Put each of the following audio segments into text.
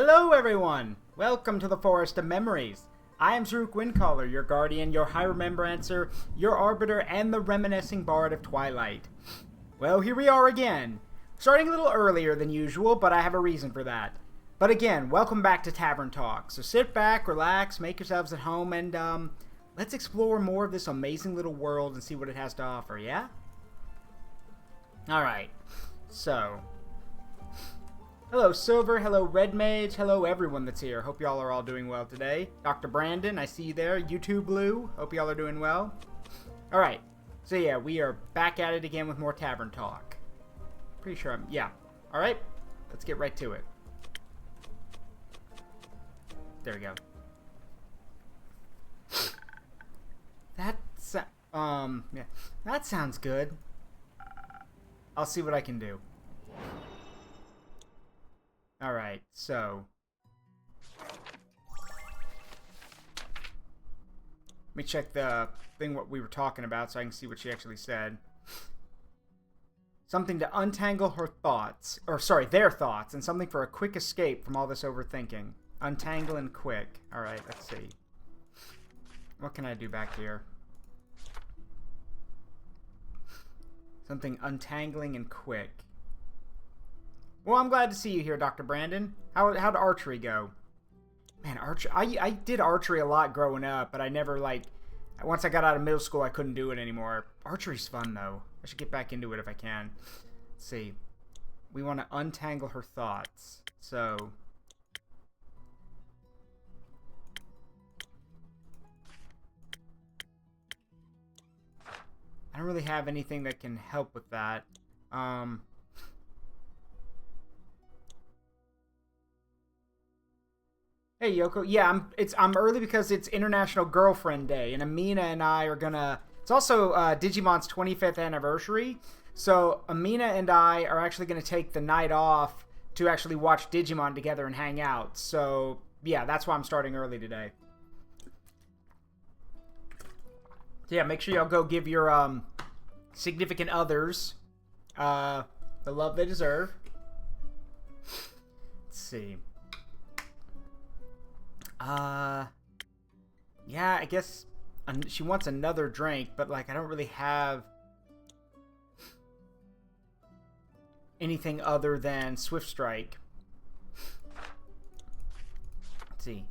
Hello everyone! Welcome to the Forest of Memories. I am Zaruk Windcaller, your guardian, your high remembrancer, your arbiter, and the reminiscing bard of Twilight. Well, here we are again. Starting a little earlier than usual, but I have a reason for that. But again, welcome back to Tavern Talk. So sit back, relax, make yourselves at home, and let's explore more of this amazing little world and see what it has to offer, yeah? Alright, so... hello, Silver. Hello, Red Mage. Hello, everyone that's here. Hope y'all are all doing well today. Dr. Brandon, I see you there. YouTube Blue. Hope y'all are doing well. Alright. So, yeah, we are back at it again with more Tavern Talk. Pretty sure yeah. Alright. Let's get right to it. There we go. Yeah. That sounds good. I'll see what I can do. Alright, so... let me check the thing what we were talking about so I can see what she actually said. Something to untangle her thoughts. Or, sorry, their thoughts. And something for a quick escape from all this overthinking. Untangle and quick. Alright, let's see. What can I do back here? Something untangling and quick. Well, I'm glad to see you here, Dr. Brandon. How'd archery go? Man, I did archery a lot growing up, but I never, like... once I got out of middle school, I couldn't do it anymore. Archery's fun, though. I should get back into it if I can. Let's see. We want to untangle her thoughts. So... I don't really have anything that can help with that. Hey Yoko, yeah, I'm early because it's International Girlfriend Day, and Amina and I are gonna. It's also Digimon's 25th anniversary, so Amina and I are actually gonna take the night off to actually watch Digimon together and hang out. So yeah, that's why I'm starting early today. So yeah, make sure y'all go give your significant others the love they deserve. Let's see. Yeah, I guess she wants another drink, but, like, I don't really have anything other than Swift Strike. Let's see.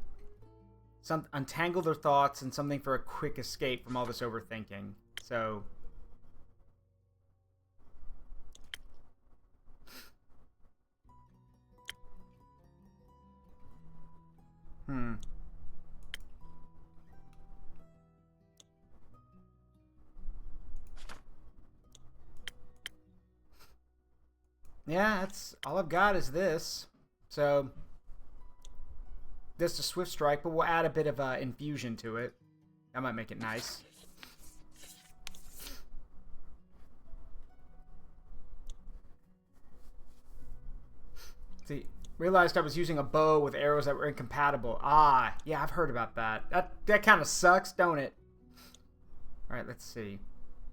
Untangle their thoughts and something for a quick escape from all this overthinking. So... yeah, that's all I've got is this. So this is Swift Strike, but we'll add a bit of infusion to it. That might make it nice. See, realized I was using a bow with arrows that were incompatible. Ah, yeah, I've heard about that. That kind of sucks, don't it? All right, let's see.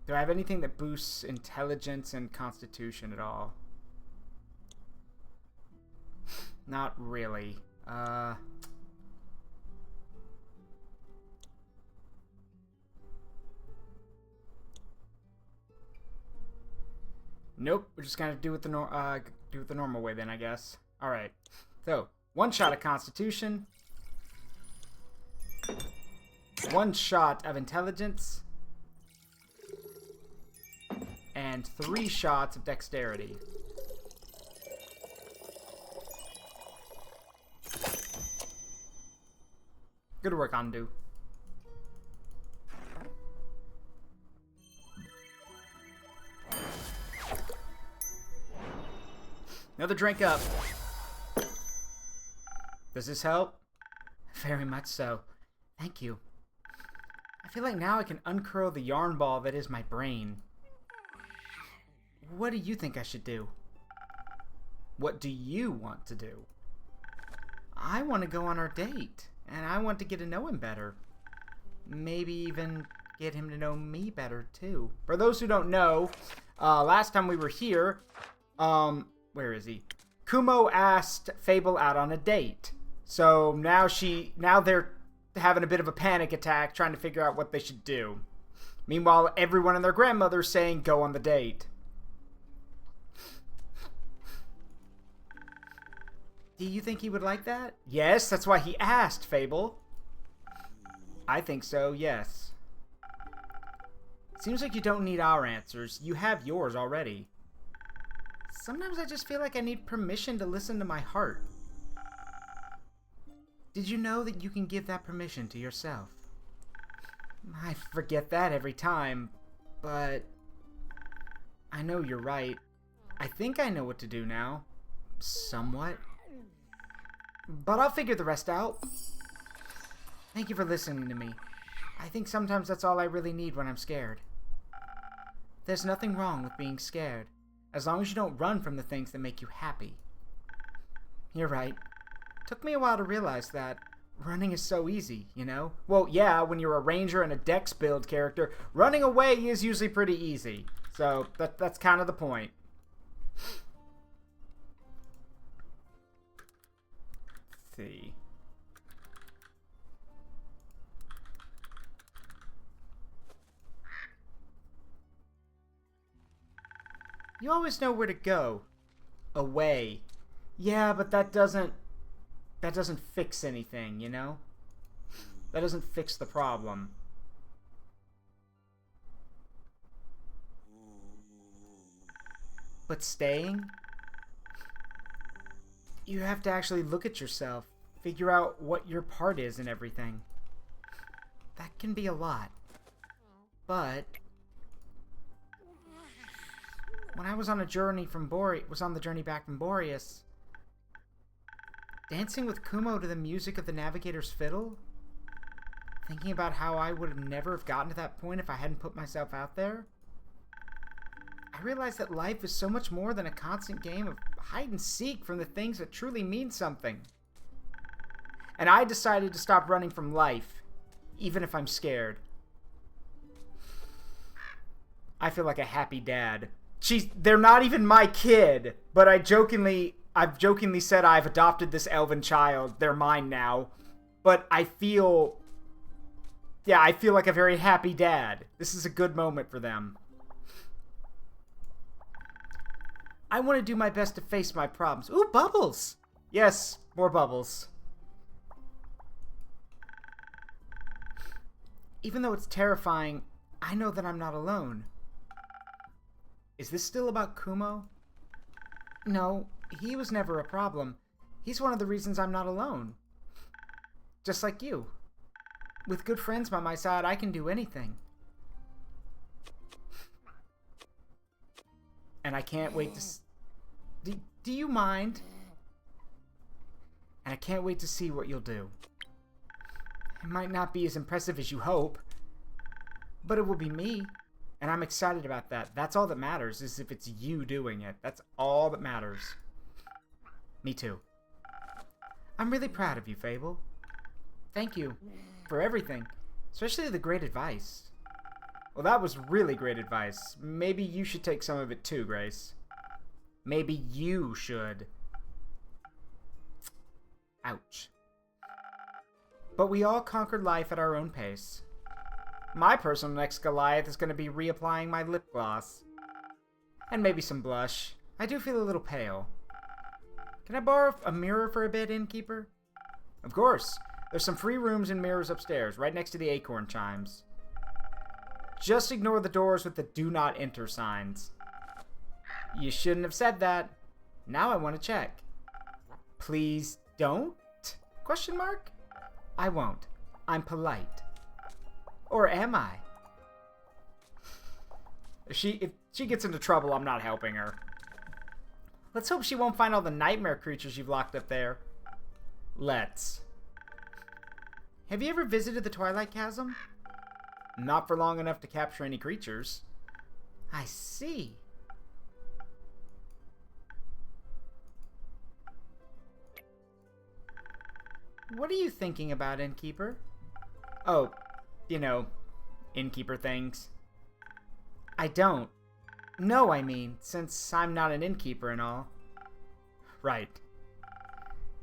Do I have anything that boosts intelligence and constitution at all? Not really. Nope. We're just gonna do it the normal way then, I guess. All right. So 1 shot of Constitution, 1 shot of Intelligence, and 3 shots of Dexterity. Good work, Andu. Another drink up. Does this help? Very much so. Thank you. I feel like now I can uncurl the yarn ball that is my brain. What do you think I should do? What do you want to do? I want to go on our date. And I want to get to know him better. Maybe even get him to know me better, too. For those who don't know, last time we were here, where is he? Kumo asked Fable out on a date. So now they're having a bit of a panic attack trying to figure out what they should do. Meanwhile, everyone and their grandmother's saying go on the date. Do you think he would like that? Yes, that's why he asked, Fable. I think so, yes. Seems like you don't need our answers. You have yours already. Sometimes I just feel like I need permission to listen to my heart. Did you know that you can give that permission to yourself? I forget that every time, but I know you're right. I think I know what to do now. Somewhat. But I'll figure the rest out. Thank you for listening to me. I think sometimes that's all I really need when I'm scared. There's nothing wrong with being scared, as long as you don't run from the things that make you happy. You're right. Took me a while to realize that. Running is so easy, you know? Well, yeah, when you're a ranger and a dex build character, running away is usually pretty easy. So, that's kind of the point. Let's see. You always know where to go. Away. Yeah, but that doesn't fix anything, you know? That doesn't fix the problem. But staying? You have to actually look at yourself, figure out what your part is in everything. That can be a lot. But when I was on the journey back from Boreas, dancing with Kumo to the music of the Navigator's fiddle, thinking about how I would never have gotten to that point if I hadn't put myself out there, I realized that life is so much more than a constant game of hide and seek from the things that truly mean something. And I decided to stop running from life, even if I'm scared. I feel like a happy dad. They're not even my kid, but I've jokingly said I've adopted this elven child. They're mine now. But I feel like a very happy dad. This is a good moment for them. I want to do my best to face my problems. Ooh, bubbles! Yes, more bubbles. Even though it's terrifying, I know that I'm not alone. Is this still about Kumo? No, he was never a problem. He's one of the reasons I'm not alone. Just like you. With good friends by my side, I can do anything. And I can't wait to... Do you mind? And I can't wait to see what you'll do. It might not be as impressive as you hope, but it will be me. And I'm excited about that. That's all that matters, is if it's you doing it. That's all that matters. Me too. I'm really proud of you, Fable. Thank you for everything, especially the great advice. Well, that was really great advice. Maybe you should take some of it too, Grace. Maybe you should. Ouch. But we all conquered life at our own pace. My personal next Goliath is going to be reapplying my lip gloss. And maybe some blush. I do feel a little pale. Can I borrow a mirror for a bit, innkeeper? Of course. There's some free rooms and mirrors upstairs, right next to the acorn chimes. Just ignore the doors with the do not enter signs. You shouldn't have said that. Now I want to check. Please don't? Question mark? I won't. I'm polite. Or am I? If she gets into trouble, I'm not helping her. Let's hope she won't find all the nightmare creatures you've locked up there. Let's. Have you ever visited the Twilight Chasm? Not for long enough to capture any creatures. I see. What are you thinking about, innkeeper? Oh, you know, innkeeper things. I don't. No, I mean, since I'm not an innkeeper and all. Right.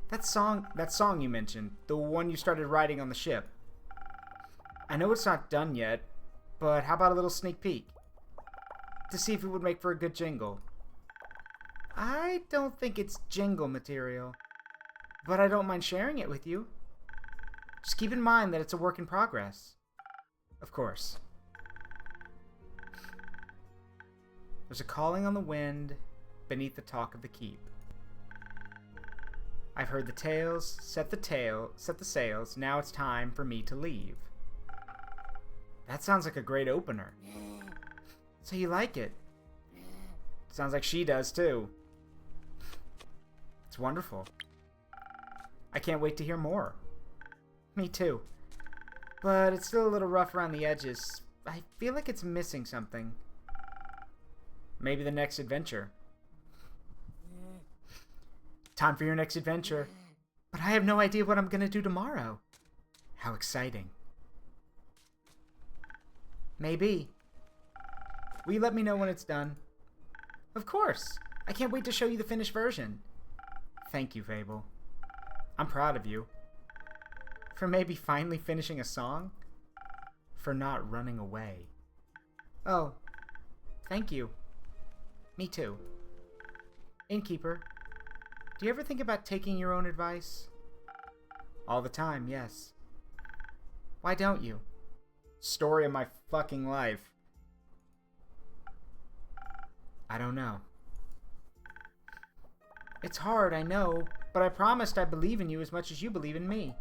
That song you mentioned, the one you started writing on the ship. I know it's not done yet, but how about a little sneak peek? To see if it would make for a good jingle. I don't think it's jingle material, but I don't mind sharing it with you. Just keep in mind that it's a work in progress. Of course. There's a calling on the wind beneath the talk of the keep. I've heard the tales, set the sails, now it's time for me to leave. That sounds like a great opener. So you like it? Sounds like she does too. It's wonderful. I can't wait to hear more. Me too. But it's still a little rough around the edges. I feel like it's missing something. Maybe the next adventure. Time for your next adventure. But I have no idea what I'm gonna do tomorrow. How exciting. Maybe. Will you let me know when it's done? Of course. I can't wait to show you the finished version. Thank you, Fable. I'm proud of you. For maybe finally finishing a song? For not running away. Oh, thank you. Me too. Innkeeper, do you ever think about taking your own advice? All the time, yes. Why don't you? Story of my fucking life. I don't know. It's hard, I know, but I promised I believe in you as much as you believe in me.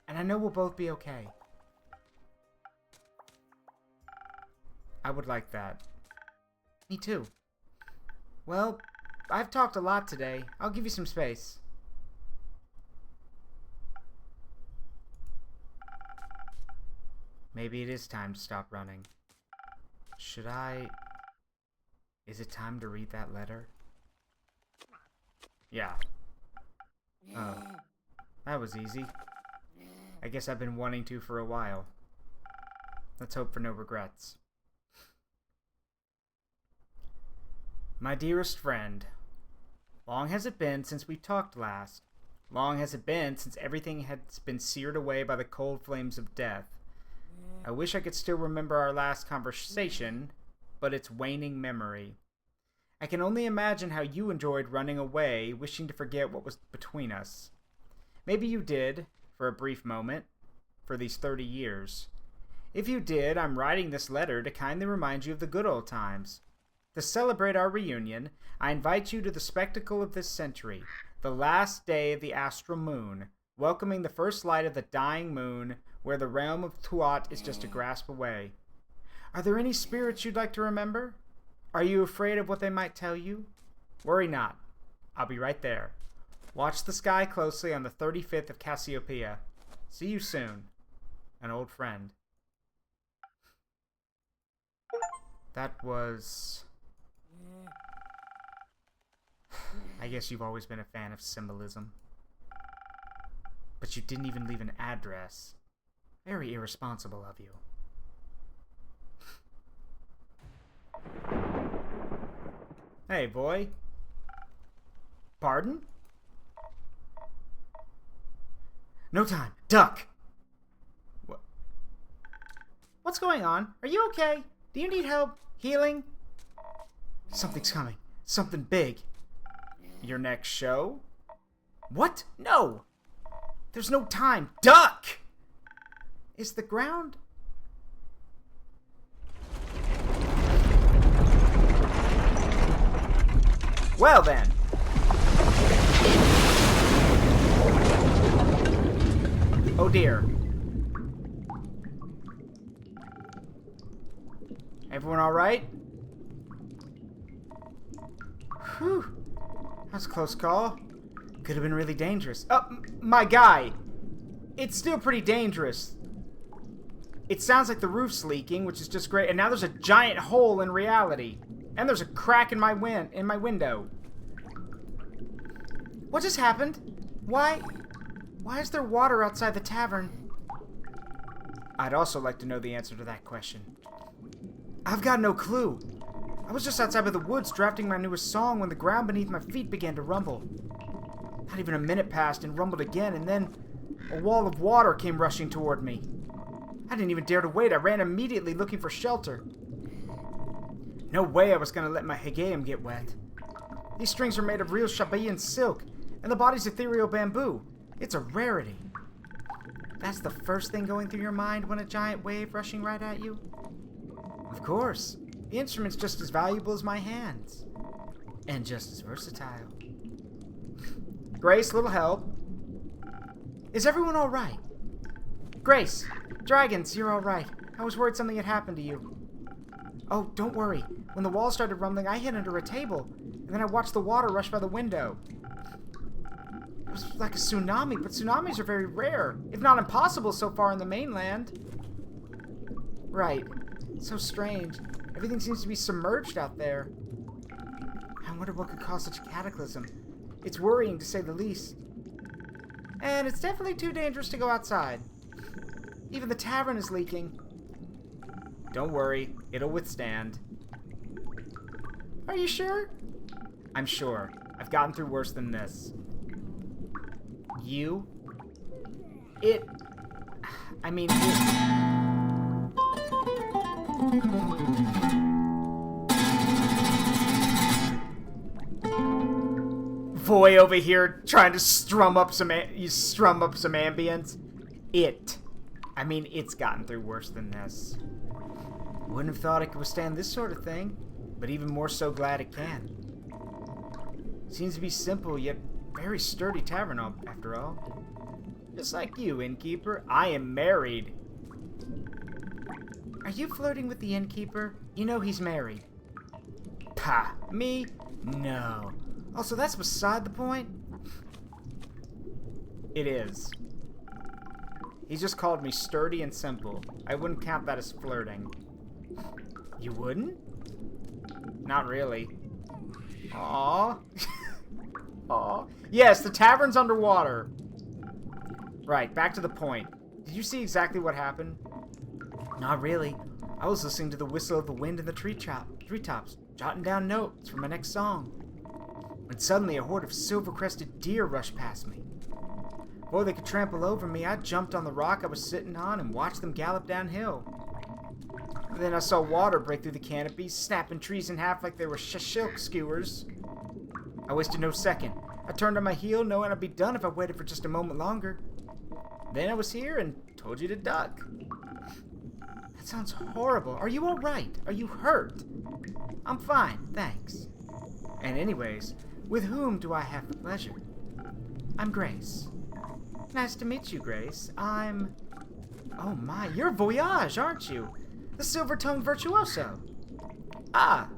And I know we'll both be okay. I would like that. Me too. Well, I've talked a lot today. I'll give you some space. Maybe it is time to stop running. Should I... Is it time to read that letter? Yeah. Oh. That was easy. I guess I've been wanting to for a while. Let's hope for no regrets. My dearest friend, long has it been since we talked last. Long has it been since everything has been seared away by the cold flames of death. I wish I could still remember our last conversation, but it's waning memory. I can only imagine how you enjoyed running away, wishing to forget what was between us. Maybe you did, for a brief moment, for these 30 years. If you did, I'm writing this letter to kindly remind you of the good old times. To celebrate our reunion, I invite you to the spectacle of this century, the last day of the astral moon, welcoming the first light of the dying moon, where the realm of Tuat is just a grasp away. Are there any spirits you'd like to remember? Are you afraid of what they might tell you? Worry not. I'll be right there. Watch the sky closely on the 35th of Cassiopeia. See you soon. An old friend. That was... I guess you've always been a fan of symbolism. But you didn't even leave an address. Very irresponsible of you. Hey, boy. Pardon? No time. Duck! What's going on? Are you okay? Do you need help? Healing? Something's coming. Something big. Your next show? What? No! There's no time. Duck! Is the ground... Well then. Oh dear. Everyone alright? Whew. That was a close call. Could have been really dangerous. Oh, my guy! It's still pretty dangerous. It sounds like the roof's leaking, which is just great. And now there's a giant hole in reality. And there's a crack in my window. What just happened? Why is there water outside the tavern? I'd also like to know the answer to that question. I've got no clue. I was just outside of the woods drafting my newest song when the ground beneath my feet began to rumble. Not even a minute passed and rumbled again, and then a wall of water came rushing toward me. I didn't even dare to wait. I ran immediately looking for shelter. No way I was going to let my Hegeum get wet. These strings are made of real Shabayan silk, and the body's ethereal bamboo. It's a rarity. That's the first thing going through your mind when a giant wave rushing right at you? Of course. The instrument's just as valuable as my hands. And just as versatile. Grace, little help. Is everyone alright? Grace! Dragons, you're alright. I was worried something had happened to you. Oh, don't worry. When the wall started rumbling, I hid under a table. And then I watched the water rush by the window. It was like a tsunami, but tsunamis are very rare, if not impossible so far in the mainland. Right. So strange. Everything seems to be submerged out there. I wonder what could cause such a cataclysm. It's worrying, to say the least. And it's definitely too dangerous to go outside. Even the tavern is leaking. Don't worry, it'll withstand. Are you sure? I'm sure. I've gotten through worse than this. You? I mean, Voy over here trying to strum up some ambience. I mean, it's gotten through worse than this. Wouldn't have thought it could withstand this sort of thing, but even more so glad it can. Seems to be simple, yet very sturdy tavern after all. Just like you, innkeeper. I am married. Are you flirting with the innkeeper? You know he's married. Pah, me? No. Also, that's beside the point. It is. He just called me sturdy and simple. I wouldn't count that as flirting. You wouldn't? Not really. Aww. Aww. Yes, the tavern's underwater. Right, back to the point. Did you see exactly what happened? Not really. I was listening to the whistle of the wind in the treetops, jotting down notes for my next song. When suddenly a horde of silver-crested deer rushed past me. Before they could trample over me, I jumped on the rock I was sitting on and watched them gallop downhill. And then I saw water break through the canopy, snapping trees in half like they were silk skewers. I wasted no second. I turned on my heel, knowing I'd be done if I waited for just a moment longer. Then I was here and told you to duck. That sounds horrible. Are you alright? Are you hurt? I'm fine, thanks. And anyways, with whom do I have the pleasure? I'm Grace. Nice to meet you, Grace. I'm... Oh my, you're Voyage, aren't you? The silver-tongued virtuoso. Ah,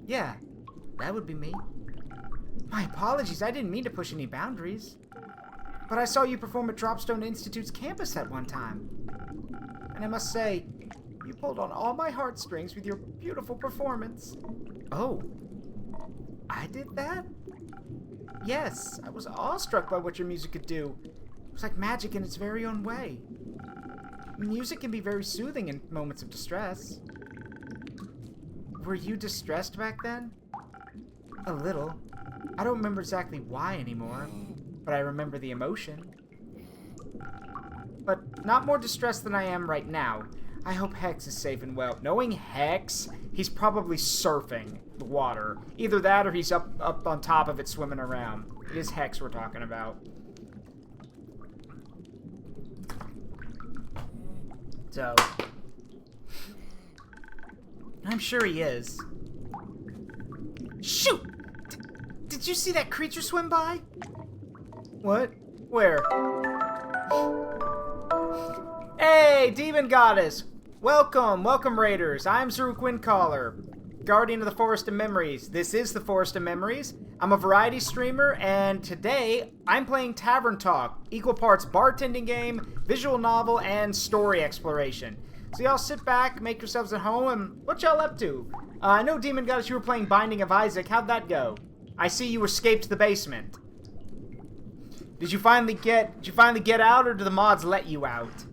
yeah. That would be me. My apologies, I didn't mean to push any boundaries. But I saw you perform at Dropstone Institute's campus at one time. And I must say, you pulled on all my heartstrings with your beautiful performance. Oh, I did that? Yes, I was awestruck by what your music could do. It was like magic in its very own way. Music can be very soothing in moments of distress. Were you distressed back then? A little. I don't remember exactly why anymore, but I remember the emotion. But not more distressed than I am right now. I hope Hex is safe and well. Knowing Hex, he's probably surfing the water. Either that or he's up on top of it swimming around. It is Hex we're talking about. So, I'm sure he is. Shoot! Did you see that creature swim by? What? Where? Hey, Demon Goddess! Welcome, welcome Raiders. I'm Zaruk Windcaller, Guardian of the Forest of Memories. This is the Forest of Memories. I'm a variety streamer, and today I'm playing Tavern Talk, equal parts bartending game, visual novel, and story exploration. So y'all sit back, make yourselves at home, and what y'all up to? I know Demon Goddess, you were playing Binding of Isaac. How'd that go? I see you escaped the basement. Did you finally get out, or did the mods let you out?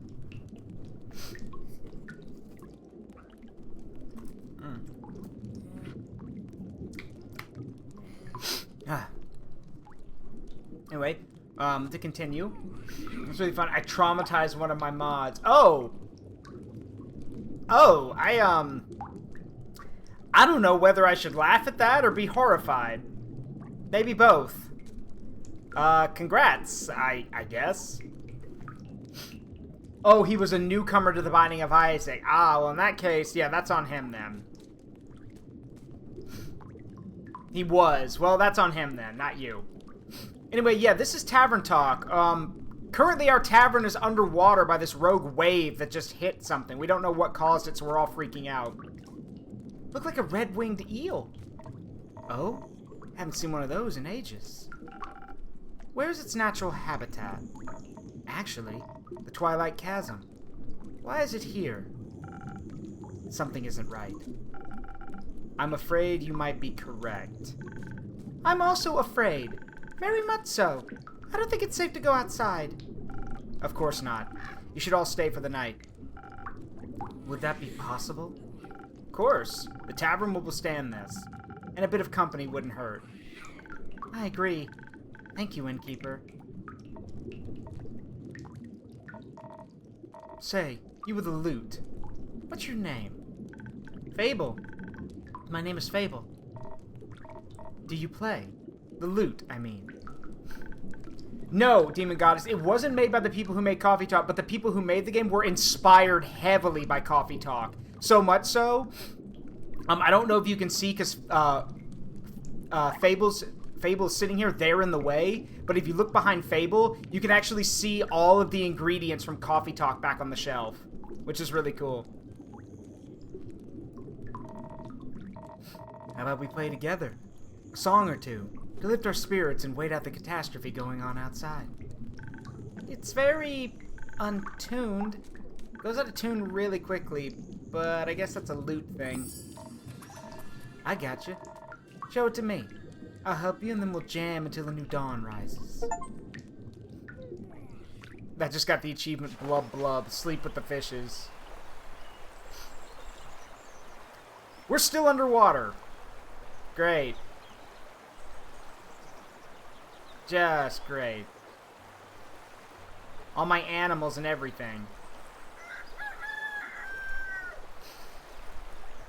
Anyway, to continue. It's really fun. I traumatized one of my mods. Oh! Oh, I don't know whether I should laugh at that or be horrified. Maybe both. Congrats, I guess. Oh, he was a newcomer to the Binding of Isaac. Ah, well, in that case, yeah, that's on him then. He was. Well, that's on him then, not you. Anyway, yeah, this is Tavern Talk. Currently our tavern is underwater by this rogue wave that just hit something. We don't know what caused it, so we're all freaking out. Looked like a red-winged eel. Oh? Haven't seen one of those in ages. Where's its natural habitat? Actually, the Twilight Chasm. Why is it here? Something isn't right. I'm afraid you might be correct. I'm also afraid. Very much so. I don't think it's safe to go outside. Of course not. You should all stay for the night. Would that be possible? Of course. The tavern will withstand this. And a bit of company wouldn't hurt. I agree. Thank you, innkeeper. Say, you with the loot. What's your name? Fable. My name is Fable. Do you play? The loot, I mean. No, Demon Goddess, it wasn't made by the people who made Coffee Talk, but the people who made the game were inspired heavily by Coffee Talk. So much so, I don't know if you can see, because Fable's sitting here, they're in the way, but if you look behind Fable, you can actually see all of the ingredients from Coffee Talk back on the shelf, which is really cool. How about we play together? A song or two, to lift our spirits and wait out the catastrophe going on outside. It's very untuned. Goes out of tune really quickly, but I guess that's a loot thing. I gotcha. Show it to me. I'll help you and then we'll jam until a new dawn rises. That just got the achievement Blub Blub, Sleep with the Fishes. We're still underwater. Great. Just great. All my animals and everything.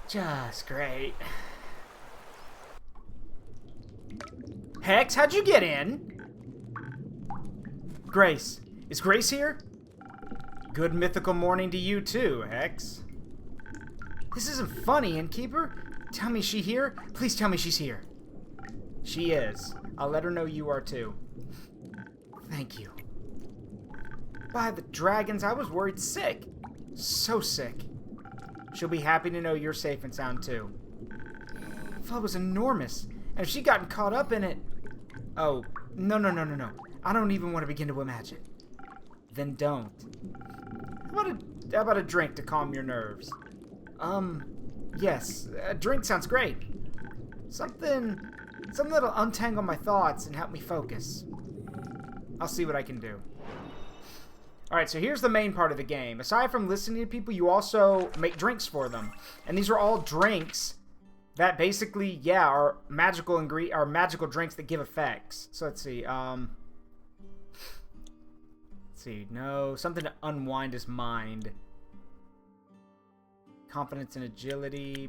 Just great. Hex, how'd you get in? Grace. Is Grace here? Good mythical morning to you too, Hex. This isn't funny, innkeeper. Tell me, is she here? Please tell me she's here. She is. I'll let her know you are too. Thank you. By the dragons, I was worried sick. So sick. She'll be happy to know you're safe and sound too. The flood was enormous, and if she'd gotten caught up in it... Oh, no. I don't even want to begin to imagine. Then don't. How about a drink to calm your nerves? Yes, a drink sounds great. Something that'll untangle my thoughts and help me focus. I'll see what I can do. Alright, so here's the main part of the game. Aside from listening to people, you also make drinks for them. And these are all drinks that basically, yeah, are magical drinks that give effects. So let's see, no, something to unwind his mind. Confidence and agility.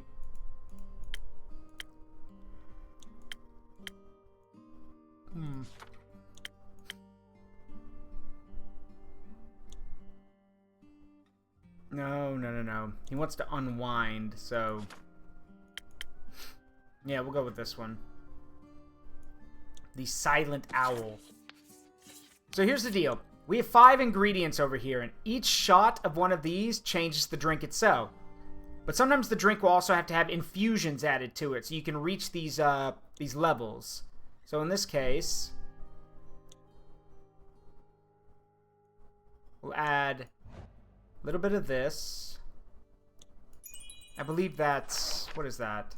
No. He wants to unwind, so... Yeah, we'll go with this one. The Silent Owl. So here's the deal. We have 5 ingredients over here, and each shot of one of these changes the drink itself. But sometimes the drink will also have to have infusions added to it, so you can reach these levels. So in this case, we'll add a little bit of this. I believe that's... What is that?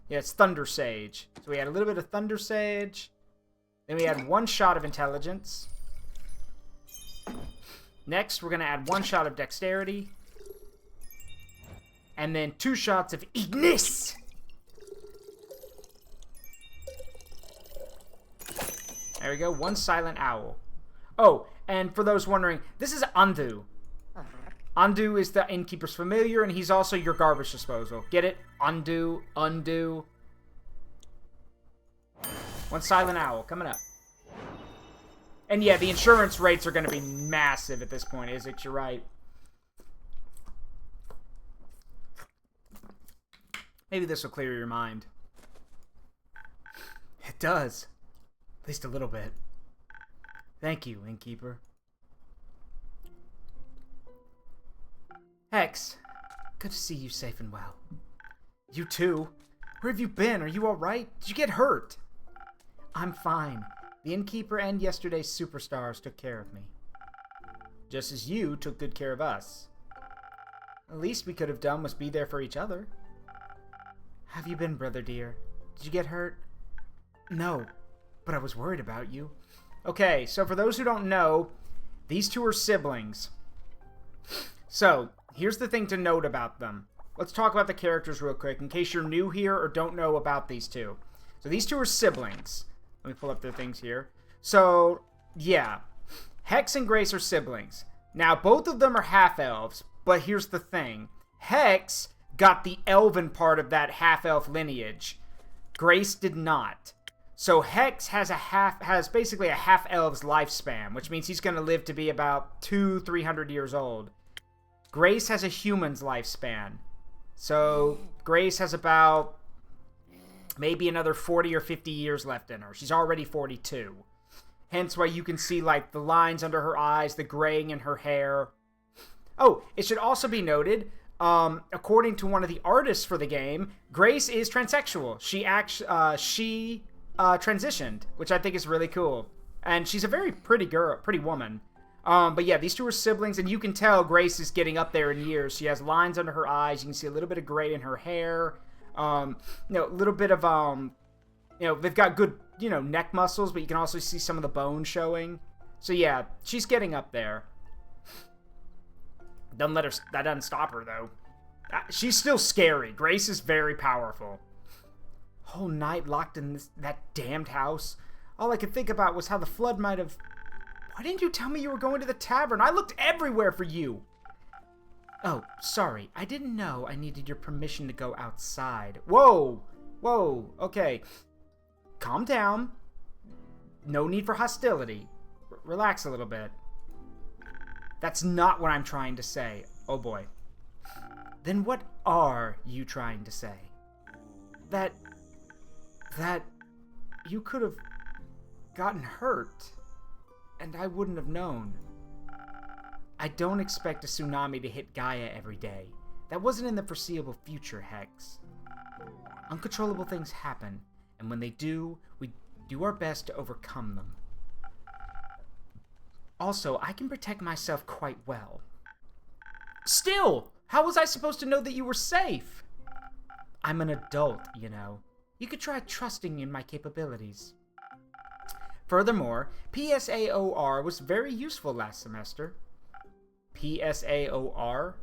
Yeah, it's Thunder Sage. So we add a little bit of Thunder Sage. Then we add 1 shot of Intelligence. Next, we're going to add 1 shot of Dexterity. And then 2 shots of Ignis. There we go. One silent owl. Oh, and for those wondering, this is Andu. Andu is the innkeeper's familiar, and he's also your garbage disposal. Get it? Undo, undo. One silent owl coming up. And yeah, the insurance rates are going to be massive at this point, Isaac. You're right. Maybe this will clear your mind. It does. At least a little bit. Thank you, innkeeper. Hex, good to see you safe and well. You too. Where have you been? Are you alright? Did you get hurt? I'm fine. The innkeeper and yesterday's superstars took care of me. Just as you took good care of us. The least we could have done was be there for each other. How have you been, brother dear? Did you get hurt? No, but I was worried about you. Okay, so for those who don't know, these two are siblings. So, here's the thing to note about them. Let's talk about the characters real quick, in case you're new here or don't know about these two. So these two are siblings. Let me pull up their things here. So, yeah. Hex and Grace are siblings. Now, both of them are half-elves, but here's the thing. Hex got the elven part of that half-elf lineage. Grace did not. So Hex has basically a half-elf's lifespan, which means he's going to live to be about 200-300 years old. Grace has a human's lifespan. So Grace has about maybe another 40 or 50 years left in her. She's already 42. Hence why you can see like the lines under her eyes, the graying in her hair. Oh, it should also be noted, according to one of the artists for the game, Grace is transsexual. She transitioned, which I think is really cool. And she's a very pretty woman. But yeah, these two are siblings, and you can tell Grace is getting up there in years. She has lines under her eyes. You can see a little bit of gray in her hair. A little bit of, they've got good, neck muscles, but you can also see some of the bone showing. So yeah, she's getting up there. That doesn't stop her, though. She's still scary. Grace is very powerful. Whole night locked in that damned house. All I could think about was how the flood might have... Why didn't you tell me you were going to the tavern? I looked everywhere for you. Oh, sorry. I didn't know I needed your permission to go outside. Whoa. Whoa. Okay. Calm down. No need for hostility. Relax a little bit. That's not what I'm trying to say. Oh boy. Then what are you trying to say? That you could have gotten hurt, and I wouldn't have known. I don't expect a tsunami to hit Gaia every day. That wasn't in the foreseeable future, Hex. Uncontrollable things happen, and when they do, we do our best to overcome them. Also, I can protect myself quite well. Still, how was I supposed to know that you were safe? I'm an adult, you know. You could try trusting in my capabilities. Furthermore, PSAOR was very useful last semester. PSAOR?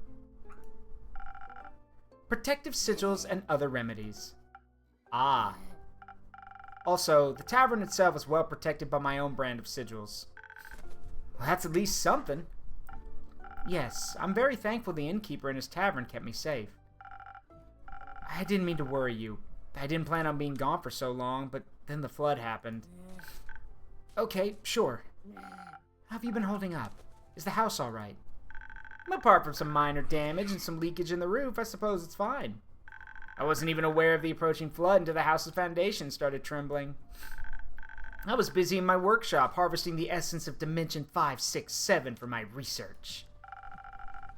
Protective sigils and other remedies. Ah. Also, the tavern itself is well protected by my own brand of sigils. Well, that's at least something. Yes, I'm very thankful the innkeeper and his tavern kept me safe. I didn't mean to worry you. I didn't plan on being gone for so long, but then the flood happened. Okay, sure. How have you been holding up? Is the house alright? Apart from some minor damage and some leakage in the roof, I suppose it's fine. I wasn't even aware of the approaching flood until the house's foundation started trembling. I was busy in my workshop harvesting the essence of Dimension 567 for my research.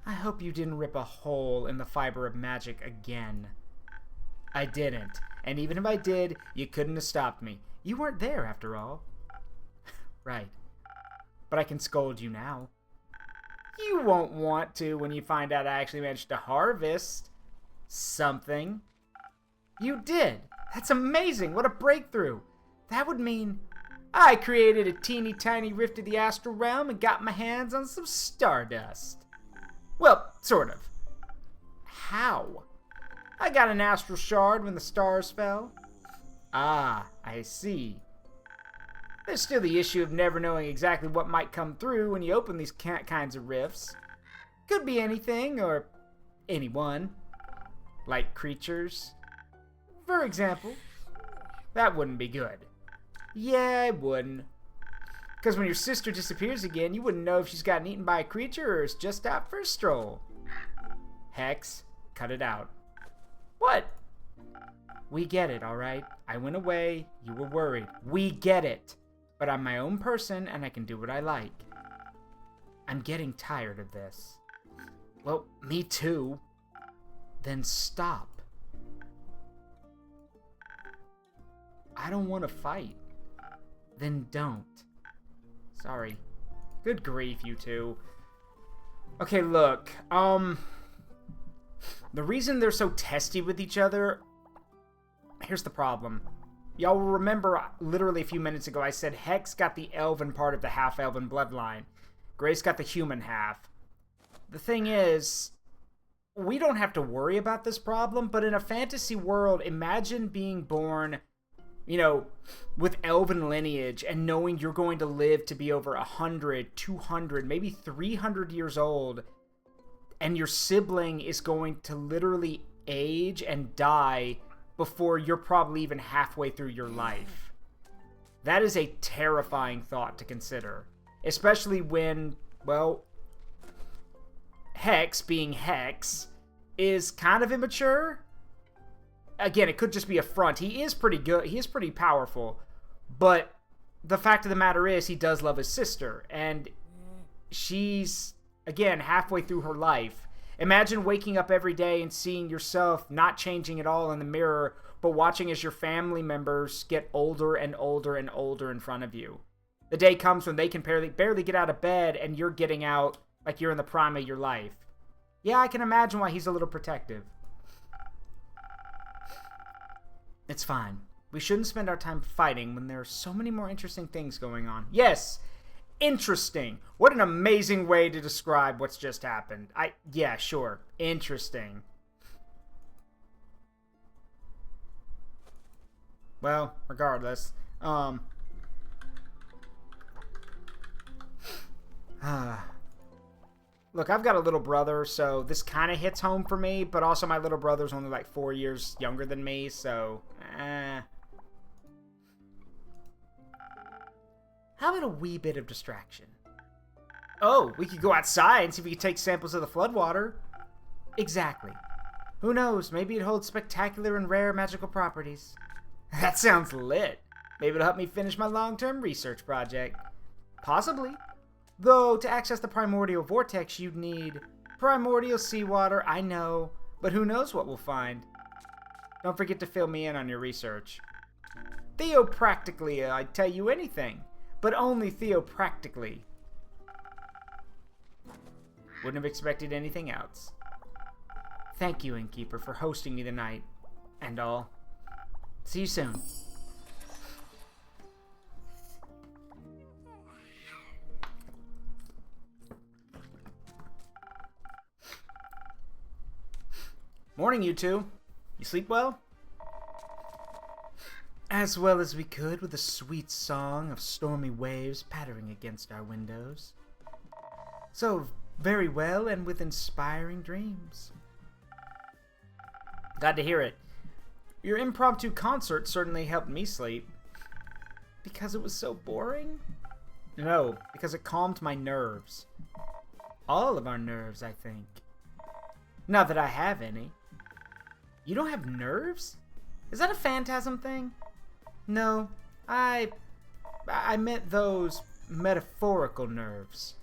I hope you didn't rip a hole in the fiber of magic again. I didn't, and even if I did, you couldn't have stopped me. You weren't there, after all. Right. But I can scold you now. You won't want to when you find out I actually managed to harvest something. You did. That's amazing. What a breakthrough. That would mean I created a teeny tiny rift of the astral realm and got my hands on some stardust. Well, sort of. How? I got an astral shard when the stars fell. Ah, I see. There's still the issue of never knowing exactly what might come through when you open these kinds of rifts. Could be anything, or anyone. Like creatures. For example. That wouldn't be good. Yeah, it wouldn't. Because when your sister disappears again, you wouldn't know if she's gotten eaten by a creature or is just out for a stroll. Hex, cut it out. What? We get it, alright? I went away, you were worried. We get it. But I'm my own person and I can do what I like. I'm getting tired of this. Well, me too. Then stop. I don't want to fight. Then don't. Sorry. Good grief, you two. Okay, look. The reason they're so testy with each other... Here's the problem. Y'all will remember literally a few minutes ago I said Hex got the elven part of the half-elven bloodline. Grace got the human half. The thing is, we don't have to worry about this problem, but in a fantasy world, imagine being born, you know, with elven lineage and knowing you're going to live to be over 100, 200, maybe 300 years old, and your sibling is going to literally age and die before you're probably even halfway through your life. That is a terrifying thought to consider. Especially when, well, Hex, being Hex, is kind of immature. Again, it could just be a front. He is pretty good. He is pretty powerful. But the fact of the matter is, he does love his sister. And she's, again, halfway through her life. Imagine waking up every day and seeing yourself not changing at all in the mirror, but watching as your family members get older and older and older in front of you. The day comes when they can barely get out of bed and you're getting out like you're in the prime of your life. Yeah, I can imagine why he's a little protective. It's fine. We shouldn't spend our time fighting when there are so many more interesting things going on. Yes! Interesting. What an amazing way to describe what's just happened. Yeah, sure. Interesting. Well, regardless. Look, I've got a little brother, so this kind of hits home for me, but also my little brother's only like 4 years younger than me, so... How about a wee bit of distraction? Oh, we could go outside and see if we could take samples of the floodwater. Exactly. Who knows, maybe it holds spectacular and rare magical properties. That sounds lit. Maybe it'll help me finish my long-term research project. Possibly. Though, to access the primordial vortex, you'd need primordial seawater, I know, but who knows what we'll find. Don't forget to fill me in on your research. Theopractically, I'd tell you anything. But only theopractically. Wouldn't have expected anything else. Thank you, Innkeeper, for hosting me tonight. And all. See you soon. Morning, you two. You sleep well? As well as we could, with a sweet song of stormy waves pattering against our windows. So very well, and with inspiring dreams. Glad to hear it. Your impromptu concert certainly helped me sleep. Because it was so boring? No, because it calmed my nerves. All of our nerves, I think. Not that I have any. You don't have nerves? Is that a phantasm thing? No, I meant those metaphorical nerves.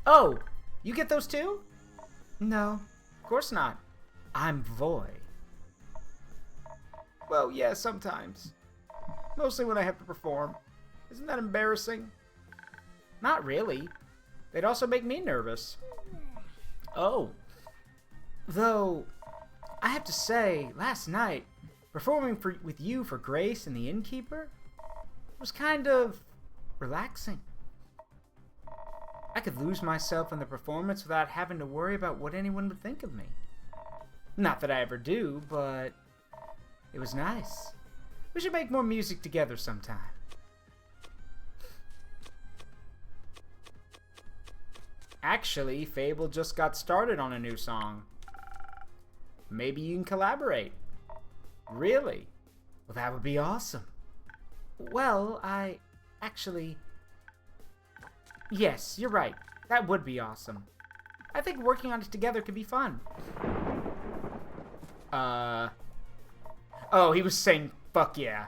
Oh, you get those too? No, of course not. I'm Voy. Well, yeah, sometimes. Mostly when I have to perform. Isn't that embarrassing? Not really. They'd also make me nervous. Oh. Though, I have to say, last night, performing with you for Grace and the Innkeeper was kind of relaxing. I could lose myself in the performance without having to worry about what anyone would think of me. Not that I ever do, but it was nice. We should make more music together sometime. Actually, Fable just got started on a new song. Maybe you can collaborate. Really? Well, that would be awesome. Well, actually... Yes, you're right. That would be awesome. I think working on it together could be fun. Oh, he was saying fuck yeah.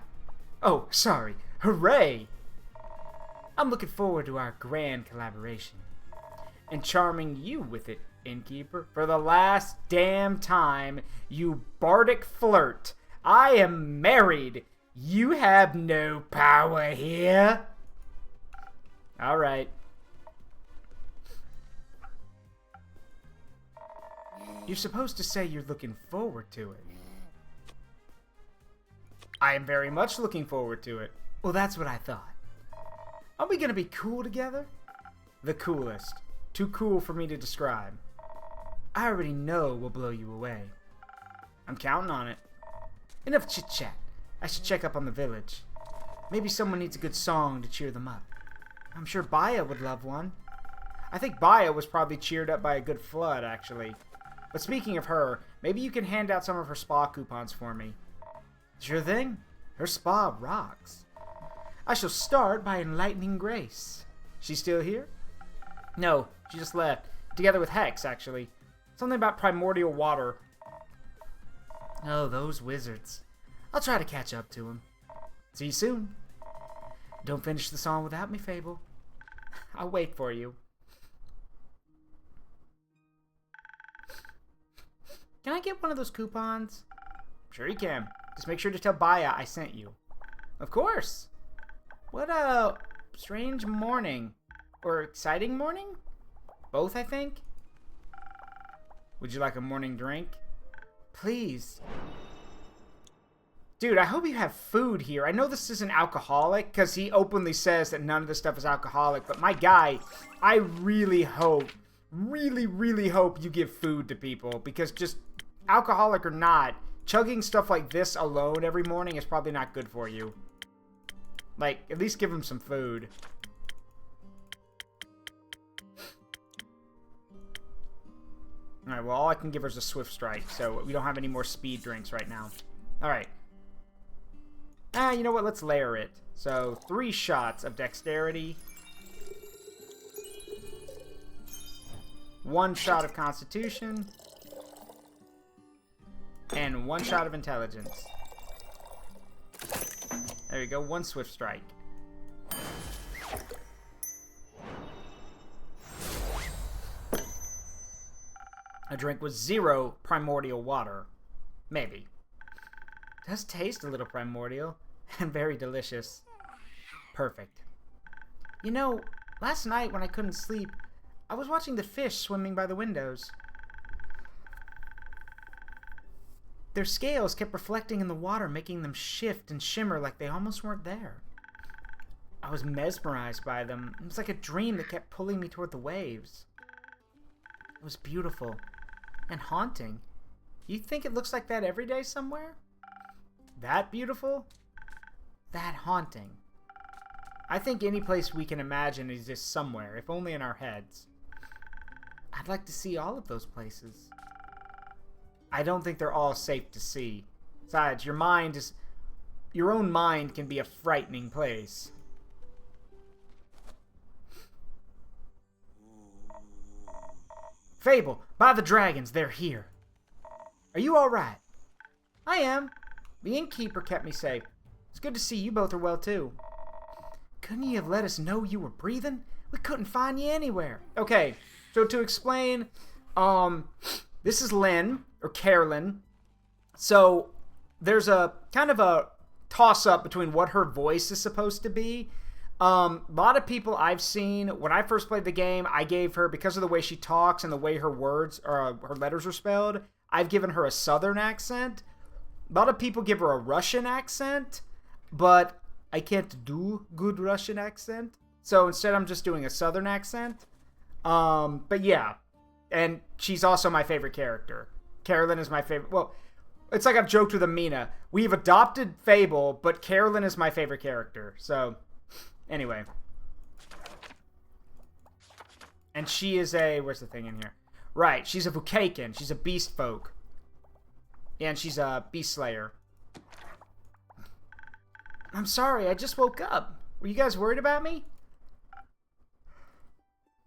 Oh, sorry. Hooray! I'm looking forward to our grand collaboration. And charming you with it, innkeeper. For the last damn time, you bardic flirt. I am married. You have no power here. Alright. You're supposed to say you're looking forward to it. I am very much looking forward to it. Well, that's what I thought. Are we gonna be cool together? The coolest. Too cool for me to describe. I already know we'll blow you away. I'm counting on it. Enough chit-chat. I should check up on the village. Maybe someone needs a good song to cheer them up. I'm sure Baya would love one. I think Baya was probably cheered up by a good flood, actually. But speaking of her, maybe you can hand out some of her spa coupons for me. Sure thing. Her spa rocks. I shall start by enlightening Grace. She's still here? No, she just left. Together with Hex, actually. Something about primordial water. Oh, those wizards. I'll try to catch up to him. See you soon. Don't finish the song without me, Fable. I'll wait for you. Can I get one of those coupons? Sure you can. Just make sure to tell Baya I sent you. Of course. What a strange morning. Or exciting morning? Both, I think. Would you like a morning drink? Please. Dude, I hope you have food here. I know this isn't alcoholic, because he openly says that none of this stuff is alcoholic, but my guy, I really hope, really hope you give food to people, because just alcoholic or not, chugging stuff like this alone every morning is probably not good for you. Like, at least give him some food. Alright, well, all I can give her is a Swift Strike, so we don't have any more speed drinks right now. Alright. You know what? Let's layer it. So, 3 shots of Dexterity. 1 shot of Constitution. And 1 shot of Intelligence. There you go, 1 Swift Strike. I drank with 0 primordial water. Maybe. Does taste a little primordial and very delicious. Perfect. You know, last night when I couldn't sleep, I was watching the fish swimming by the windows. Their scales kept reflecting in the water, making them shift and shimmer like they almost weren't there. I was mesmerized by them. It was like a dream that kept pulling me toward the waves. It was beautiful and haunting. You think it looks like that every day somewhere? That beautiful? That haunting. I think any place we can imagine exists somewhere, if only in our heads. I'd like to see all of those places. I don't think they're all safe to see. Besides, your own mind can be a frightening place. Fable, by the dragons, they're here. Are you alright? I am. The innkeeper kept me safe. It's good to see you both are well too. Couldn't you have let us know you were breathing? We couldn't find you anywhere. Okay, so to explain, this is Lynn, or Carolyn. So there's a kind of a toss-up between what her voice is supposed to be. A lot of people I've seen, when I first played the game, I gave her, because of the way she talks and the way her words, or her letters are spelled, I've given her a southern accent. A lot of people give her a Russian accent, but I can't do good Russian accent. So instead I'm just doing a southern accent. But yeah, and she's also my favorite character. Carolyn is my favorite. Well, it's like I've joked with Amina. We've adopted Fable, but Carolyn is my favorite character. So, anyway. And she is a... Where's the thing in here? Right, she's a Vukakin. She's a beast folk. Yeah, and she's a beast slayer. I'm sorry, I just woke up. Were you guys worried about me?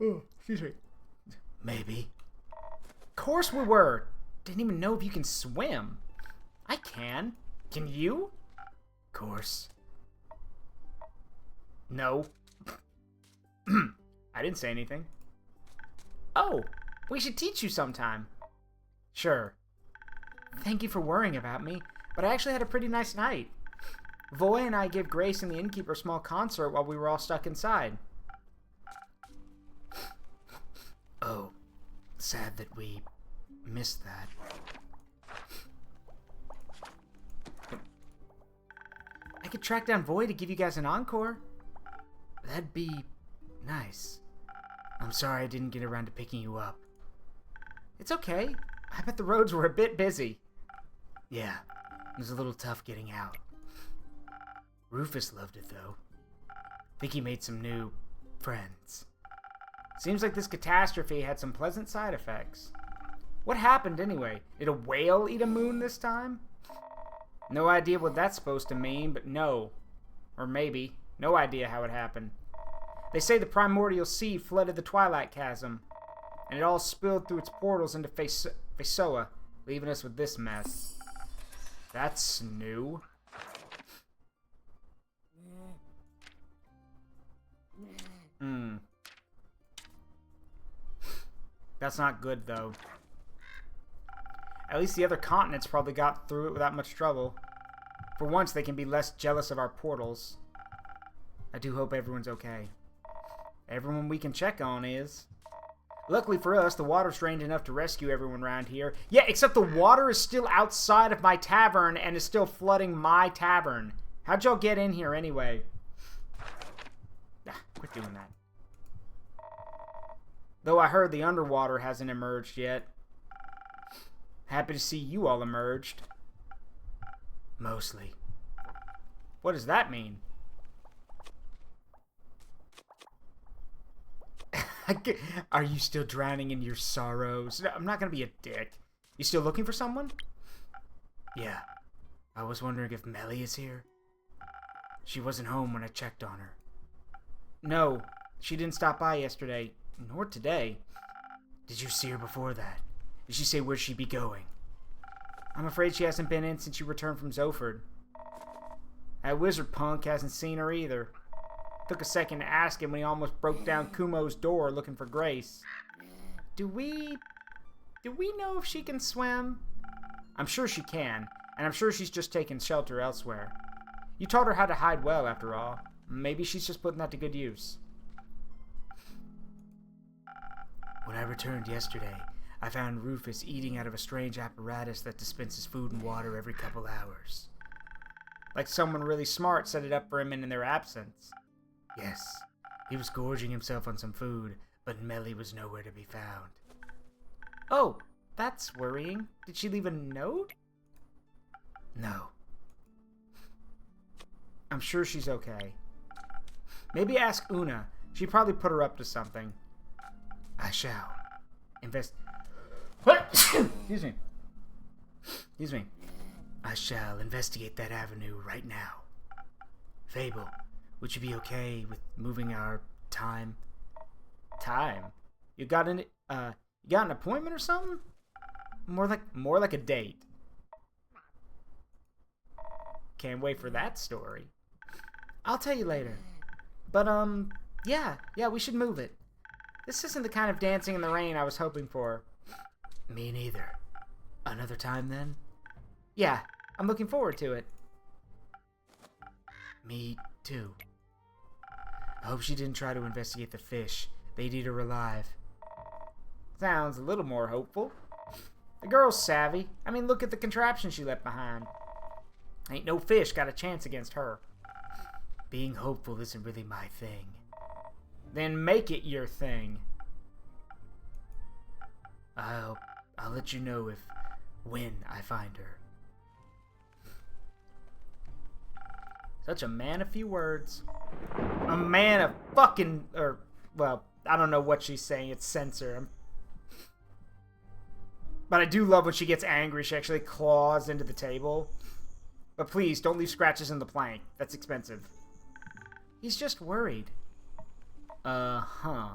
Oh, excuse me. Maybe. Of course we were. Didn't even know if you can swim. I can. Can you? Of course. No. I didn't say anything. Oh, we should teach you sometime. Sure. Thank you for worrying about me, but I actually had a pretty nice night. Voy and I gave Grace and the innkeeper a small concert while we were all stuck inside. Oh, sad that we missed that. I could track down Voy to give you guys an encore. That'd be nice. I'm sorry I didn't get around to picking you up. It's okay. I bet the roads were a bit busy. Yeah, it was a little tough getting out. Rufus loved it, though. Think he made some new friends. Seems like this catastrophe had some pleasant side effects. What happened, anyway? Did a whale eat a moon this time? No idea what that's supposed to mean, but no. Or maybe. No idea how it happened. They say the primordial sea flooded the Twilight Chasm, and it all spilled through its portals into Fesoa, leaving us with this mess. That's new. That's not good, though. At least the other continents probably got through it without much trouble. For once, they can be less jealous of our portals. I do hope everyone's okay. Everyone we can check on is. Luckily for us, the water's drained enough to rescue everyone around here. Yeah, except the water is still outside of my tavern and is still flooding my tavern. How'd y'all get in here anyway? Quit doing that. Though I heard the underwater hasn't emerged yet. Happy to see you all emerged. Mostly. What does that mean? Are you still drowning in your sorrows? No, I'm not gonna be a dick. You still looking for someone? Yeah. I was wondering if Melly is here. She wasn't home when I checked on her. No, she didn't stop by yesterday, nor today. Did you see her before that? Did she say where she'd be going? I'm afraid she hasn't been in since you returned from Zoford. That wizard punk hasn't seen her either. Took a second to ask him when he almost broke down Kumo's door looking for Grace. Do we know if she can swim? I'm sure she can, and I'm sure she's just taken shelter elsewhere. You taught her how to hide well, after all. Maybe she's just putting that to good use. When I returned yesterday, I found Rufus eating out of a strange apparatus that dispenses food and water every couple hours. Like someone really smart set it up for him in their absence. Yes, he was gorging himself on some food, but Melly was nowhere to be found. Oh, that's worrying. Did she leave a note? No. I'm sure she's okay. Maybe ask Una. She probably put her up to something. I shall. What? Excuse me. Excuse me. I shall investigate that avenue right now. Fable, would you be okay with moving our time? Time? You got an appointment or something? More like a date. Can't wait for that story. I'll tell you later. But yeah, we should move it. This isn't the kind of dancing in the rain I was hoping for. Me neither. Another time then? Yeah, I'm looking forward to it. Me too. I hope she didn't try to investigate the fish. They'd eat her alive. Sounds a little more hopeful. The girl's savvy. I mean, look at the contraption she left behind. Ain't no fish got a chance against her. Being hopeful isn't really my thing. Then make it your thing. I'll let you know when I find her. Such a man of few words. A man of fucking, well, I don't know what she's saying. It's censor. But I do love when she gets angry. She actually claws into the table. But please, don't leave scratches in the plank. That's expensive. He's just worried. Uh-huh.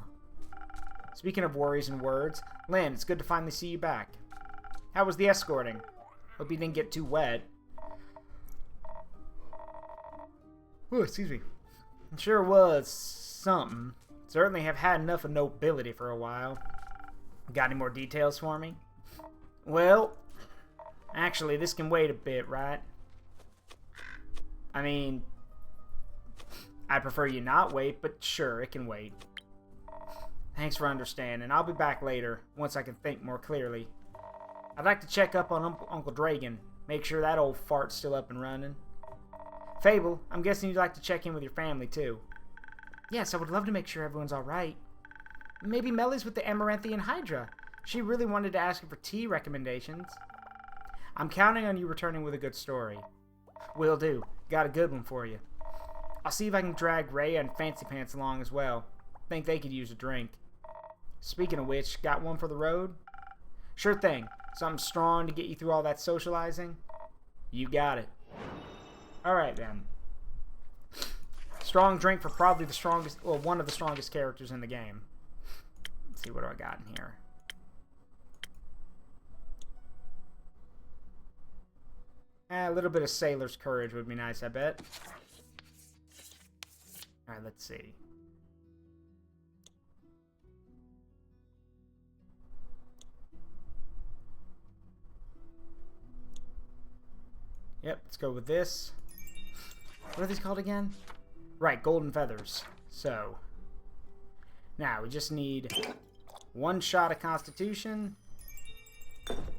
Speaking of worries and words, Lynn, it's good to finally see you back. How was the escorting? Hope you didn't get too wet. Ooh, excuse me. It sure was something. Certainly have had enough of nobility for a while. Got any more details for me? Well, actually, this can wait a bit, right? I mean, I prefer you not wait, but sure, it can wait. Thanks for understanding. I'll be back later, once I can think more clearly. I'd like to check up on Uncle Dragon, make sure that old fart's still up and running. Fable, I'm guessing you'd like to check in with your family, too. Yes, I would love to make sure everyone's alright. Maybe Melly's with the Amaranthian Hydra. She really wanted to ask you for tea recommendations. I'm counting on you returning with a good story. Will do. Got a good one for you. I'll see if I can drag Rhea and Fancy Pants along as well. Think they could use a drink. Speaking of which, got one for the road? Sure thing. Something strong to get you through all that socializing? You got it. Alright then. Strong drink for probably the strongest, well, one of the strongest characters in the game. Let's see, what do I got in here? A little bit of sailor's courage would be nice, I bet. Alright, let's see. Yep, let's go with this. What are these called again? Right, golden feathers. So, now we just need 1 shot of Constitution,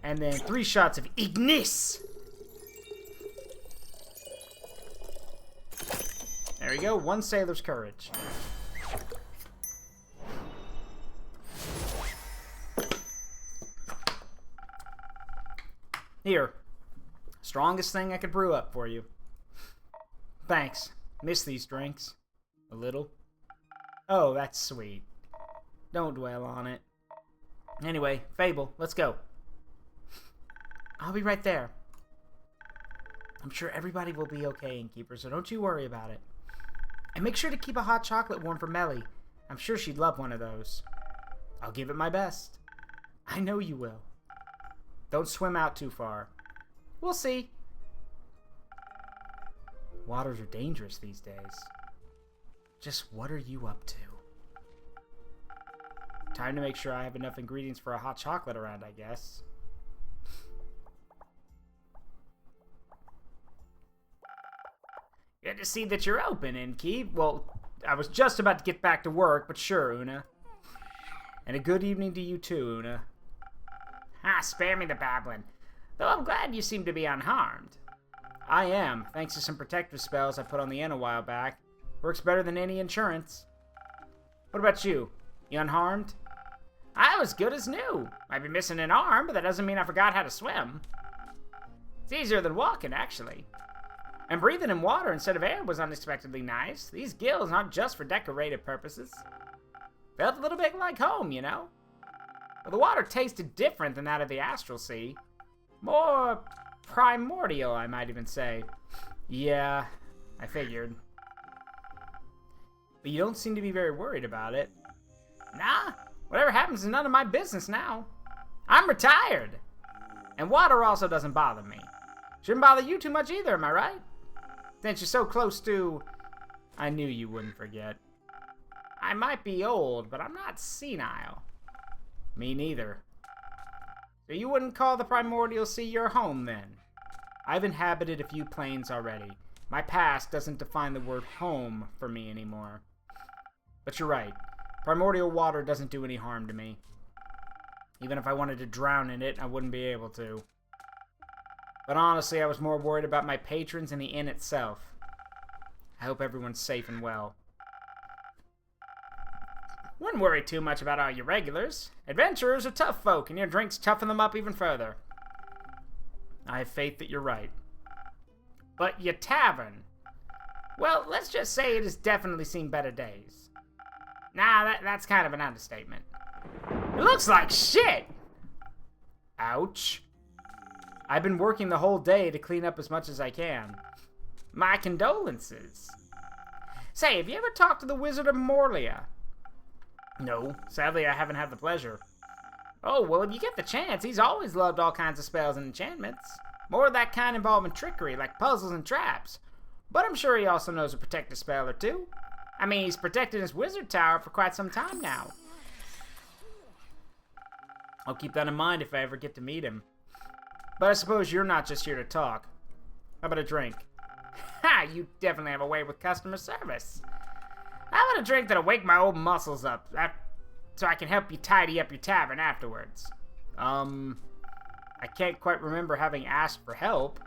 and then 3 shots of Ignis! There we go, 1 sailor's courage. Here. Strongest thing I could brew up for you. Thanks. Miss these drinks. A little. Oh, that's sweet. Don't dwell on it. Anyway, Fable, let's go. I'll be right there. I'm sure everybody will be okay, Innkeeper, so don't you worry about it. And make sure to keep a hot chocolate warm for Melly. I'm sure she'd love one of those. I'll give it my best. I know you will. Don't swim out too far. We'll see. Waters are dangerous these days. Just what are you up to? Time to make sure I have enough ingredients for a hot chocolate around, I guess. Good to see that you're open, Innkeep. Well, I was just about to get back to work, but sure, Una. And a good evening to you too, Una. Ah, spare me the babbling. Though I'm glad you seem to be unharmed. I am, thanks to some protective spells I put on the inn a while back. Works better than any insurance. What about you? You unharmed? I was good as new. Might be missing an arm, but that doesn't mean I forgot how to swim. It's easier than walking, actually. And breathing in water instead of air was unexpectedly nice. These gills aren't just for decorative purposes. Felt a little bit like home, you know? But the water tasted different than that of the Astral Sea. More primordial, I might even say. Yeah, I figured. But you don't seem to be very worried about it. Nah, whatever happens is none of my business now. I'm retired. And water also doesn't bother me. Shouldn't bother you too much either, am I right? Since you're so close to... I knew you wouldn't forget. I might be old, but I'm not senile. Me neither. So you wouldn't call the Primordial Sea your home, then? I've inhabited a few planes already. My past doesn't define the word home for me anymore. But you're right. Primordial water doesn't do any harm to me. Even if I wanted to drown in it, I wouldn't be able to. But honestly, I was more worried about my patrons and the inn itself. I hope everyone's safe and well. Wouldn't worry too much about all your regulars. Adventurers are tough folk, and your drinks toughen them up even further. I have faith that you're right. But your tavern... Well, let's just say it has definitely seen better days. Nah, that's kind of an understatement. It looks like shit! Ouch. I've been working the whole day to clean up as much as I can. My condolences. Say, have you ever talked to the Wizard of Morlia? No, sadly I haven't had the pleasure. Oh, well, if you get the chance, he's always loved all kinds of spells and enchantments. More of that kind involving trickery, like puzzles and traps. But I'm sure he also knows a protective spell or two. I mean, he's protected his wizard tower for quite some time now. I'll keep that in mind if I ever get to meet him. But I suppose you're not just here to talk. How about a drink? Ha! You definitely have a way with customer service. How about a drink that'll wake my old muscles up, so I can help you tidy up your tavern afterwards? I can't quite remember having asked for help.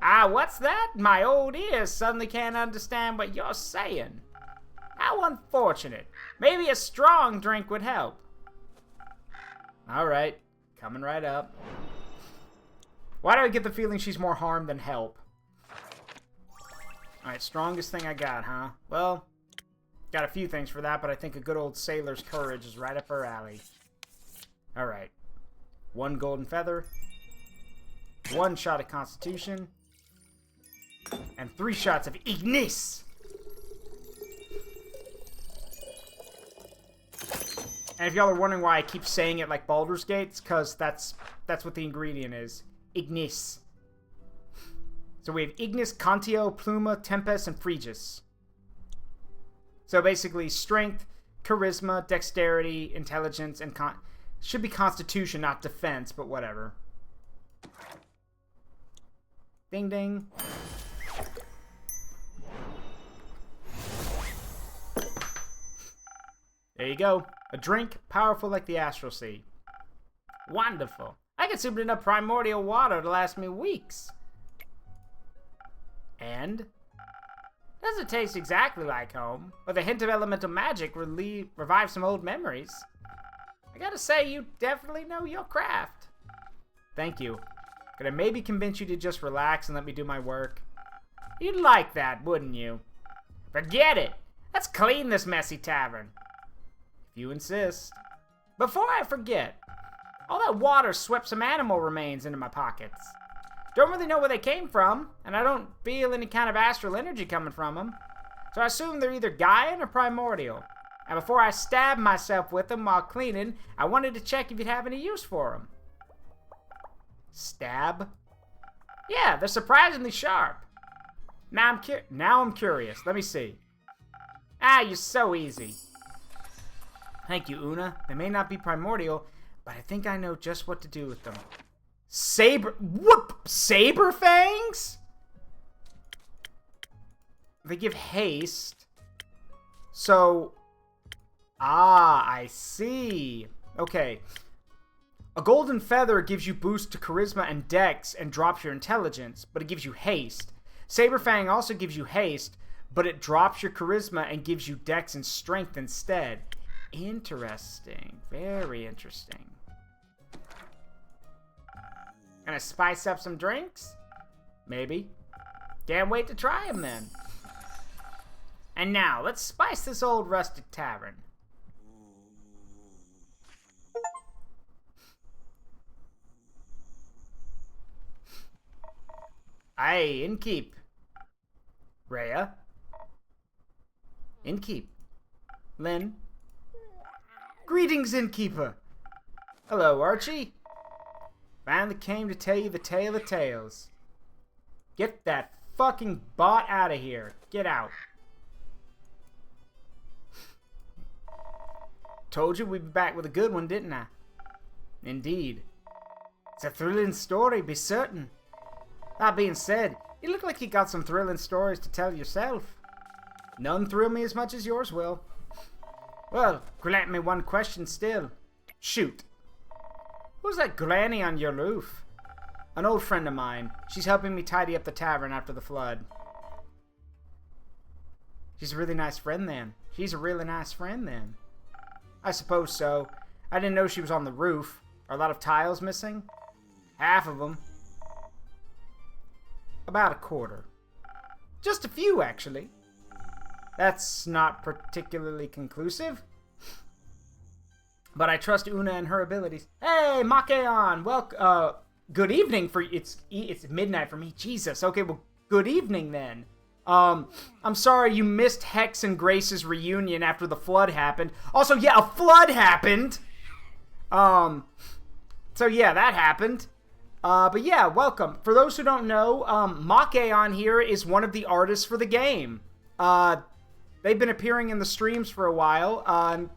Ah, what's that? My old ears suddenly can't understand what you're saying. How unfortunate. Maybe a strong drink would help. Alright, coming right up. Why do I get the feeling she's more harm than help? Alright, strongest thing I got, huh? Well, got a few things for that, but I think a good old sailor's courage is right up her alley. Alright. 1 golden feather. 1 shot of constitution. And 3 shots of ignis! And if y'all are wondering why I keep saying it like Baldur's Gate, it's because that's what the ingredient is. Ignis. So we have Ignis, Contio, Pluma, Tempest, and Frigis. So basically, strength, charisma, dexterity, intelligence, and should be constitution, not defense, but whatever. Ding ding. There you go. A drink powerful like the Astral Sea. Wonderful. I consumed enough primordial water to last me weeks. And? Doesn't taste exactly like home, but a hint of elemental magic revives some old memories. I gotta say, you definitely know your craft. Thank you. Could I maybe convince you to just relax and let me do my work? You'd like that, wouldn't you? Forget it! Let's clean this messy tavern. If you insist. Before I forget, all that water swept some animal remains into my pockets. Don't really know where they came from, and I don't feel any kind of astral energy coming from them. So I assume they're either Gaian or primordial. And before I stab myself with them while cleaning, I wanted to check if you'd have any use for them. Stab? Yeah, they're surprisingly sharp. Now I'm curious. Let me see. Ah, you're so easy. Thank you, Una. They may not be primordial, but I think I know just what to do with them. Saber fangs? They give haste. So, I see. Okay. A golden feather gives you boost to charisma and dex and drops your intelligence, but it gives you haste. Saberfang also gives you haste, but it drops your charisma and gives you dex and strength instead. Interesting. Very interesting. Gonna spice up some drinks? Maybe. Can't wait to try them then. And now, let's spice this old rustic tavern. Aye, innkeep. Rhea. Innkeep. Lynn. Greetings, innkeeper. Hello, Archie. Finally came to tell you the tale of tales. Get that fucking bot out of here. Get out. Told you we'd be back with a good one, didn't I? Indeed. It's a thrilling story, be certain. That being said, you look like you got some thrilling stories to tell yourself. None thrill me as much as yours will. Well, grant me one question still. Shoot. Who's that granny on your roof? An old friend of mine. She's helping me tidy up the tavern after the flood. She's a really nice friend then. She's a really nice friend then. I suppose so. I didn't know she was on the roof. Are a lot of tiles missing? Half of them. About a quarter. Just a few, actually. That's not particularly conclusive. But I trust Una and her abilities. Hey, Makeon! Welcome. Good evening for it's midnight for me. Jesus. Okay, well, good evening then. I'm sorry you missed Hex and Grace's reunion after the flood happened. Also, yeah, a flood happened. So yeah, that happened. But yeah, welcome. For those who don't know, Makeon here is one of the artists for the game. They've been appearing in the streams for a while.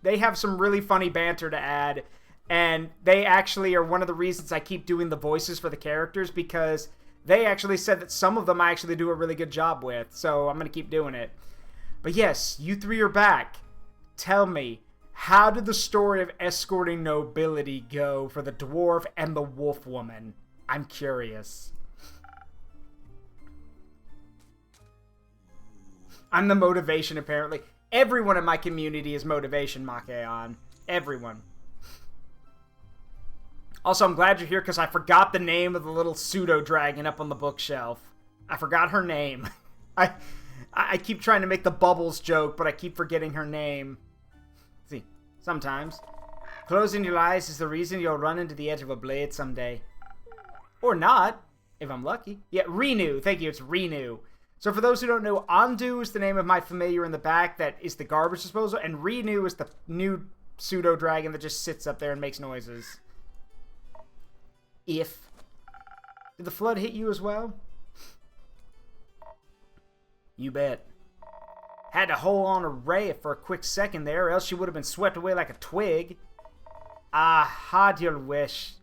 They have some really funny banter to add, and they actually are one of the reasons I keep doing the voices for the characters, because they actually said that some of them I actually do a really good job with, so I'm going to keep doing it. But yes, you three are back. Tell me, how did the story of escorting nobility go for the dwarf and the wolf woman? I'm curious. I'm the motivation, apparently. Everyone in my community is motivation, Makeon. Everyone. Also, I'm glad you're here because I forgot the name of the little pseudo-dragon up on the bookshelf. I forgot her name. I keep trying to make the Bubbles joke, but I keep forgetting her name. See, sometimes. Closing your eyes is the reason you'll run into the edge of a blade someday. Or not, if I'm lucky. Yeah, Renew. Thank you, it's Renew. So for those who don't know, Ondu is the name of my familiar in the back that is the garbage disposal, and Renew is the new pseudo-dragon that just sits up there and makes noises. Did the flood hit you as well? You bet. Had to hold on to Ray for a quick second there, or else she would have been swept away like a twig. Had you wished.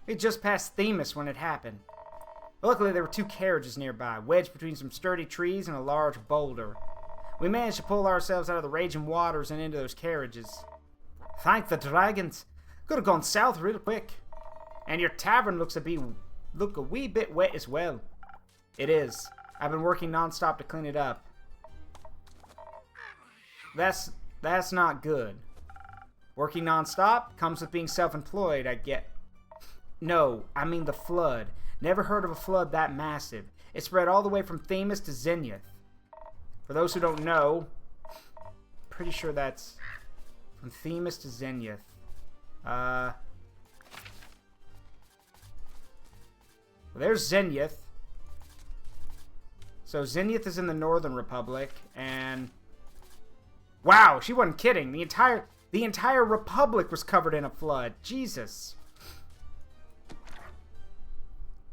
We just passed Themis when it happened. Luckily, there were two carriages nearby, wedged between some sturdy trees and a large boulder. We managed to pull ourselves out of the raging waters and into those carriages. Thank the dragons. Could have gone south real quick. And your tavern looks a wee bit wet as well. It is. I've been working non-stop to clean it up. That's not good. Working non-stop comes with being self-employed, I get. No, I mean the flood. Never heard of a flood that massive. It spread all the way from Themis to Zenith. For those who don't know, pretty sure that's from Themis to Zenith. Well, there's Zenith. So Zenith is in the Northern Republic, and wow, she wasn't kidding. The entire Republic was covered in a flood. Jesus.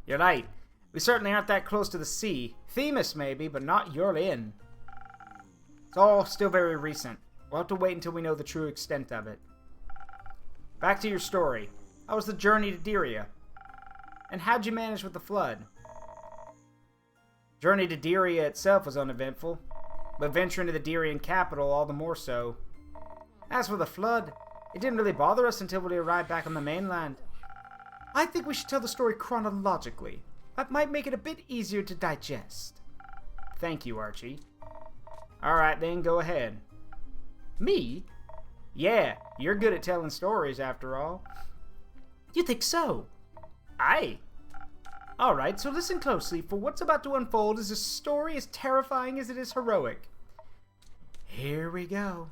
You're right. We certainly aren't that close to the sea. Themis maybe, but not Yurlin. It's all still very recent. We'll have to wait until we know the true extent of it. Back to your story. How was the journey to Diria? And how'd you manage with the flood? Journey to Diria itself was uneventful, but venturing to the Dirian capital all the more so. As for the flood, it didn't really bother us until we arrived back on the mainland. I think we should tell the story chronologically. That might make it a bit easier to digest. Thank you, Archie. Alright then, go ahead. Me? Yeah, you're good at telling stories after all. You think so? Aye. Alright, so listen closely, for what's about to unfold is a story as terrifying as it is heroic. Here we go.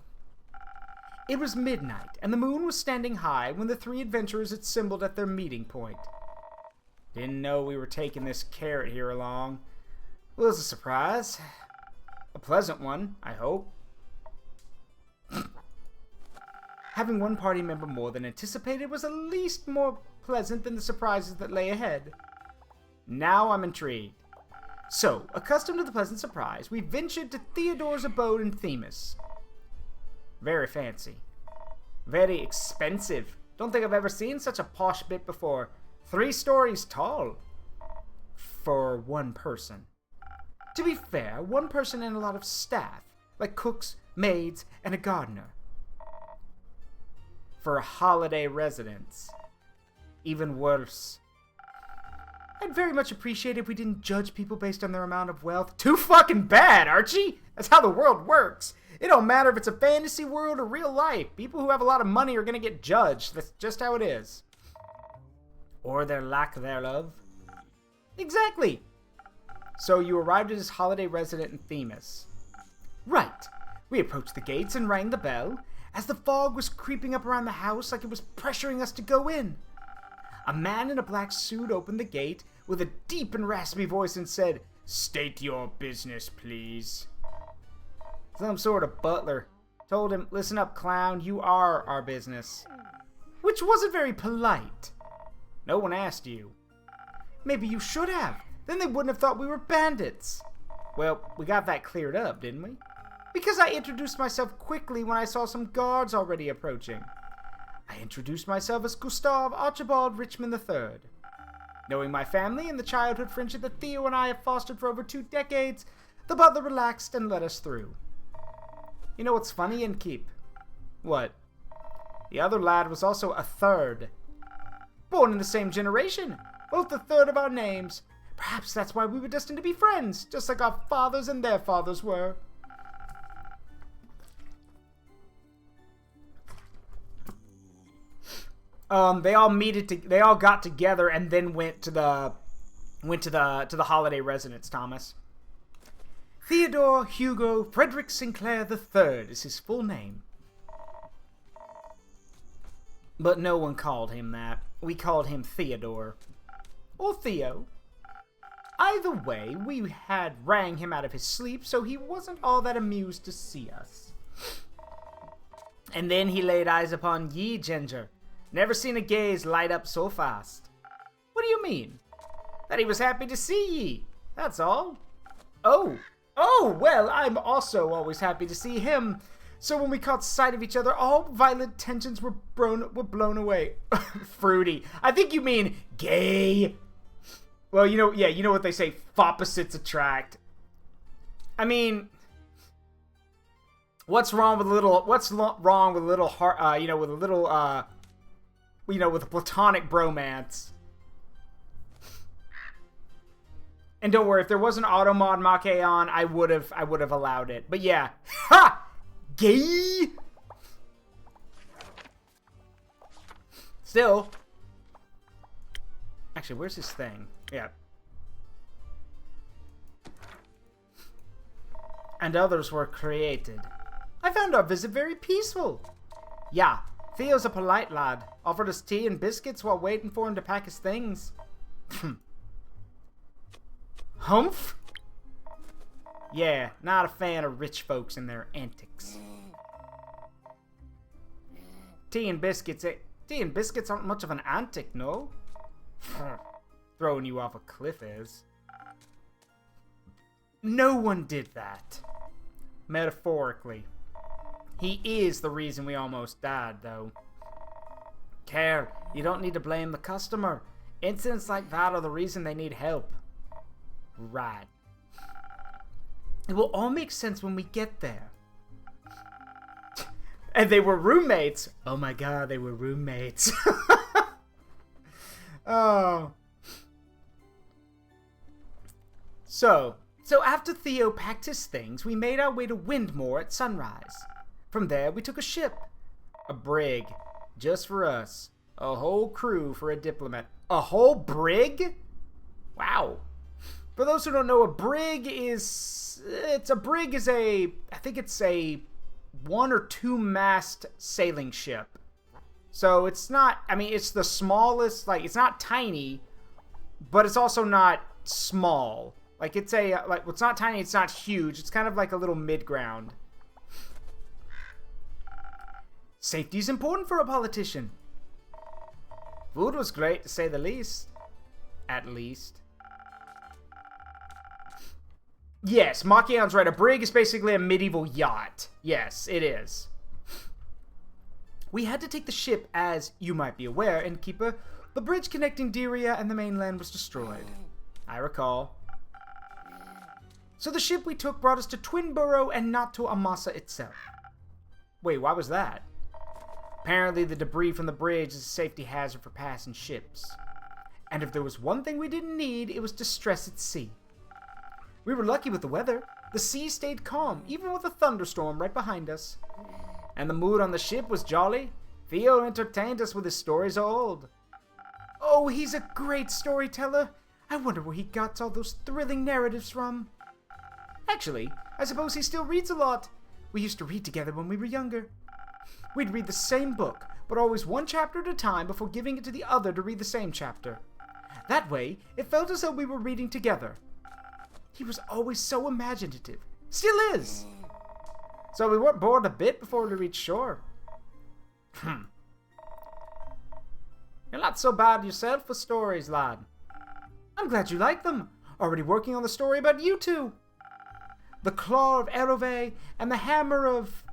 It was midnight, and the moon was standing high when the three adventurers assembled at their meeting point. Didn't know we were taking this carrot here along. Well, it was a surprise. A pleasant one, I hope. Having one party member more than anticipated was at least more pleasant than the surprises that lay ahead. Now I'm intrigued. So, accustomed to the pleasant surprise, we ventured to Theodore's abode in Themis. Very fancy. Very expensive. Don't think I've ever seen such a posh bit before. 3 stories tall. For one person. To be fair, one person and a lot of staff, like cooks, maids, and a gardener. For a holiday residence. Even worse. I'd very much appreciate if we didn't judge people based on their amount of wealth. Too fucking bad, Archie! That's how the world works. It don't matter if it's a fantasy world or real life. People who have a lot of money are gonna get judged. That's just how it is. Or their lack thereof. Exactly! So you arrived at his holiday residence in Themis. Right. We approached the gates and rang the bell, as the fog was creeping up around the house like it was pressuring us to go in. A man in a black suit opened the gate with a deep and raspy voice and said, "State your business, please." Some sort of butler told him, "Listen up, clown, you are our business." Which wasn't very polite. No one asked you. Maybe you should have. Then they wouldn't have thought we were bandits. Well, we got that cleared up, didn't we? Because I introduced myself quickly when I saw some guards already approaching. I introduced myself as Gustav Archibald Richmond III. Knowing my family and the childhood friendship that Theo and I have fostered for over 2 decades, the butler relaxed and let us through. You know what's funny, Innkeep? What? The other lad was also a third. Born in the same generation, both the third of our names. Perhaps that's why we were destined to be friends, just like our fathers and their fathers were. They all got together and then went to the holiday residence, Thomas. Theodore Hugo Frederick Sinclair III is his full name. But no one called him that. We called him Theodore. Or Theo. Either way, we had rang him out of his sleep, so he wasn't all that amused to see us. And then he laid eyes upon ye, Ginger. Never seen a gaze light up so fast. What do you mean? That he was happy to see ye. That's all. Oh, well, I'm also always happy to see him. So when we caught sight of each other, all violent tensions were blown away. Fruity. I think you mean gay. Well, you know what they say, opposites attract. I mean, what's wrong with a little with a platonic bromance? And don't worry, if there was an automod Make on, I would have allowed it. But yeah. Ha! Gay! Still. Actually, where's his thing? Yeah. And others were created. I found our visit very peaceful. Yeah, Theo's a polite lad. Offered us tea and biscuits while waiting for him to pack his things. Humph? Yeah, not a fan of rich folks and their antics. Tea and biscuits aren't much of an antic, no? Throwing you off a cliff is. No one did that. Metaphorically. He is the reason we almost died, though. Care, you don't need to blame the customer. Incidents like that are the reason they need help. Right. It will all make sense when we get there. And they were roommates. Oh my god, they were roommates. Oh. So after Theo packed his things, we made our way to Windmore at sunrise. From there, we took a ship. A brig. Just for us. A whole crew for a diplomat. A whole brig? Wow. For those who don't know, a brig is a 1 or 2 mast sailing ship. So it's not, it's the smallest, it's not tiny, but it's also not small. It's not tiny, it's not huge. It's kind of like a little mid-ground. Safety is important for a politician. Food was great, to say the least. At least. Yes, Makion's right. A brig is basically a medieval yacht. Yes, it is. We had to take the ship, as you might be aware, Innkeeper. The bridge connecting Diria and the mainland was destroyed. I recall. So the ship we took brought us to Twinborough and not to Amasa itself. Wait, why was that? Apparently the debris from the bridge is a safety hazard for passing ships. And if there was one thing we didn't need, it was distress at sea. We were lucky with the weather. The sea stayed calm, even with a thunderstorm right behind us. And the mood on the ship was jolly. Theo entertained us with his stories of old. Oh, he's a great storyteller. I wonder where he got all those thrilling narratives from. Actually, I suppose he still reads a lot. We used to read together when we were younger. We'd read the same book, but always one chapter at a time before giving it to the other to read the same chapter. That way, it felt as though we were reading together. He was always so imaginative. Still is. So we weren't bored a bit before we reached shore. You're not so bad yourself with stories, lad. I'm glad you like them. Already working on the story about you two. The claw of Erove and the hammer of...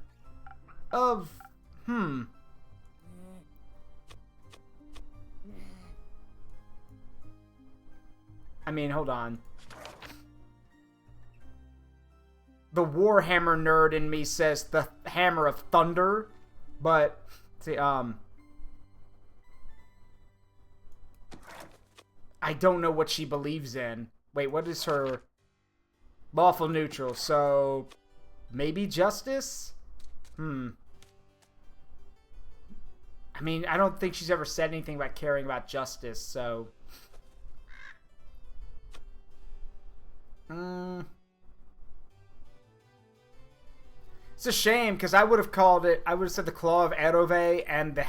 I mean, hold on. The Warhammer nerd in me says the Hammer of Thunder, but, see, I don't know what she believes in. Wait, what is her... Lawful neutral, so... Maybe justice? I mean, I don't think she's ever said anything about caring about justice, so... It's a shame, because I would have called it... I would have said the Claw of Erove and the,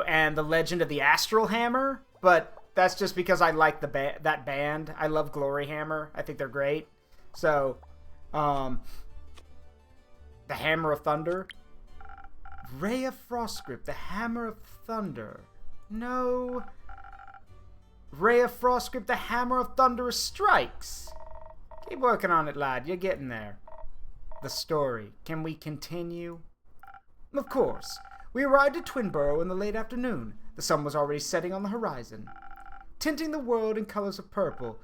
and the Legend of the Astral Hammer, but that's just because I like that band. I love Glory Hammer. I think they're great. So, the Hammer of Thunder. Ray of Frostgrip, the Hammer of Thunder. No. Ray of Frostgrip, the Hammer of Thunderous Strikes. Keep working on it, lad. You're getting there. The story. Can we continue? Of course. We arrived at Twinborough in the late afternoon. The sun was already setting on the horizon, tinting the world in colors of purple.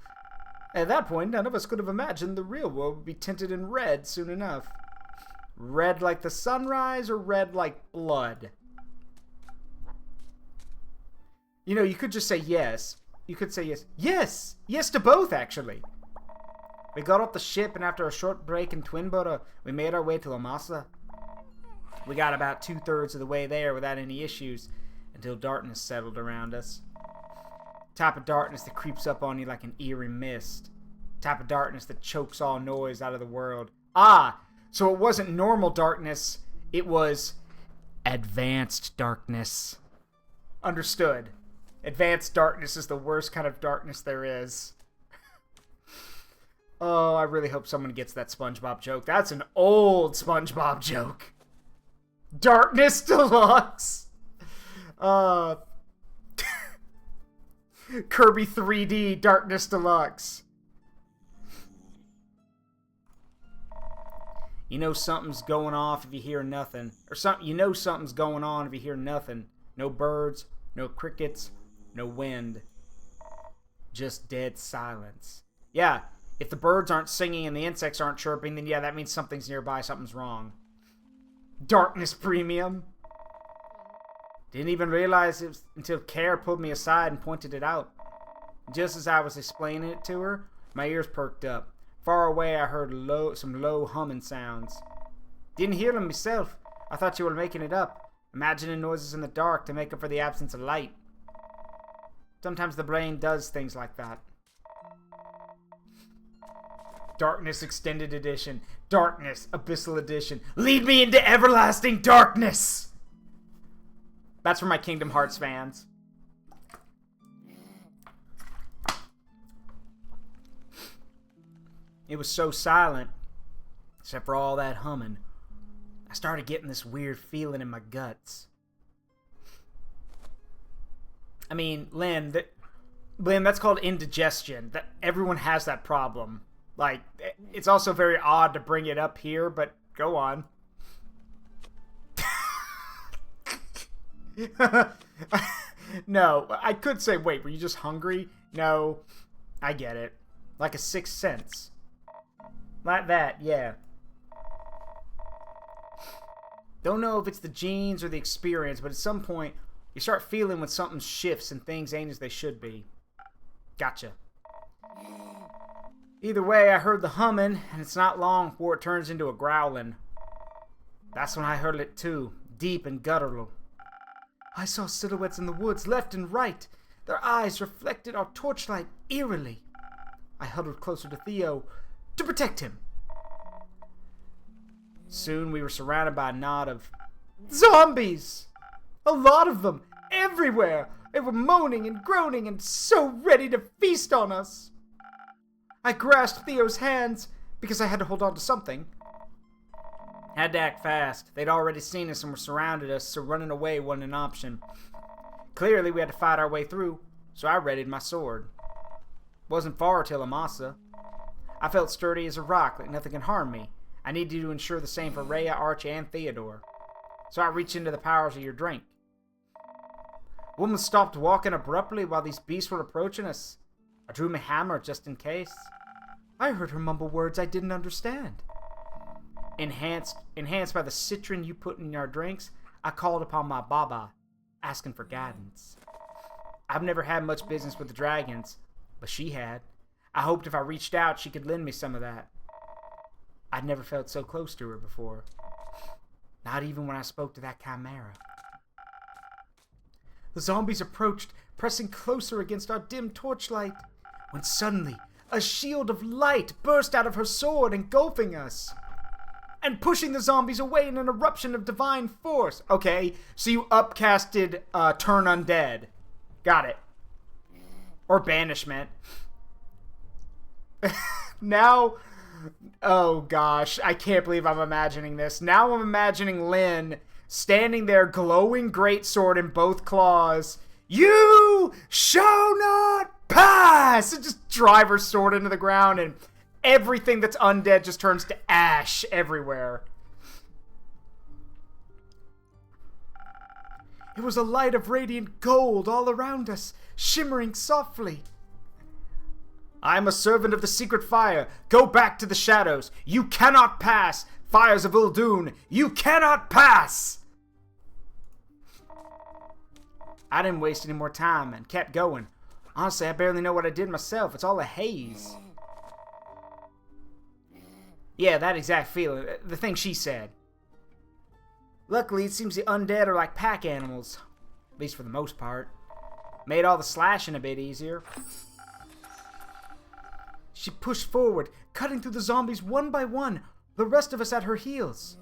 At that point, none of us could have imagined the real world would be tinted in red soon enough. Red like the sunrise or red like blood? You know, you could just say yes. You could say yes. Yes! Yes to both, actually. We got off the ship, and after a short break in Twinborough, we made our way to Lamasa. We got about 2/3 of the way there without any issues, until darkness settled around us. Type of darkness that creeps up on you like an eerie mist. Type of darkness that chokes all noise out of the world. Ah! So it wasn't normal darkness, it was advanced darkness. Understood. Advanced darkness is the worst kind of darkness there is. Oh, I really hope someone gets that SpongeBob joke. That's an old SpongeBob joke. Darkness Deluxe. Kirby 3D Darkness Deluxe. You know something's going off if you hear nothing. Or you know something's going on if you hear nothing. No birds, no crickets, no wind. Just dead silence. Yeah, if the birds aren't singing and the insects aren't chirping, then yeah, that means something's nearby, something's wrong. Darkness Premium. Didn't even realize it was until Care pulled me aside and pointed it out. Just as I was explaining it to her, my ears perked up. Far away, I heard some low humming sounds. Didn't hear them myself. I thought you were making it up, imagining noises in the dark to make up for the absence of light. Sometimes the brain does things like that. Darkness Extended Edition. Darkness Abyssal Edition. Lead me into everlasting darkness! That's for my Kingdom Hearts fans. It was so silent, except for all that humming. I started getting this weird feeling in my guts. I mean, Lynn, that's called indigestion. That everyone has that problem. Like, it's also very odd to bring it up here, but go on. No, I could say, wait, were you just hungry? No, I get it. Like a sixth sense. Like that, yeah. Don't know if it's the genes or the experience, but at some point, you start feeling when something shifts and things ain't as they should be. Gotcha. Either way, I heard the humming, and it's not long before it turns into a growling. That's when I heard it too, deep and guttural. I saw silhouettes in the woods, left and right. Their eyes reflected our torchlight eerily. I huddled closer to Theo to protect him. Soon we were surrounded by a knot of zombies! A lot of them, everywhere! They were moaning and groaning and so ready to feast on us. I grasped Theo's hands because I had to hold on to something. Had to act fast. They'd already seen us and were surrounded us, so running away wasn't an option. Clearly we had to fight our way through, so I readied my sword. Wasn't far till Amasa. I felt sturdy as a rock, like nothing can harm me. I needed to ensure the same for Rhea, Archie, and Theodore. So I reached into the powers of your drink. Woman stopped walking abruptly while these beasts were approaching us. I drew my hammer just in case. I heard her mumble words I didn't understand. Enhanced by the citron you put in our drinks, I called upon my Baba, asking for guidance. I've never had much business with the dragons, but she had. I hoped if I reached out, she could lend me some of that. I'd never felt so close to her before. Not even when I spoke to that chimera. The zombies approached, pressing closer against our dim torchlight, when suddenly a shield of light burst out of her sword, engulfing us and pushing the zombies away in an eruption of divine force. Okay, so you upcasted turn undead. Got it. Or banishment. Now, oh gosh, I can't believe I'm imagining this. Now I'm imagining Lynn standing there, glowing greatsword in both claws. You shall not pass! And just drive her sword into the ground, and everything that's undead just turns to ash everywhere. It was a light of radiant gold all around us, shimmering softly. I am a servant of the secret fire. Go back to the shadows. You cannot pass. Fires of Uldoon, you cannot pass! I didn't waste any more time and kept going. Honestly, I barely know what I did myself. It's all a haze. Yeah, that exact feeling. The thing she said. Luckily, it seems the undead are like pack animals. At least for the most part. Made all the slashing a bit easier. She pushed forward, cutting through the zombies one by one, the rest of us at her heels.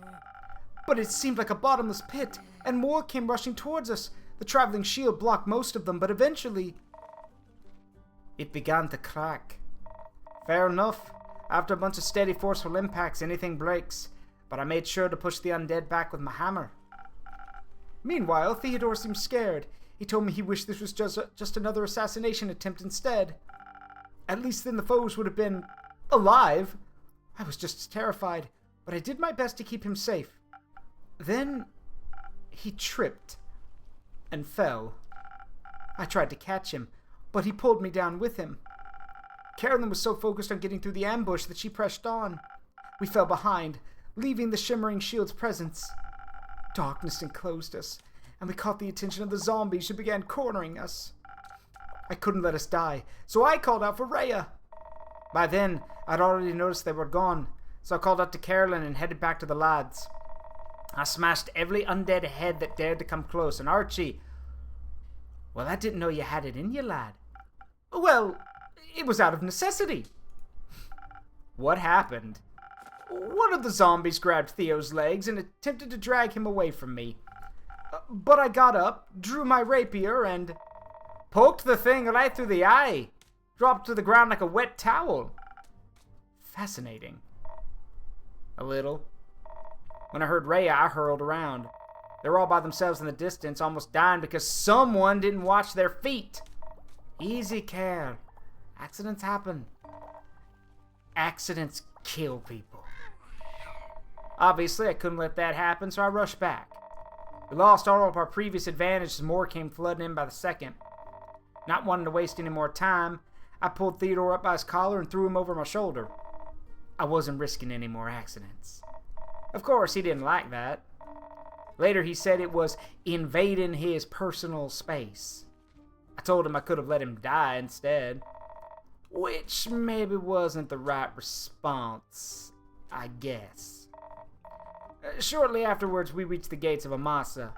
But it seemed like a bottomless pit, and more came rushing towards us. The traveling shield blocked most of them, but eventually it began to crack. Fair enough. After a bunch of steady, forceful impacts, anything breaks. But I made sure to push the undead back with my hammer. Meanwhile, Theodore seemed scared. He told me he wished this was just another assassination attempt instead. At least then the foes would have been alive. I was just as terrified, but I did my best to keep him safe. Then he tripped and fell. I tried to catch him, but he pulled me down with him. Carolyn was so focused on getting through the ambush that she pressed on. We fell behind, leaving the shimmering shield's presence. Darkness enclosed us, and we caught the attention of the zombies who began cornering us. I couldn't let us die, so I called out for Rhea. By then, I'd already noticed they were gone, so I called out to Carolyn and headed back to the lads. I smashed every undead head that dared to come close, and Archie... Well, I didn't know you had it in you, lad. Well, it was out of necessity. What happened? One of the zombies grabbed Theo's legs and attempted to drag him away from me. But I got up, drew my rapier, and poked the thing right through the eye. Dropped to the ground like a wet towel. Fascinating. A little. When I heard Rhea, I hurled around. They were all by themselves in the distance, almost dying because someone didn't watch their feet. Easy care. Accidents happen. Accidents kill people. Obviously, I couldn't let that happen, so I rushed back. We lost all of our previous advantage as more came flooding in by the second. Not wanting to waste any more time, I pulled Theodore up by his collar and threw him over my shoulder. I wasn't risking any more accidents. Of course, he didn't like that. Later, he said it was invading his personal space. I told him I could have let him die instead. Which maybe wasn't the right response, I guess. Shortly afterwards, we reached the gates of Amasa.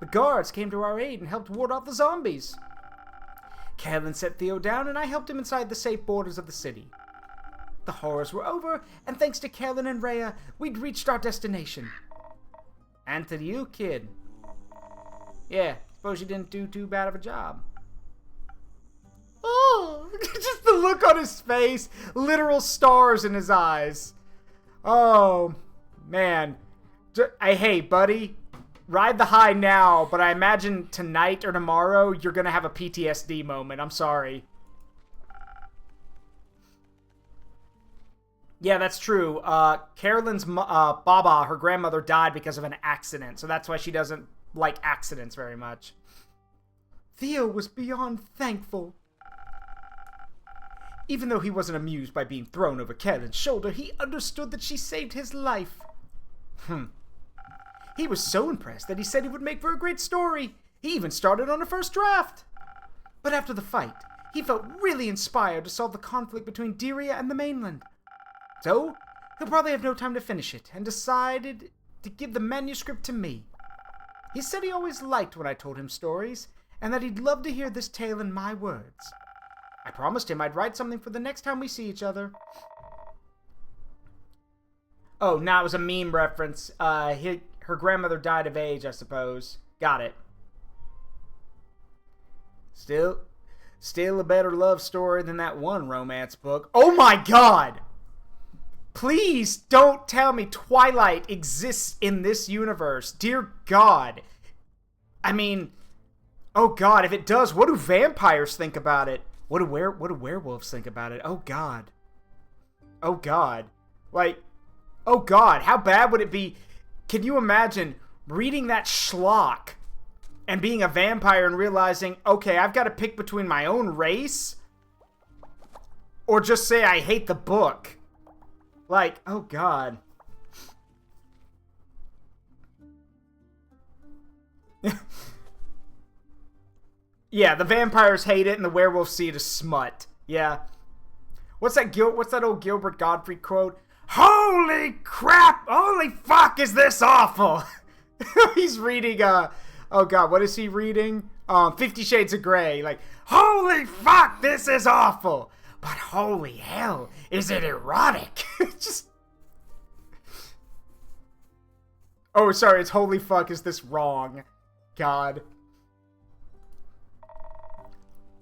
The guards came to our aid and helped ward off the zombies. Carolyn set Theo down, and I helped him inside the safe borders of the city. The horrors were over, and thanks to Kellen and Rhea, we'd reached our destination. And to you, kid. Yeah, suppose you didn't do too bad of a job. Oh, just the look on his face. Literal stars in his eyes. Oh, man. Hey, buddy. Ride the high now, but I imagine tonight or tomorrow you're going to have a PTSD moment. I'm sorry. Yeah, that's true. Carolyn's Baba, her grandmother, died because of an accident, so that's why she doesn't like accidents very much. Theo was beyond thankful. Even though he wasn't amused by being thrown over Carolyn's shoulder, he understood that she saved his life. He was so impressed that he said he would make for a great story. He even started on a first draft. But after the fight, he felt really inspired to solve the conflict between Diria and the mainland. So, he'll probably have no time to finish it, and decided to give the manuscript to me. He said he always liked when I told him stories, and that he'd love to hear this tale in my words. I promised him I'd write something for the next time we see each other. Oh, now it was a meme reference. Her grandmother died of age, I suppose. Got it. Still a better love story than that one romance book. Oh my god! Please don't tell me Twilight exists in this universe. Dear God. I mean, oh God, if it does, what do vampires think about it? What do werewolves think about it? Oh God. Oh God. Like, oh God, how bad would it be? Can you imagine reading that schlock and being a vampire and realizing, okay, I've got to pick between my own race or just say I hate the book? Like, oh God. Yeah, the vampires hate it and the werewolves see it as smut. Yeah. What's that old Gilbert Gottfried quote? Holy crap! Holy fuck, is this awful? He's reading, oh God, what is he reading? 50 Shades of Grey. Like, holy fuck, this is awful! But holy hell, is it erotic? Just... Oh, sorry, it's holy fuck, is this wrong? God.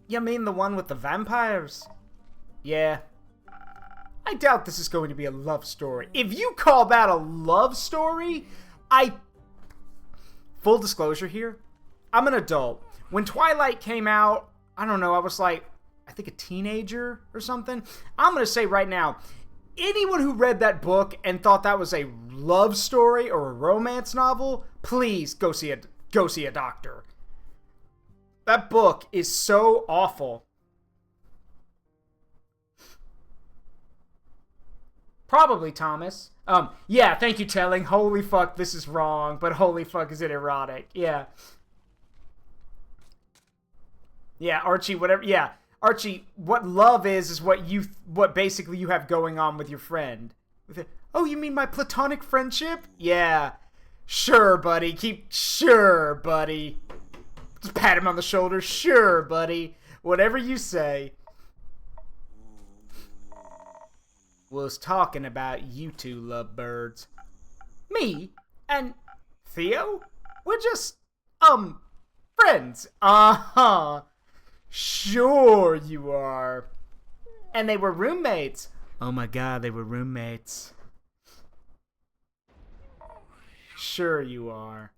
You mean the one with the vampires? Yeah. I doubt this is going to be a love story. If you call that a love story, Full disclosure here, I'm an adult. When Twilight came out, I don't know, I was like, I think a teenager or something. I'm going to say right now, anyone who read that book and thought that was a love story or a romance novel, please go see a doctor. That book is so awful. Probably Thomas. Yeah, thank you, Telling. Holy fuck, this is wrong, but holy fuck, is it erotic. Yeah. Yeah, Archie, whatever. Yeah, Archie, what love is what basically you have going on with your friend. Oh, you mean my platonic friendship? Yeah. Sure, buddy. Sure, buddy. Just pat him on the shoulder. Sure, buddy. Whatever you say. Was talking about you two lovebirds. Me and Theo? We're just, friends. Uh-huh. Sure you are. And they were roommates. Oh my god, they were roommates. Sure you are.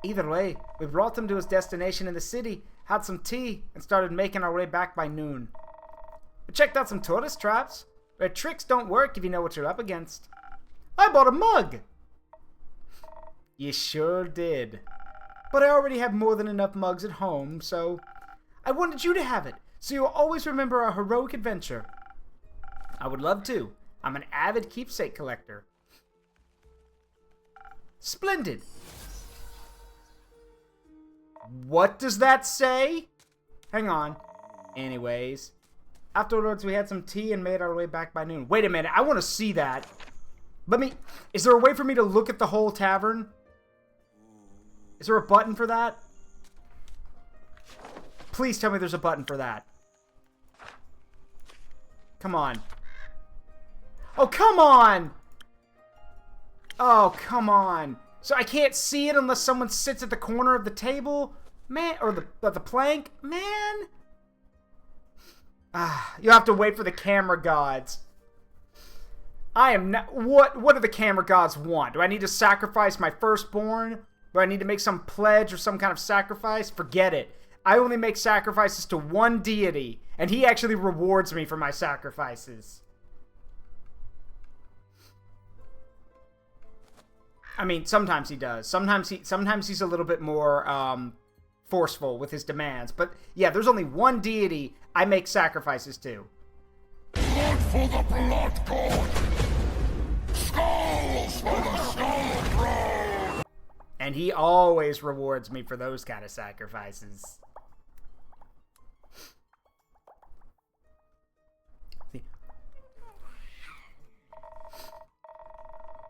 Either way, we brought him to his destination in the city, had some tea, and started making our way back by noon. We checked out some tourist traps, where tricks don't work if you know what you're up against. I bought a mug! You sure did. But I already have more than enough mugs at home, so I wanted you to have it, so you'll always remember our heroic adventure. I would love to. I'm an avid keepsake collector. Splendid! What does that say? Hang on. Anyways. Afterwards, we had some tea and made our way back by noon. Wait a minute, I want to see that. Is there a way for me to look at the whole tavern? Is there a button for that? Please tell me there's a button for that. Come on. Oh, come on! Oh, come on. So I can't see it unless someone sits at the corner of the table? Man, or the plank? Man! You have to wait for the camera gods. I am not... What do the camera gods want? Do I need to sacrifice my firstborn? Do I need to make some pledge or some kind of sacrifice? Forget it. I only make sacrifices to one deity, and he actually rewards me for my sacrifices. I mean, sometimes he does. Sometimes he's a little bit more forceful with his demands. But yeah, there's only one deity I make sacrifices to. Blood for the blood god! Skulls for the skull throne! And he always rewards me for those kind of sacrifices.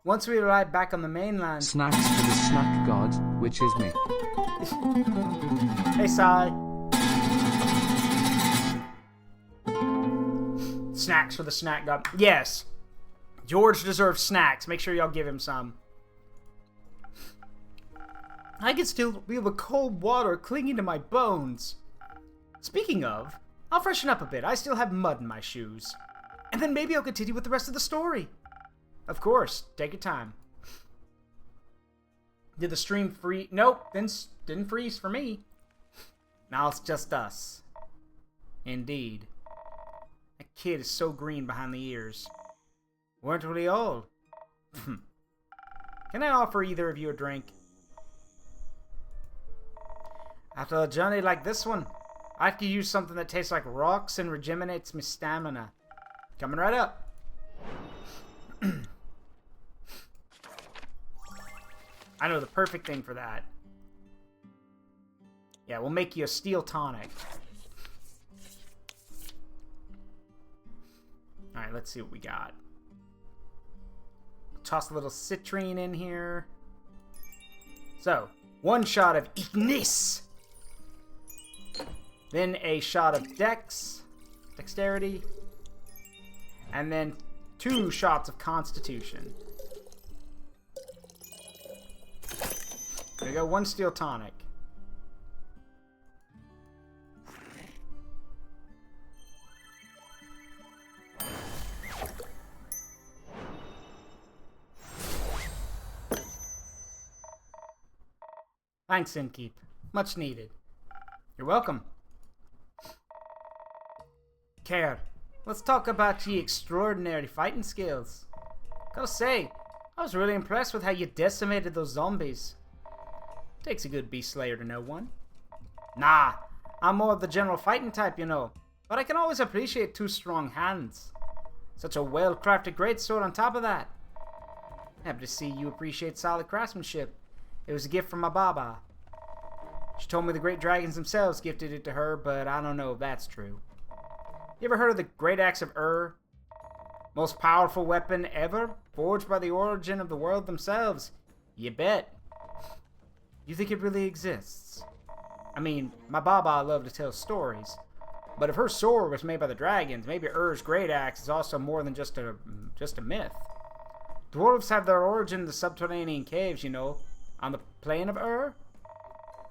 Once we arrive back on the mainland... Snacks for the snack god, which is me. Hey, Sai. Snacks for the snack god. Yes. George deserves snacks. Make sure y'all give him some. I can still feel the cold water clinging to my bones. Speaking of, I'll freshen up a bit. I still have mud in my shoes. And then maybe I'll continue with the rest of the story. Of course. Take your time. Did the stream freeze? Nope. Didn't freeze for me. Now it's just us. Indeed. That kid is so green behind the ears. Weren't we all? Can I offer either of you a drink? After a journey like this one, I could use something that tastes like rocks and rejuvenates my stamina. Coming right up. I know the perfect thing for that. Yeah, we'll make you a steel tonic. Alright, let's see what we got. Toss a little citrine in here. So, one shot of Ignis. Then a shot of Dexterity. And then 2 shots of Constitution. There we go, 1 steel tonic. Thanks, Innkeep. Much needed. You're welcome. Care, let's talk about ye extraordinary fighting skills. Gotta say, I was really impressed with how you decimated those zombies. Takes a good beast slayer to know one. Nah, I'm more of the general fighting type, you know. But I can always appreciate 2 strong hands. Such a well-crafted greatsword on top of that. Happy to see you appreciate solid craftsmanship. It was a gift from my Baba. She told me the great dragons themselves gifted it to her, but I don't know if that's true. You ever heard of the Great Axe of Ur? Most powerful weapon ever, forged by the origin of the world themselves. You bet. You think it really exists? I mean, my Baba loved to tell stories. But if her sword was made by the dragons, maybe Ur's great axe is also more than just a myth. Dwarves have their origin in the subterranean caves, you know, on the plane of Ur.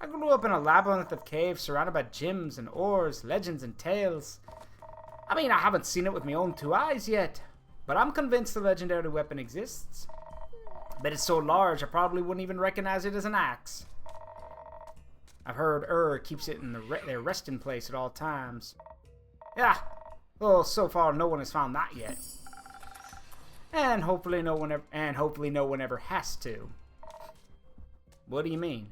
I grew up in a labyrinth of caves surrounded by gems and ores, legends and tales. I mean, I haven't seen it with my own 2 eyes yet, but I'm convinced the legendary weapon exists. Bet it's so large I probably wouldn't even recognize it as an axe. I've heard Ur keeps it in their resting place at all times. Yeah, well, so far no one has found that yet. And hopefully no one ever has to. What do you mean?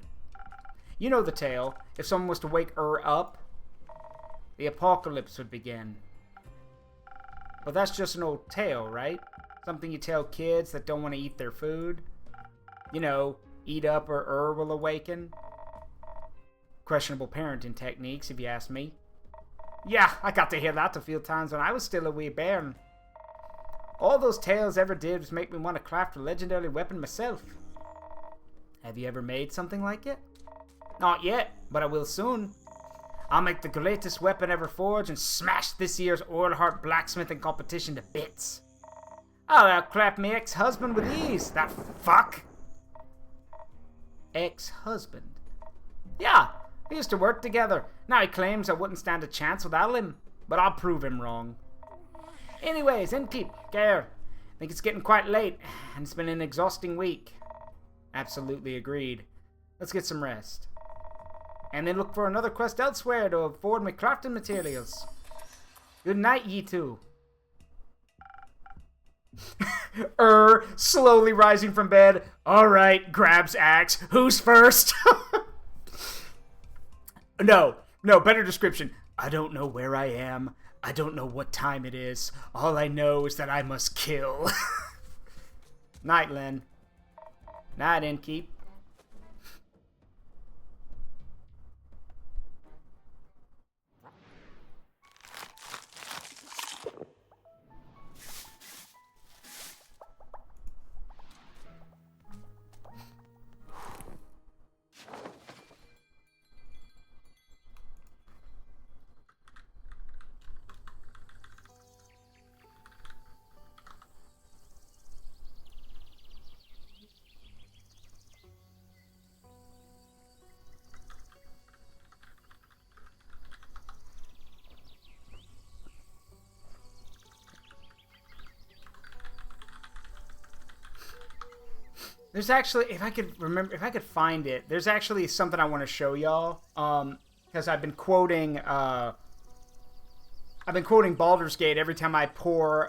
You know the tale. If someone was to wake Ur up, the apocalypse would begin. But that's just an old tale, right? Something you tell kids that don't want to eat their food. You know, eat up or Ur will awaken. Questionable parenting techniques, if you ask me. Yeah, I got to hear that a few times when I was still a wee bairn. All those tales ever did was make me want to craft a legendary weapon myself. Have you ever made something like it? Not yet, but I will soon. I'll make the greatest weapon ever forged and smash this year's Oilheart blacksmithing competition to bits. I'll outcrap me ex-husband with ease, that fuck. Ex-husband? Yeah, we used to work together. Now he claims I wouldn't stand a chance without him, but I'll prove him wrong. Anyways, Innkeep, Gare, I think it's getting quite late, and it's been an exhausting week. Absolutely agreed. Let's get some rest. And then look for another quest elsewhere to afford me crafting materials. Good night, ye two. Slowly rising from bed. Alright, grabs axe. Who's first? No, better description. I don't know where I am. I don't know what time it is. All I know is that I must kill. Night, Len. Night, Innkeep. There's actually, if I could find it, there's actually something I want to show y'all. Because I've been quoting Baldur's Gate every time I pour,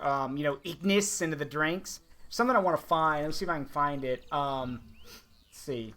Ignis into the drinks. Something I want to find. Let's see if I can find it. Let's see.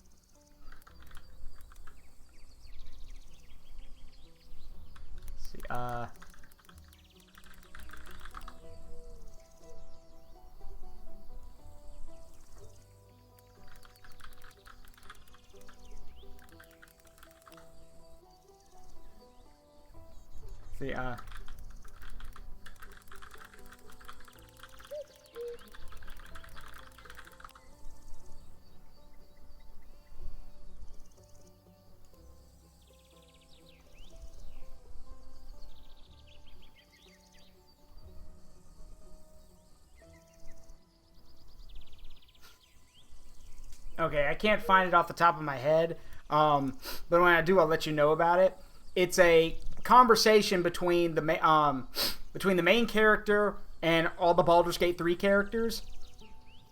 Okay, I can't find it off the top of my head, but when I do, I'll let you know about it. It's a conversation between the main character and all the Baldur's Gate 3 characters,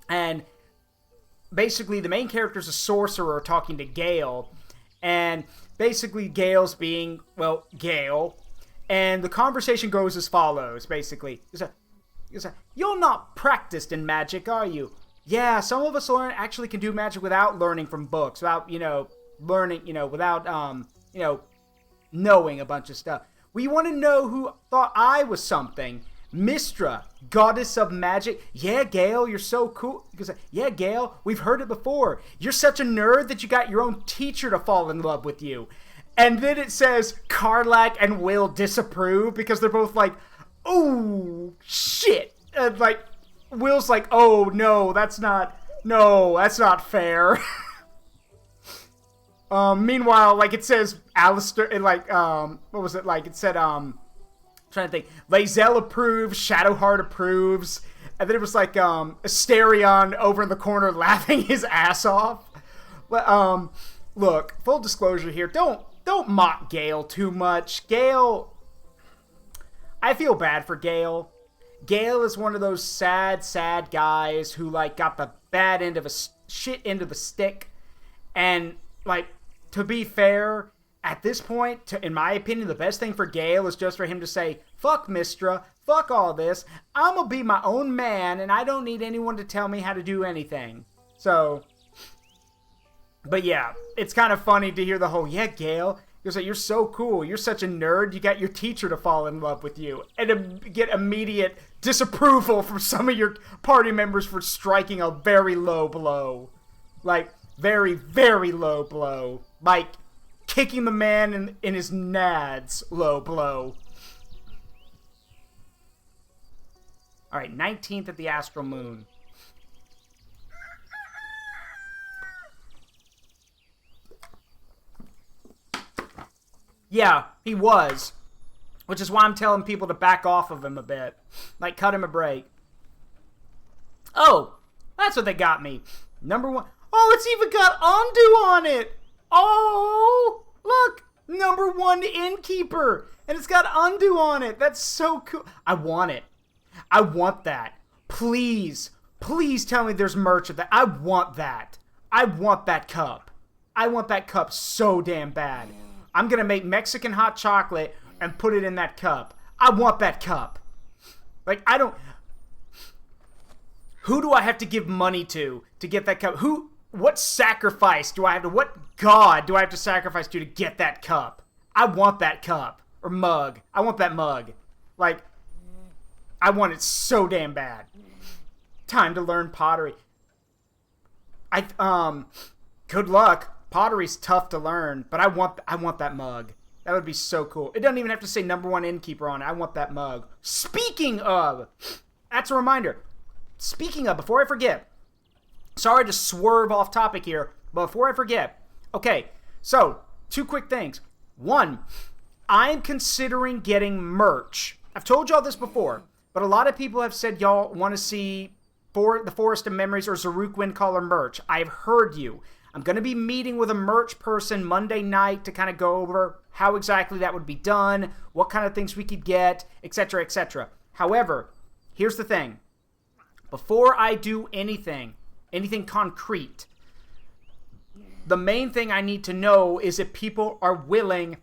and basically the main character's a sorcerer talking to Gale, and basically Gale's being, well, Gale, and the conversation goes as follows, basically. You're not practiced in magic, are you? Yeah, some of us actually can do magic without learning from books, without, without, knowing a bunch of stuff. We want to know who thought I was something. Mystra, goddess of magic. Yeah, Gale, you're so cool. Yeah, Gale, we've heard it before. You're such a nerd that you got your own teacher to fall in love with you. And then it says Karlak and Will disapprove because they're both like, oh, shit. And like, Will's like, oh, no, that's not fair. Meanwhile, like, it says Alistair, like, what was it, like, it said, trying to think, Lae'zel approves, Shadowheart approves, and then it was like, Asterion over in the corner laughing his ass off. But, look, full disclosure here, don't mock Gale too much. Gale, I feel bad for Gale. Gale is one of those sad guys who, like, got the bad end of a shit end of the stick. And, like, to be fair, at this point, in my opinion, the best thing for Gale is just for him to say, fuck Mystra, fuck all this, I'm gonna be my own man, and I don't need anyone to tell me how to do anything. So, but yeah, it's kind of funny to hear the whole, yeah, Gale, you're so cool, you're such a nerd, you got your teacher to fall in love with you, and to get immediate disapproval from some of your party members for striking a very low blow. Like, very, very low blow. Like, kicking the man in his nads low blow. Alright, 19th at the Astral Moon. Yeah, he was. Which is why I'm telling people to back off of him a bit. Like, cut him a break. Oh, that's what they got me. Number 1. Oh, it's even got undo on it. Oh, look. Number 1 innkeeper. And it's got undo on it. That's so cool. I want it. I want that. Please, please tell me there's merch of that. I want that. I want that cup. I want that cup so damn bad. I'm going to make Mexican hot chocolate and put it in that cup. I want that cup. Like, I don't... Who do I have to give money to get that cup? What sacrifice do I have to... What god do I have to sacrifice to get that cup? I want that cup. Or mug. I want that mug. Like, I want it so damn bad. Time to learn pottery. Good luck. Pottery's tough to learn, but I want that mug. That would be so cool. It doesn't even have to say number 1 innkeeper on it. I want that mug. Speaking of, that's a reminder. Speaking of, before I forget, sorry to swerve off topic here, but before I forget, okay, so 2 quick things. 1, I'm considering getting merch. I've told y'all this before, but a lot of people have said y'all want to see the Forest of Memories or Zaruk Windcaller merch. I've heard you. I'm going to be meeting with a merch person Monday night to kind of go over how exactly that would be done, what kind of things we could get, etc., etc. However, here's the thing. Before I do anything concrete, the main thing I need to know is if people are willing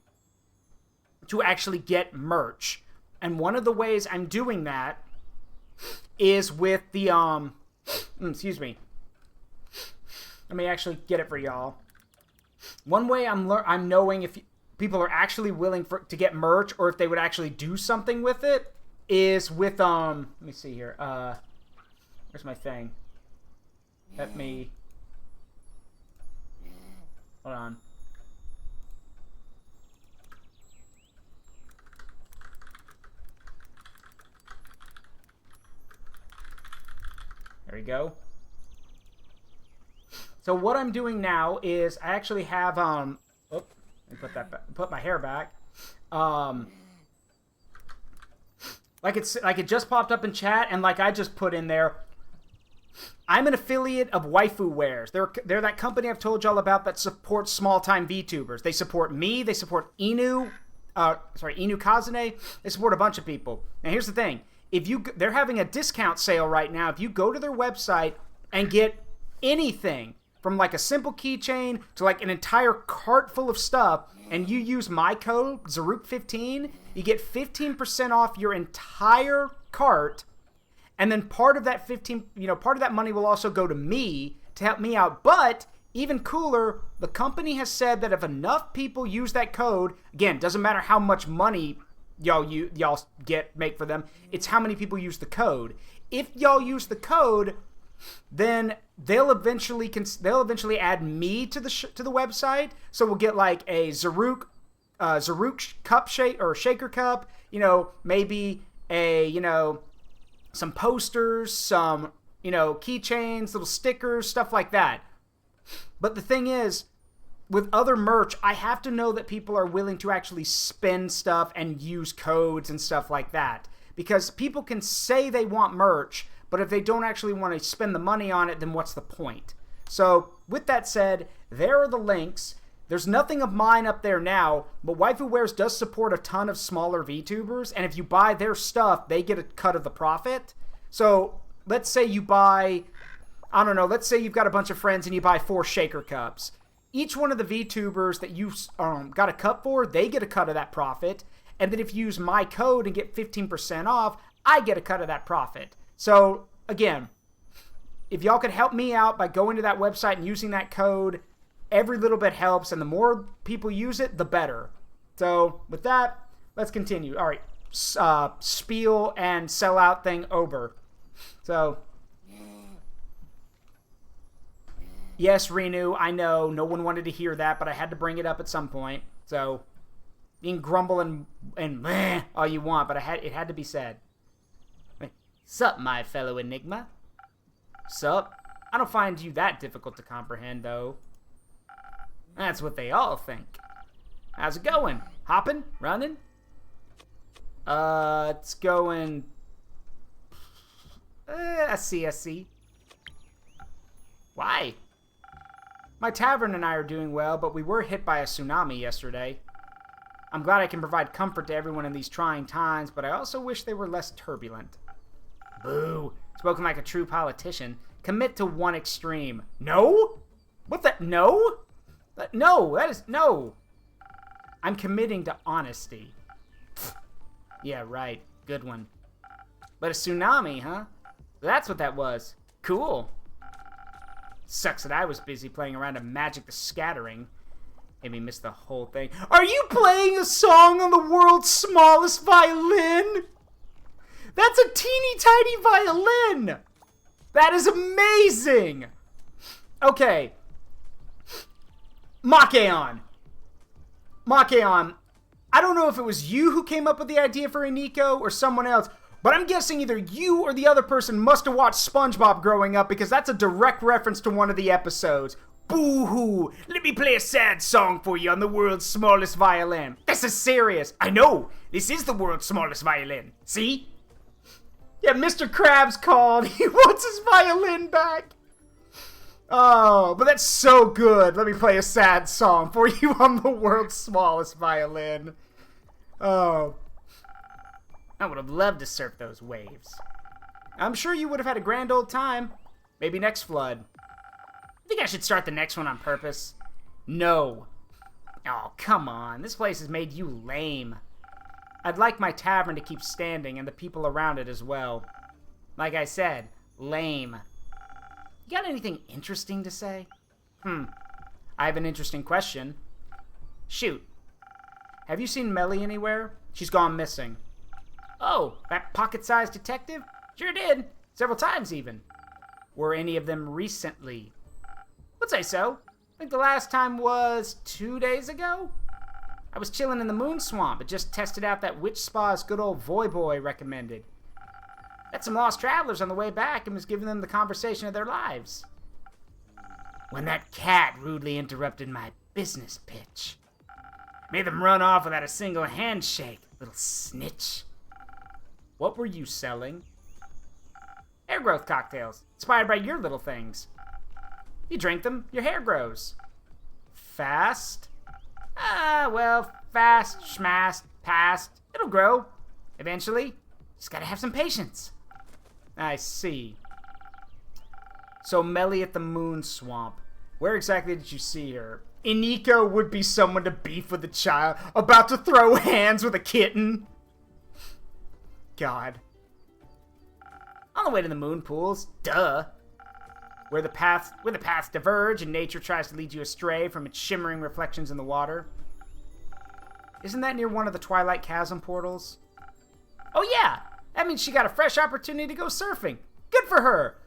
to actually get merch. And one of the ways I'm doing that is with the, excuse me. Let me actually get it for y'all. One way I'm knowing if people are actually willing to get merch or if they would actually do something with it is with, let me see here. Where's my thing? Hold on. There we go. So what I'm doing now is I actually have let me put my hair back. Like it just popped up in chat, and like I just put in there, I'm an affiliate of Waifu Wares. They're that company I've told y'all about that supports small-time VTubers. They support me, they support Inu Kazune, they support a bunch of people. Now here's the thing. They're having a discount sale right now. If you go to their website and get anything from like a simple keychain to like an entire cart full of stuff, and you use my code Zaruk15, you get 15% off your entire cart, and then part of that part of that money will also go to me to help me out. But even cooler, the company has said that if enough people use that code, again, doesn't matter how much money y'all make for them, it's how many people use the code. If y'all use the code, then they'll eventually add me to the website. So we'll get like a Zaruk cup shaker cup, maybe a some posters, some keychains, little stickers, stuff like that. But the thing is, with other merch, I have to know that people are willing to actually spend stuff and use codes and stuff like that. Because people can say they want merch, but if they don't actually want to spend the money on it, then what's the point? So, with that said, there are the links. There's nothing of mine up there now, but Waifu Wares does support a ton of smaller VTubers, and if you buy their stuff, they get a cut of the profit. So, let's say you buy, let's say you've got a bunch of friends and you buy 4 shaker cups. Each one of the VTubers that you got a cup for, they get a cut of that profit. And then if you use my code and get 15% off, I get a cut of that profit. So, again, if y'all could help me out by going to that website and using that code, every little bit helps, and the more people use it, the better. So, with that, let's continue. All right, spiel and sellout thing over. So, yes, Renu, I know, no one wanted to hear that, but I had to bring it up at some point. So, you can grumble and meh all you want, but it had to be said. Sup, my fellow Enigma? Sup? I don't find you that difficult to comprehend, though. That's what they all think. How's it going? Hopping? Running? It's going... I see. Why? My tavern and I are doing well, but we were hit by a tsunami yesterday. I'm glad I can provide comfort to everyone in these trying times, but I also wish they were less turbulent. Boo. Spoken like a true politician. Commit to one extreme. No? What the? No? No, that is... No. I'm committing to honesty. Yeah, right. Good one. But a tsunami, huh? That's what that was. Cool. Sucks that I was busy playing around to Magic the Scattering. Made me miss the whole thing. Are you playing a song on the world's smallest violin? That's a teeny tiny violin! That is amazing! Okay. Makeon. I don't know if it was you who came up with the idea for Iniko or someone else, but I'm guessing either you or the other person must have watched SpongeBob growing up because that's a direct reference to one of the episodes. Boo-hoo! Let me play a sad song for you on the world's smallest violin. This is serious. I know. This is the world's smallest violin. See? Yeah, Mr. Krabs called. He wants his violin back. Oh, but that's so good. Let me play a sad song for you on the world's smallest violin. Oh. I would have loved to surf those waves. I'm sure you would have had a grand old time. Maybe next flood. Think I should start the next one on purpose? No. Oh, come on. This place has made you lame. I'd like my tavern to keep standing and the people around it as well. Like I said, lame. You got anything interesting to say? I have an interesting question. Shoot. Have you seen Melly anywhere? She's gone missing. Oh, that pocket-sized detective? Sure did. Several times, even. Were any of them recently? Would say so. I think the last time was 2 days ago? I was chilling in the Moon Swamp and just tested out that witch spa's good old Voyboy recommended. Met some lost travelers on the way back and was giving them the conversation of their lives. When that cat rudely interrupted my business pitch. Made them run off without a single handshake, little snitch. What were you selling? Hair growth cocktails, inspired by your little things. You drink them, your hair grows. Fast? Well, fast, schmast, past. It'll grow. Eventually. Just gotta have some patience. I see. So Melly at the Moon Swamp. Where exactly did you see her? Iniko would be someone to beef with a child, about to throw hands with a kitten. God. On the way to the moon pools, duh. Where the paths diverge and nature tries to lead you astray from its shimmering reflections in the water. Isn't that near one of the Twilight Chasm portals? Oh yeah! That means she got a fresh opportunity to go surfing. Good for her!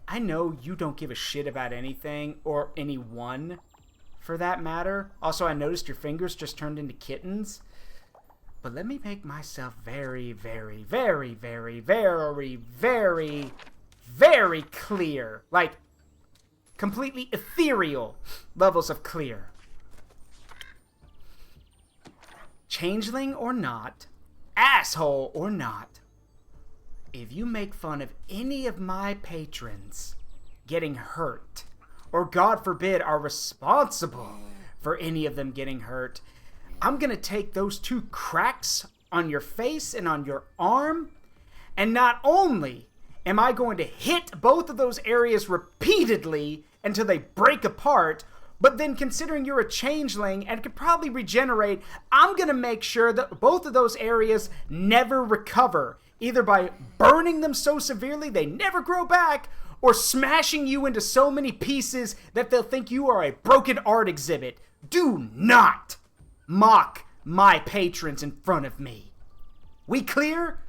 I know you don't give a shit about anything, or anyone, for that matter. Also, I noticed your fingers just turned into kittens. But let me make myself very, very, very, very, very, very, very clear. Like, completely ethereal levels of clear. Changeling or not, asshole or not, if you make fun of any of my patrons getting hurt, or God forbid are responsible for any of them getting hurt, I'm gonna take those 2 cracks on your face and on your arm, and not only am I going to hit both of those areas repeatedly until they break apart, but then considering you're a changeling and could probably regenerate, I'm gonna make sure that both of those areas never recover, either by burning them so severely they never grow back, or smashing you into so many pieces that they'll think you are a broken art exhibit. Do not mock my patrons in front of me. We clear?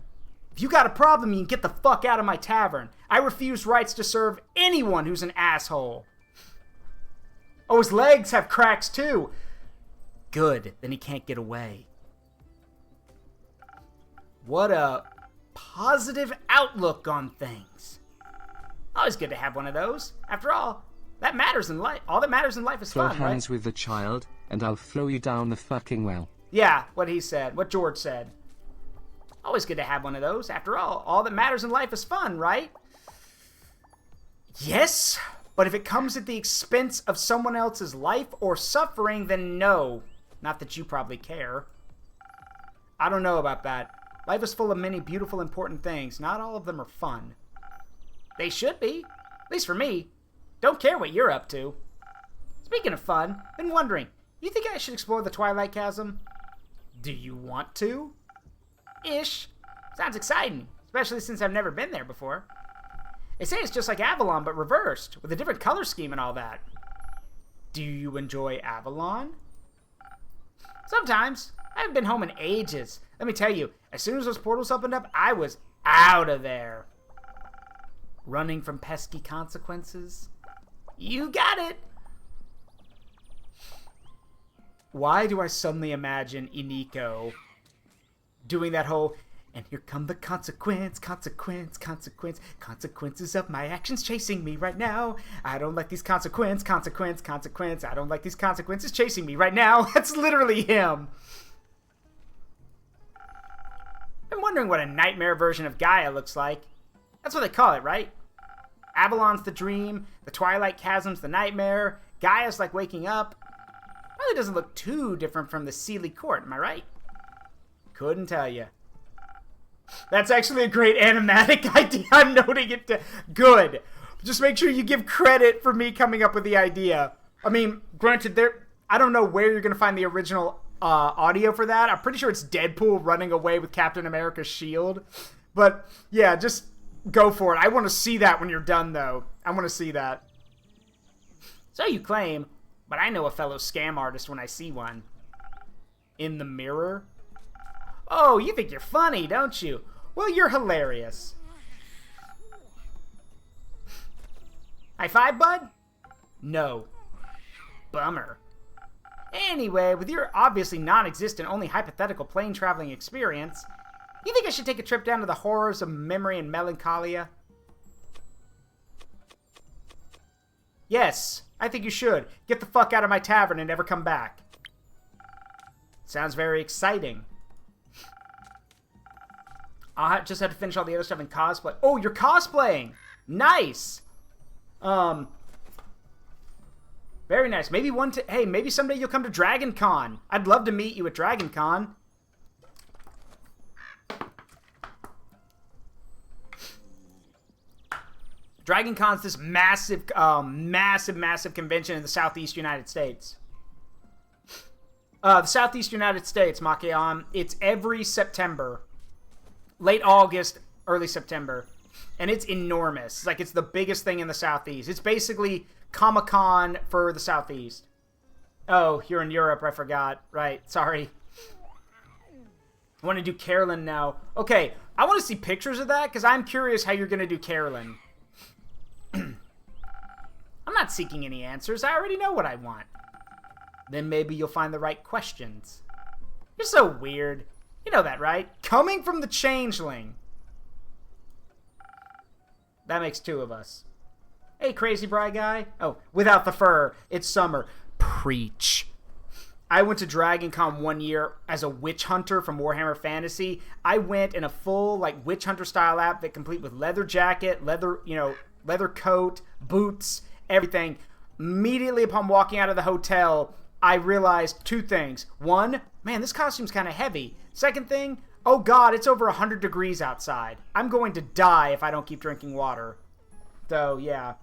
If you got a problem, you can get the fuck out of my tavern. I refuse rights to serve anyone who's an asshole. Oh, his legs have cracks too. Good, then he can't get away. What a positive outlook on things. Always good to have one of those. After all, that matters in life. All that matters in life is Throw fun, hands right? with the child, and I'll throw you down the fucking well. Yeah, what he said. What George said. Always good to have one of those. After all that matters in life is fun, right? Yes, but if it comes at the expense of someone else's life or suffering, then no. Not that you probably care. I don't know about that. Life is full of many beautiful, important things. Not all of them are fun. They should be. At least for me. Don't care what you're up to. Speaking of fun, been wondering, you think I should explore the Twilight Chasm? Do you want to? Ish. Sounds exciting, especially since I've never been there before. They say it's just like Avalon, but reversed, with a different color scheme and all that. Do you enjoy Avalon? Sometimes. I haven't been home in ages. Let me tell you, as soon as those portals opened up, I was out of there. Running from pesky consequences? You got it! Why do I suddenly imagine Iniko doing that whole, and here come the consequences of my actions chasing me right now. I don't like these consequences I don't like these consequences chasing me right now. That's literally him. I'm wondering what a nightmare version of Gaia looks like. That's what they call it, right? Avalon's the dream, the Twilight Chasm's the nightmare, Gaia's like waking up. Really doesn't look too different from the Sealy Court, am I right? Couldn't tell you. That's actually a great animatic idea. I'm noting it. Good. Just make sure you give credit for me coming up with the idea. I mean, granted, I don't know where you're going to find the original audio for that. I'm pretty sure it's Deadpool running away with Captain America's shield. But, yeah, just go for it. I want to see that when you're done, though. I want to see that. So you claim, but I know a fellow scam artist when I see one. In the mirror? Oh, you think you're funny, don't you? Well, you're hilarious. High five, bud? No. Bummer. Anyway, with your obviously non-existent, only hypothetical plane traveling experience, you think I should take a trip down to the horrors of memory and melancholia? Yes, I think you should. Get the fuck out of my tavern and never come back. Sounds very exciting. I'll just have to finish all the other stuff in cosplay. Oh, you're cosplaying! Nice! Very nice. Maybe hey, maybe someday you'll come to Dragon Con. I'd love to meet you at Dragon Con. Dragon Con's this massive convention in the Southeast United States. The Southeast United States, Makian, it's every September. Late August, early September. And it's enormous. Like, it's the biggest thing in the Southeast. It's basically Comic-Con for the Southeast. Oh, you're in Europe, I forgot. Right, sorry. I want to do Carolyn now. Okay, I want to see pictures of that, because I'm curious how you're going to do Carolyn. I'm not seeking any answers. I already know what I want. Then maybe you'll find the right questions. You're so weird. You know that, right? Coming from the Changeling. That makes two of us. Hey, crazy bride guy. Oh, without the fur. It's summer. Preach. I went to Dragon Con one year as a witch hunter from Warhammer Fantasy. I went in a full, like, witch hunter style outfit, complete with leather jacket, leather coat, boots, everything. Immediately upon walking out of the hotel, I realized two things. One, man, this costume's kind of heavy. Second thing, oh god, it's over 100 degrees outside. I'm going to die if I don't keep drinking water. So, yeah.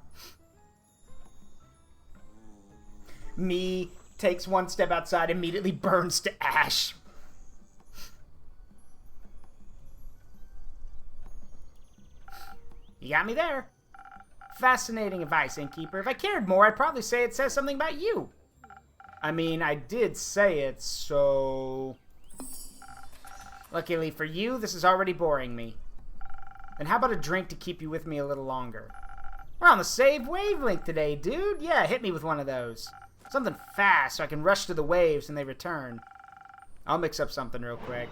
Me takes one step outside, immediately burns to ash. You got me there. Fascinating advice, Innkeeper. If I cared more, I'd probably say it says something about you. I mean, I did say it, so... Luckily for you, this is already boring me. Then how about a drink to keep you with me a little longer? We're on the same wavelength today, dude. Yeah, hit me with one of those. Something fast so I can rush to the waves when they return. I'll mix up something real quick.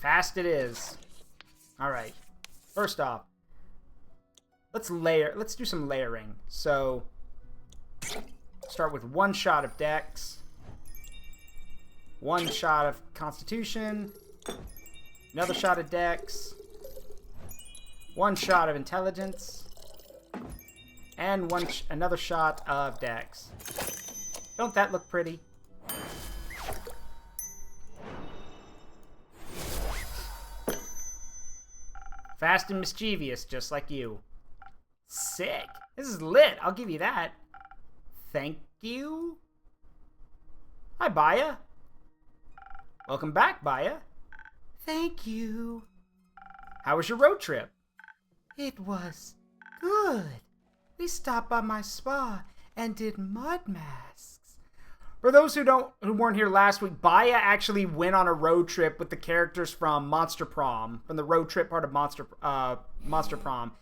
Fast it is. Alright. First off, let's do some layering. So, start with one shot of Dex, one shot of Constitution, another shot of Dex, one shot of Intelligence, and another shot of Dex. Don't that look pretty? Fast and mischievous, just like you. Sick. This is lit. I'll give you that. Thank you. Hi, Baya. Welcome back, Baya. Thank you. How was your road trip? It was good. We stopped by my spa and did mud masks. For those who weren't here last week, Baya actually went on a road trip with the characters from Monster Prom, from the road trip part of Monster Prom.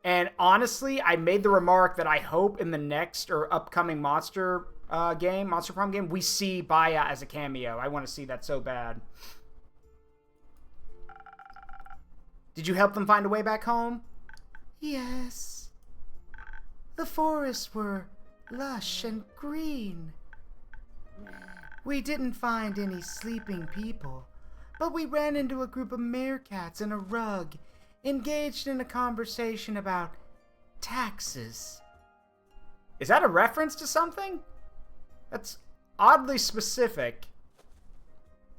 And honestly, I made the remark that I hope in the next or upcoming Monster Prom game, we see Baya as a cameo. I want to see that so bad. Did you help them find a way back home? Yes. The forests were lush and green. We didn't find any sleeping people, but we ran into a group of meerkats in a rug, engaged in a conversation about taxes. Is that a reference to something? That's oddly specific.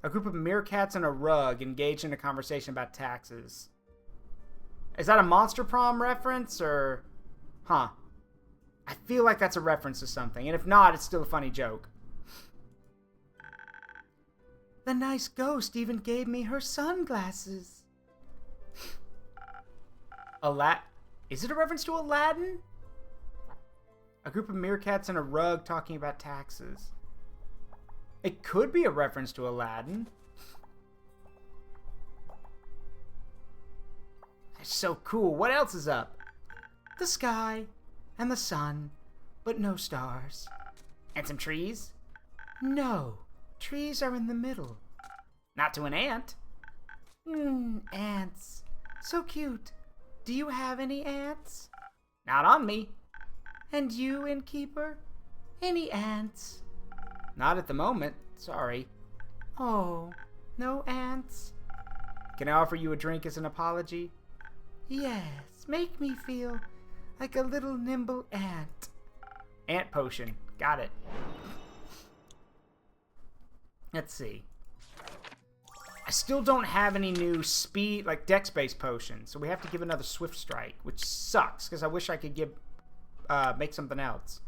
A group of meerkats in a rug engaged in a conversation about taxes. Is that a Monster Prom reference, or... Huh. I feel like that's a reference to something, and if not, it's still a funny joke. The nice ghost even gave me her sunglasses. Is it a reference to Aladdin? A group of meerkats in a rug talking about taxes. It could be a reference to Aladdin. That's so cool. What else is up? The sky and the sun, but no stars. And some trees? No. Trees are in the middle. Not to an ant. Ants. So cute. Do you have any ants? Not on me. And you, innkeeper? Any ants? Not at the moment. Sorry. Oh, no ants? Can I offer you a drink as an apology? Yes, make me feel like a little nimble ant. Ant potion. Got it. Let's see. I still don't have any new speed, like dex-based potions, so we have to give another Swift Strike, which sucks, because I wish I could make something else.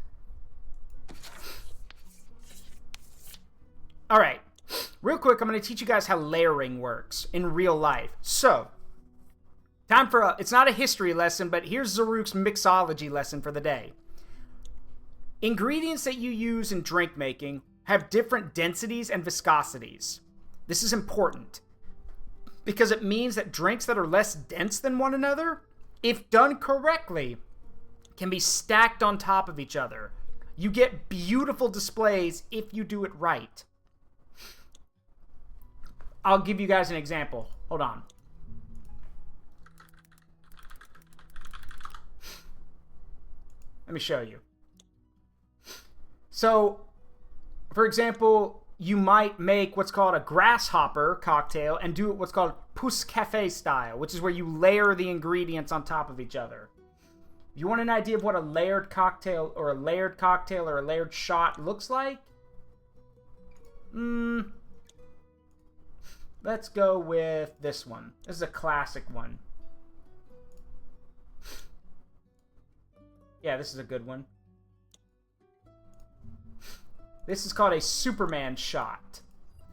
Alright, real quick, I'm going to teach you guys how layering works in real life. So, time for it's not a history lesson, but here's Zaruk's mixology lesson for the day. Ingredients that you use in drink making have different densities and viscosities. This is important because it means that drinks that are less dense than one another, if done correctly, can be stacked on top of each other. You get beautiful displays if you do it right. I'll give you guys an example. Hold on. Let me show you. So, for example, you might make what's called a grasshopper cocktail and do it what's called pousse café style, which is where you layer the ingredients on top of each other. If you want an idea of what a layered cocktail or a layered shot looks like, let's go with this one. This is a classic one. Yeah, this is a good one. This is called a Superman shot.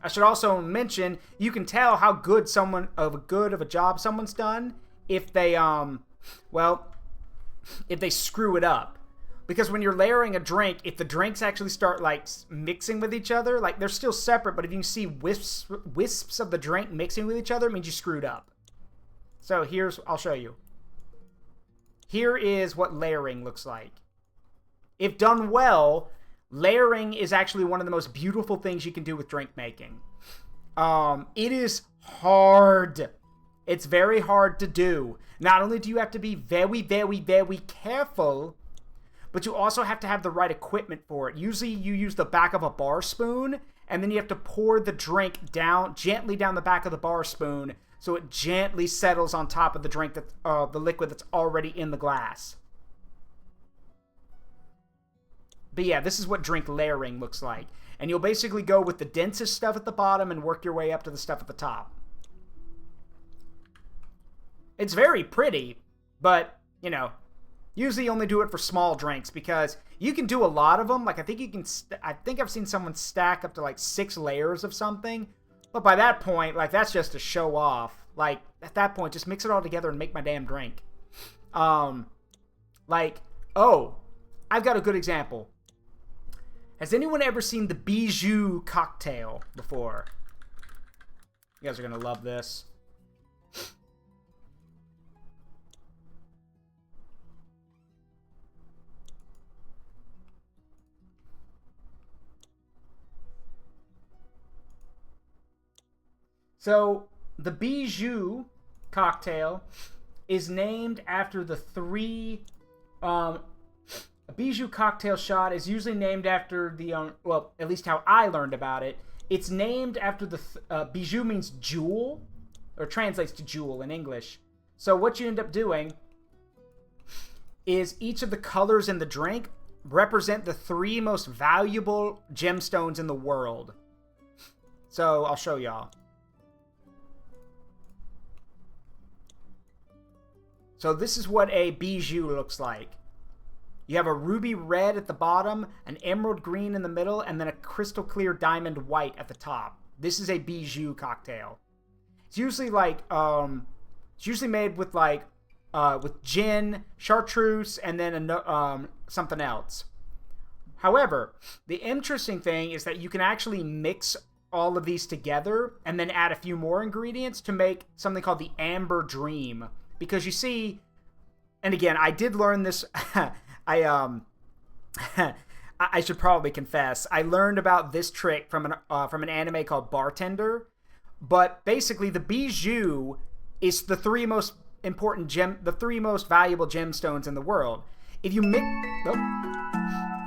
I should also mention, you can tell how good of a job someone's done if they if they screw it up. Because when you're layering a drink, if the drinks actually start like mixing with each other, like they're still separate, but if you can see wisps of the drink mixing with each other, it means you screwed up. So I'll show you. Here is what layering looks like. If done well, layering is actually one of the most beautiful things you can do with drink making. It is hard. It's very hard to do. Not only do you have to be very, very, very careful, but you also have to have the right equipment for it. Usually you use the back of a bar spoon, and then you have to pour the drink down, gently down the back of the bar spoon, so it gently settles on top of the drink, the liquid that's already in the glass. But yeah, this is what drink layering looks like. And you'll basically go with the densest stuff at the bottom and work your way up to the stuff at the top. It's very pretty, but, you know, usually you only do it for small drinks because you can do a lot of them. Like, I think you can, I think I've seen someone stack up to like 6 layers of something. But by that point, like, that's just to show off. Like, at that point, just mix it all together and make my damn drink. Like, oh, I've got a good example. Has anyone ever seen the Bijou cocktail before? You guys are going to love this. So, the Bijou cocktail is named after the 3... a Bijou cocktail shot is usually named after the... well, at least how I learned about it. It's named after the... Bijou means jewel, or translates to jewel in English. So what you end up doing is each of the colors in the drink represent the 3 most valuable gemstones in the world. So, I'll show y'all. So this is what a bijou looks like. You have a ruby red at the bottom, an emerald green in the middle, and then a crystal clear diamond white at the top. This is a bijou cocktail. It's usually like, it's usually made with like, with gin, chartreuse, and then something else. However, the interesting thing is that you can actually mix all of these together and then add a few more ingredients to make something called the Amber Dream. Because you see, and again, I did learn this, I should probably confess, I learned about this trick from an anime called Bartender, but basically the bijou is the 3 most important the 3 most valuable gemstones in the world. If you mix,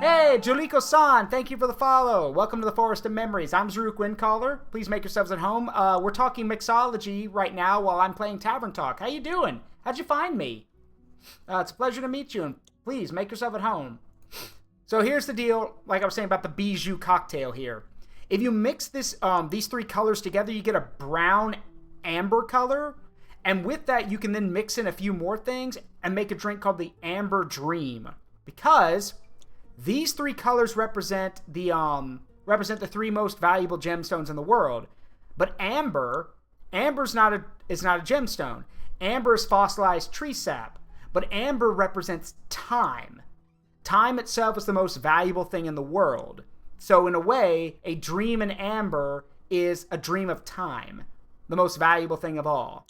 hey, Joliko-san, thank you for the follow. Welcome to the Forest of Memories. I'm Zaruk Windcaller. Please make yourselves at home. We're talking mixology right now while I'm playing Tavern Talk. How you doing? How'd you find me? It's a pleasure to meet you, and please make yourself at home. So here's the deal, like I was saying about the bijou cocktail here. If you mix this, these 3 colors together, you get a brown amber color, and with that, you can then mix in a few more things and make a drink called the Amber Dream, because these 3 colors represent the 3 most valuable gemstones in the world. But amber's not a gemstone. Amber is fossilized tree sap, but amber represents time. Time itself is the most valuable thing in the world. So in a way, a dream in amber is a dream of time, the most valuable thing of all.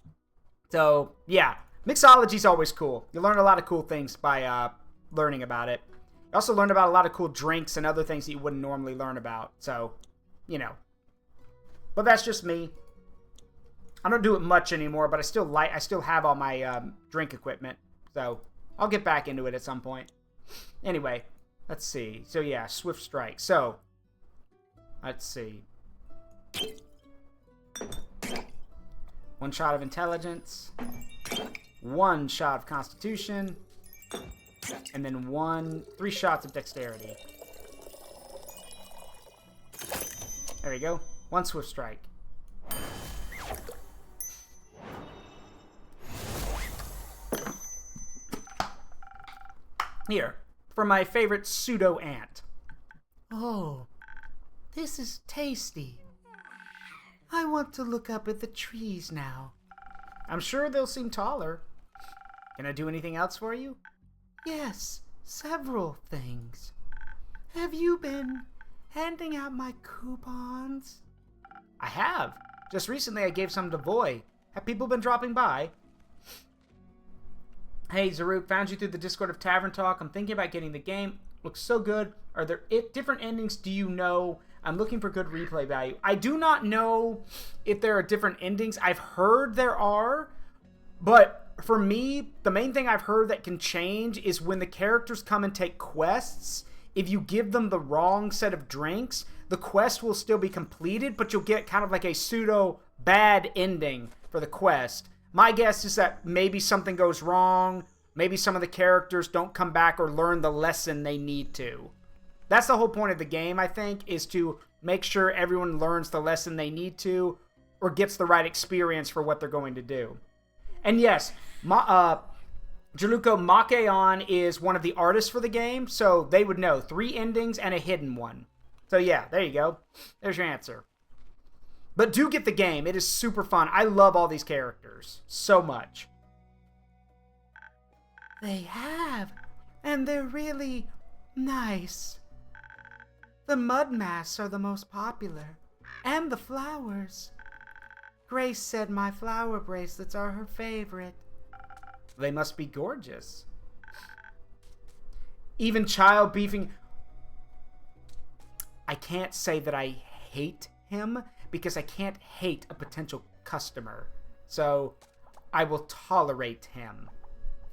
So yeah, mixology's always cool. You learn a lot of cool things by learning about it. You also learn about a lot of cool drinks and other things that you wouldn't normally learn about. So, you know. But that's just me. I don't do it much anymore, but I still have all my drink equipment. So, I'll get back into it at some point. Anyway, let's see. So yeah, Swift Strike. So, let's see. 1 shot of Intelligence. 1 shot of Constitution. And then 3 shots of Dexterity. There we go. 1 Swift Strike. Here, for my favorite pseudo-ant. Oh, this is tasty. I want to look up at the trees now. I'm sure they'll seem taller. Can I do anything else for you? Yes, several things. Have you been handing out my coupons? I have. Just recently I gave some to Voy. Have people been dropping by? Hey, Zaruk, found you through the Discord of Tavern Talk. I'm thinking about getting the game. Looks so good. Are there different endings do you know? I'm looking for good replay value. I do not know if there are different endings. I've heard there are, but for me, the main thing I've heard that can change is when the characters come and take quests. If you give them the wrong set of drinks, the quest will still be completed, but you'll get kind of like a pseudo bad ending for the quest. My guess is that maybe something goes wrong. Maybe some of the characters don't come back or learn the lesson they need to. That's the whole point of the game, I think, is to make sure everyone learns the lesson they need to or gets the right experience for what they're going to do. And yes, Jaluko Makeon is one of the artists for the game, so they would know 3 endings and a hidden one. So yeah, there you go. There's your answer. But do get the game. It is super fun. I love all these characters so much. They have, and they're really nice. The mud masks are the most popular, and the flowers. Grace said my flower bracelets are her favorite. They must be gorgeous. Even child beefing. I can't say that I hate him because I can't hate a potential customer. So I will tolerate him.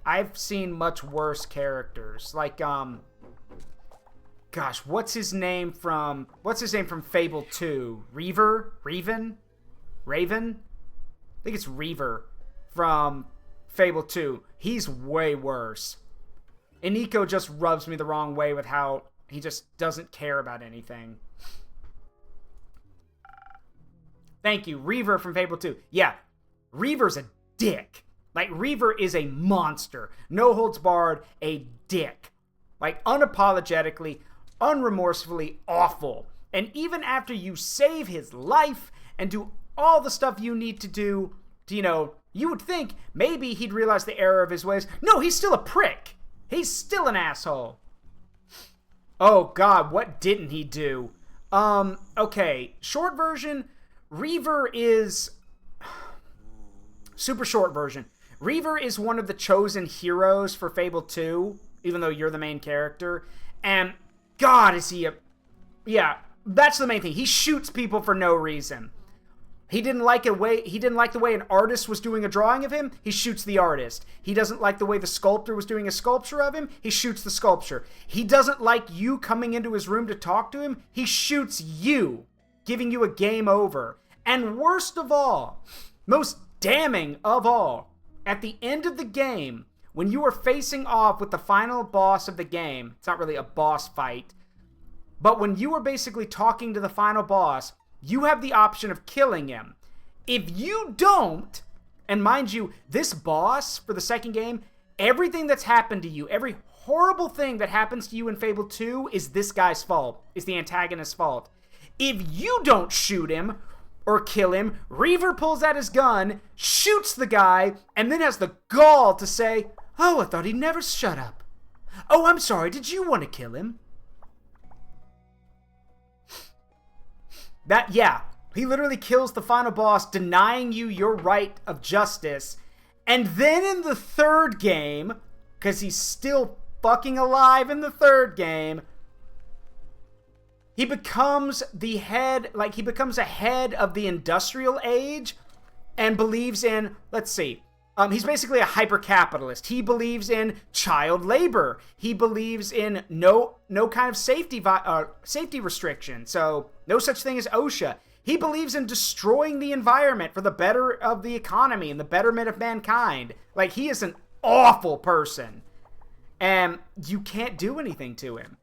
I've seen much worse characters. Like, gosh, what's his name from Fable 2? Raven? I think it's Reaver from Fable 2. He's way worse. Iniko just rubs me the wrong way with how he just doesn't care about anything. Thank you, Reaver from Fable 2. Yeah, Reaver's a dick. Like, Reaver is a monster. No holds barred, a dick. Like, unapologetically, unremorsefully awful. And even after you save his life and do all the stuff you need to do to, you would think maybe he'd realize the error of his ways. No, he's still a prick. He's still an asshole. Oh, God, what didn't he do? Okay, short version, Reaver is... Super short version. Reaver is one of the chosen heroes for Fable 2, even though you're the main character. And, God, is he a... Yeah, that's the main thing. He shoots people for no reason. He didn't like the way an artist was doing a drawing of him. He shoots the artist. He doesn't like the way the sculptor was doing a sculpture of him. He shoots the sculpture. He doesn't like you coming into his room to talk to him. He shoots you, giving you a game over. And worst of all, most damning of all, at the end of the game, when you are facing off with the final boss of the game, it's not really a boss fight, but when you are basically talking to the final boss, you have the option of killing him. If you don't, and mind you, this boss for the second game, everything that's happened to you, every horrible thing that happens to you in Fable 2 is this guy's fault, is the antagonist's fault. If you don't shoot him or kill him, Reaver pulls out his gun, shoots the guy, and then has the gall to say, "Oh, I thought he'd never shut up. Oh, I'm sorry, did you want to kill him?" He literally kills the final boss, denying you your right of justice. And then in the third game, because he's still fucking alive in the third game, he becomes the head, he becomes a head of the industrial age and believes in, he's basically a hyper-capitalist. He believes in child labor. He believes in no kind of safety restriction. So no such thing as OSHA. He believes in destroying the environment for the better of the economy and the betterment of mankind. Like, he is an awful person. And you can't do anything to him.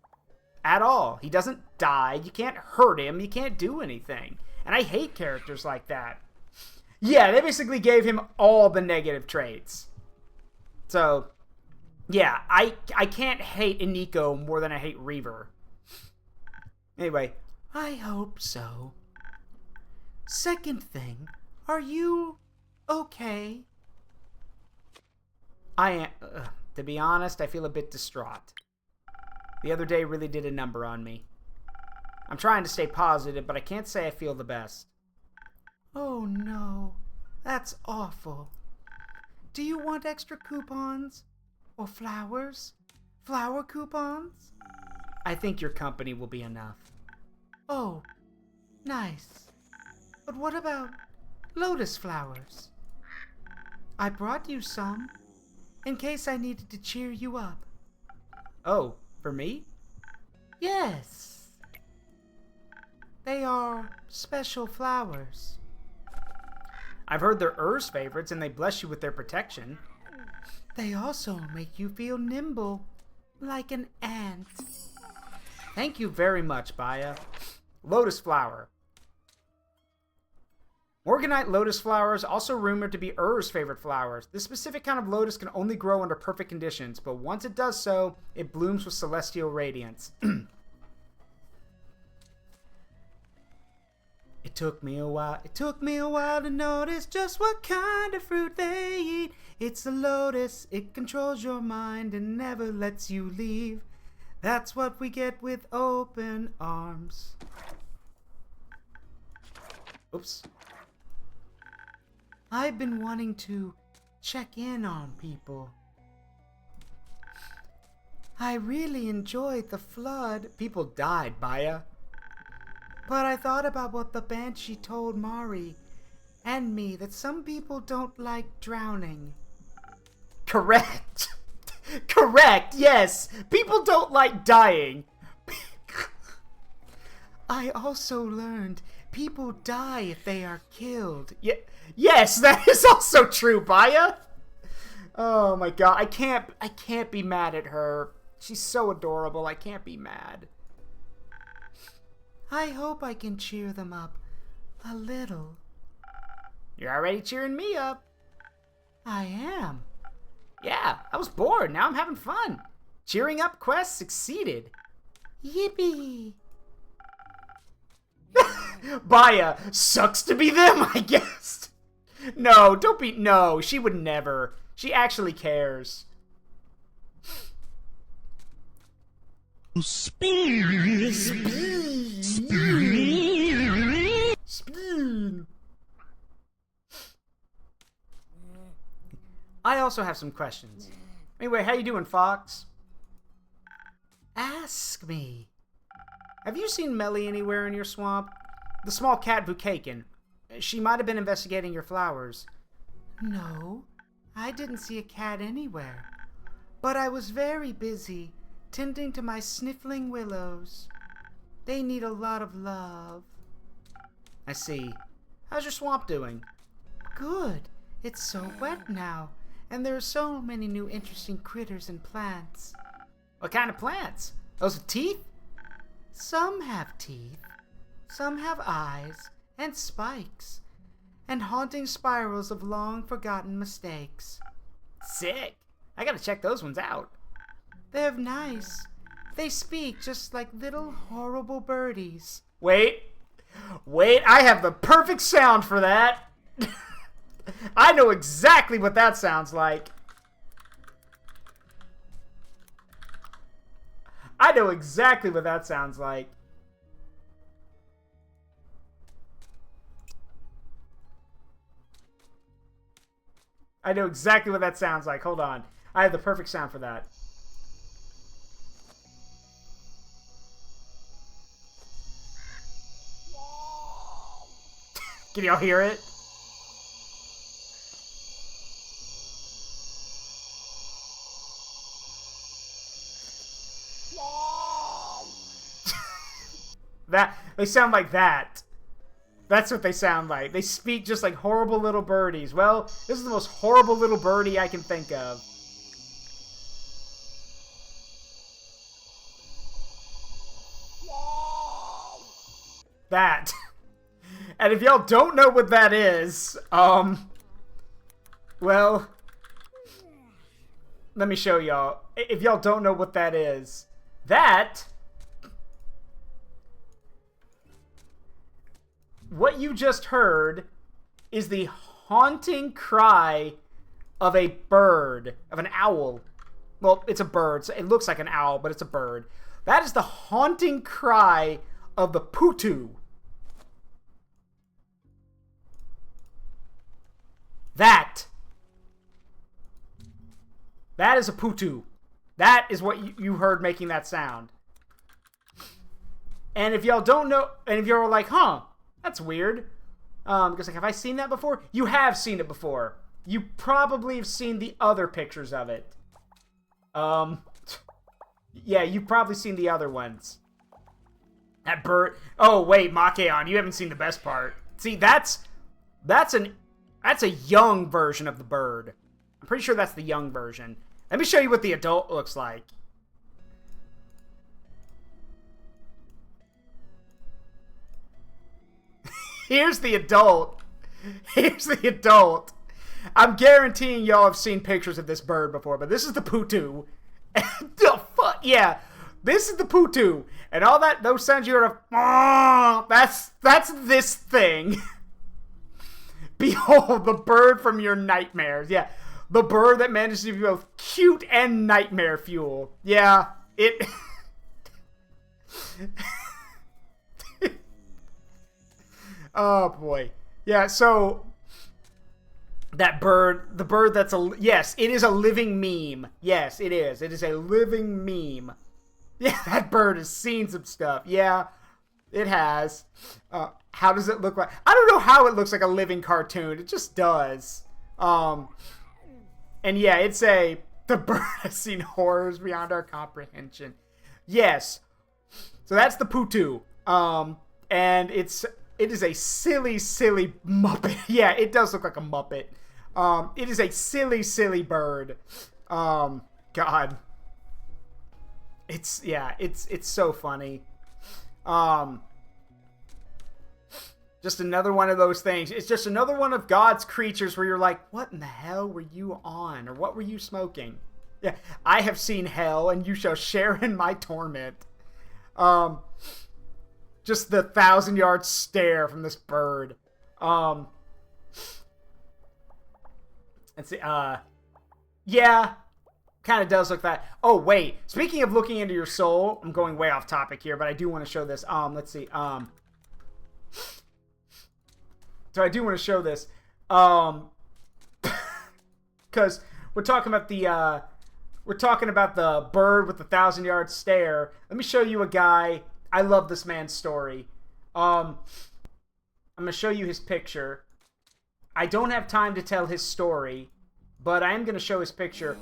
At all. He doesn't die. You can't hurt him. You can't do anything. And I hate characters like that. Yeah, they basically gave him all the negative traits. So, yeah, I can't hate Iniko more than I hate Reaver. Anyway, I hope so. Second thing, are you okay? I am. To be honest, I feel a bit distraught. The other day really did a number on me. I'm trying to stay positive, but I can't say I feel the best. Oh no, that's awful. Do you want extra coupons? Or flowers? Flower coupons? I think your company will be enough. Oh, Nice. But what about lotus flowers? I brought you some, in case I needed to cheer you up. Oh, for me? Yes. They are special flowers. I've heard they're Ur's favorites and they bless you with their protection. They also make you feel nimble, like an ant. Thank you very much, Baya. Lotus flower. Morganite lotus flowers, also rumored to be Ur's favorite flowers. This specific kind of lotus can only grow under perfect conditions, but once it does so, it blooms with celestial radiance. It took me a while to notice just what kind of fruit they eat. It's a lotus, it controls your mind and never lets you leave. That's what we get with open arms. Oops. I've been wanting to check in on people. I really enjoyed the flood. People died, Baya. But I thought about what the Banshee told Mari and me, that some people don't like drowning. Correct. Correct, yes. People don't like dying. I also learned people die if they are killed. Yes, that is also true, Baya. Oh my god, I can't be mad at her. She's so adorable. I can't be mad. I hope I can cheer them up a little. You're already cheering me up. I am. Yeah, I was bored. Now I'm having fun. Cheering up quest succeeded. Yippee. Baya, sucks to be them, I guess. No, don't be. No, she would never. She actually cares. Speed. I also have some questions. Anyway, how you doing, Fox? Ask me. Have you seen Melly anywhere in your swamp? The small cat Vukakin. She might have been investigating your flowers. No, I didn't see a cat anywhere. But I was very busy tending to my sniffling willows. They need a lot of love. I see. How's your swamp doing? Good. It's so wet now, and there are so many new interesting critters and plants. What kind of plants? Those with teeth? Some have teeth. Some have eyes and spikes, and haunting spirals of long-forgotten mistakes. Sick. I gotta check those ones out. They're nice. They speak just like little horrible birdies. Wait, I have the perfect sound for that. I know exactly what that sounds like. I know exactly what that sounds like. I know exactly what that sounds like. Hold on. I have the perfect sound for that. Can y'all hear it? They sound like that. That's what they sound like. They speak just like horrible little birdies. Well, this is the most horrible little birdie I can think of. That. And if y'all don't know what that is, well, let me show y'all. If y'all don't know what that is, what you just heard is the haunting cry of a bird, of an owl. Well, it's a bird, so it looks like an owl, but it's a bird. That is the haunting cry of the Putu. That is a Putu. That is what you heard making that sound. And if y'all don't know, and if you're like, huh, That's weird. Because like, have I seen that before? You have seen it before. You probably have seen the other pictures of it. Yeah, you've probably seen the other ones. That bird. Oh wait, Makeon, you haven't seen the best part. See, that's a young version of the bird. I'm pretty sure that's the young version. Let me show you what the adult looks like. Here's the adult. Here's the adult. I'm guaranteeing y'all have seen pictures of this bird before, but this is the Putu. The fuck? Yeah. This is the Putu. And all that, those sounds you heard of, that's this thing. Behold, the bird from your nightmares. Yeah. The bird that manages to be both cute and nightmare fuel. Yeah. It... Oh, boy. Yeah, so... That bird, the bird that's a... Yes, it is a living meme. Yes, it is. It is a living meme. Yeah, that bird has seen some stuff. Yeah, it has. How does it look like? I don't know how it looks like a living cartoon. It just does. And yeah, it's a... The bird has seen horrors beyond our comprehension. Yes. So that's the Putu. And it is a silly, silly Muppet. Yeah, it does look like a Muppet. It is a silly, silly bird. God. It's so funny. Just another one of those things. It's just another one of God's creatures where you're like, what in the hell were you on? Or what were you smoking? Yeah, I have seen hell and you shall share in my torment. Just the 1,000-yard stare from this bird. Let's see, yeah, kind of does look that. Oh, wait. Speaking of looking into your soul, I'm going way off topic here, but I do want to show this. Let's see. So I do want to show this. Because we're talking about the bird with the 1,000-yard stare. Let me show you a guy. I love this man's story. I'm going to show you his picture. I don't have time to tell his story, but I am going to show his picture.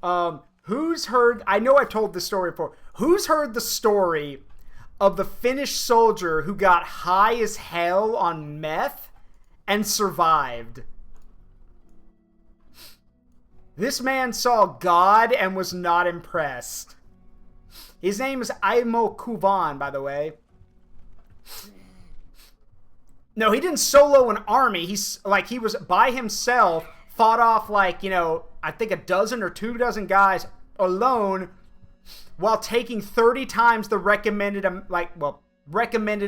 Who's heard... I know I've told this story before. Who's heard the story of the Finnish soldier who got high as hell on meth and survived? This man saw God and was not impressed. His name is Aimo Kuvan, by the way. No, he didn't solo an army. He was by himself, fought off like, I think a dozen or 2 dozen guys alone while taking 30 times the recommended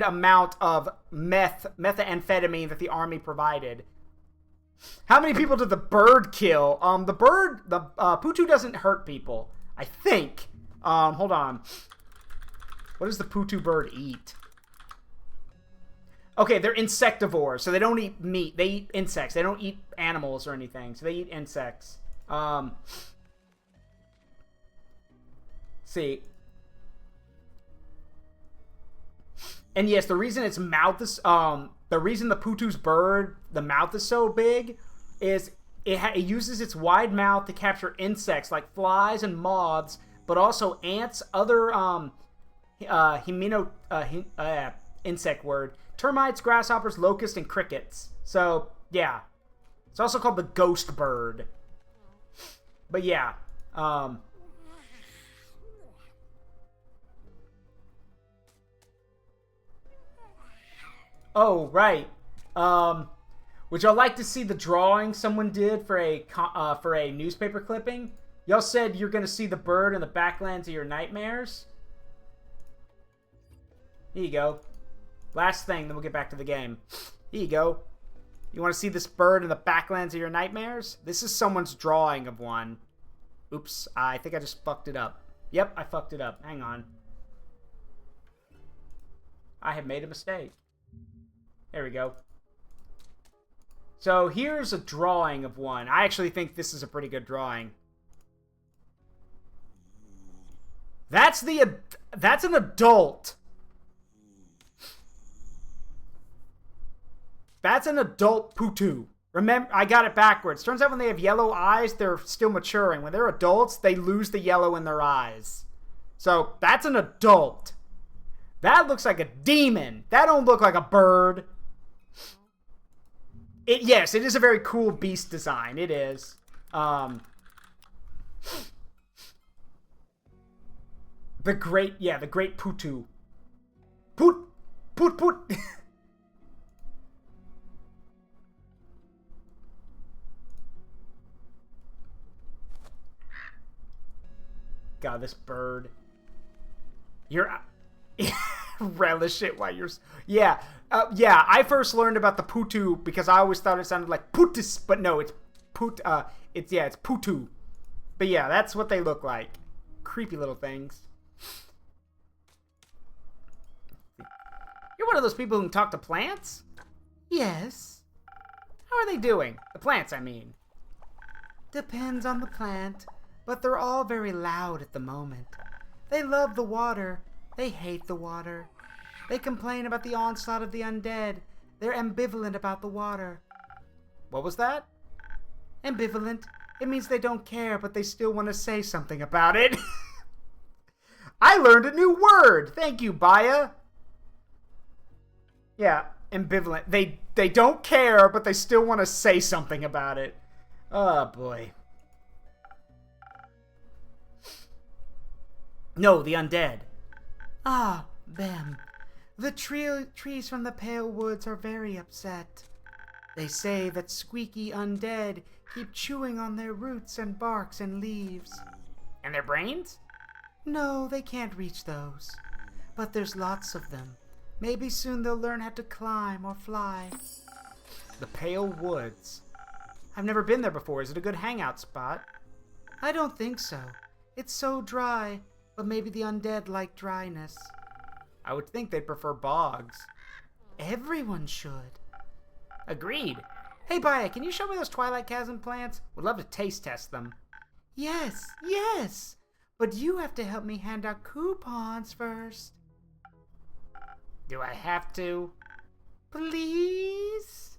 amount of methamphetamine that the army provided. How many people did the bird kill? The Putu doesn't hurt people, I think. Hold on. What does the Putu bird eat? Okay, they're insectivores, so they don't eat meat. They eat insects. They don't eat animals or anything, so they eat insects. See. And yes, the reason its mouth is, the reason the Putu's bird, the mouth is so big is it uses its wide mouth to capture insects like flies and moths, but also ants, other insect word, termites, grasshoppers, locusts, and crickets. So yeah, it's also called the ghost bird. But yeah, oh right. Would y'all like to see the drawing someone did for a newspaper clipping? Y'all said you're gonna see the bird in the backlands of your nightmares. Here you go. Last thing, then we'll get back to the game. Here you go. You want to see this bird in the backlands of your nightmares? This is someone's drawing of one. Oops, I think I just fucked it up. Yep, I fucked it up. Hang on. I have made a mistake. There we go. So here's a drawing of one. I actually think this is a pretty good drawing. That's an adult. That's an adult Putu. Remember, I got it backwards. Turns out when they have yellow eyes, they're still maturing. When they're adults, they lose the yellow in their eyes. So, that's an adult. That looks like a demon. That don't look like a bird. Yes, it is a very cool beast design. It is. The great Putu. Put. God, this bird. You're relish it while you're. Yeah, I first learned about the Putu because I always thought it sounded like Putus, but no, it's It's Putu. But yeah, that's what they look like. Creepy little things. You're one of those people who can talk to plants? Yes. How are they doing? The plants, I mean. Depends on the plant, but they're all very loud at the moment. They love the water. They hate the water. They complain about the onslaught of the undead. They're ambivalent about the water. What was that? Ambivalent. It means they don't care, but they still want to say something about it. I learned a new word. Thank you, Baya. Yeah, ambivalent. They don't care, but they still want to say something about it. Oh, boy. No, the undead. Ah, them. The trees from the Pale Woods are very upset. They say that squeaky undead keep chewing on their roots and barks and leaves. And their brains? No, they can't reach those. But there's lots of them. Maybe soon they'll learn how to climb or fly. The Pale Woods. I've never been there before. Is it a good hangout spot? I don't think so. It's so dry, but maybe the undead like dryness. I would think they'd prefer bogs. Everyone should. Agreed. Hey, Baya, can you show me those Twilight Chasm plants? Would love to taste test them. Yes. But you have to help me hand out coupons first. Do I have to? Please?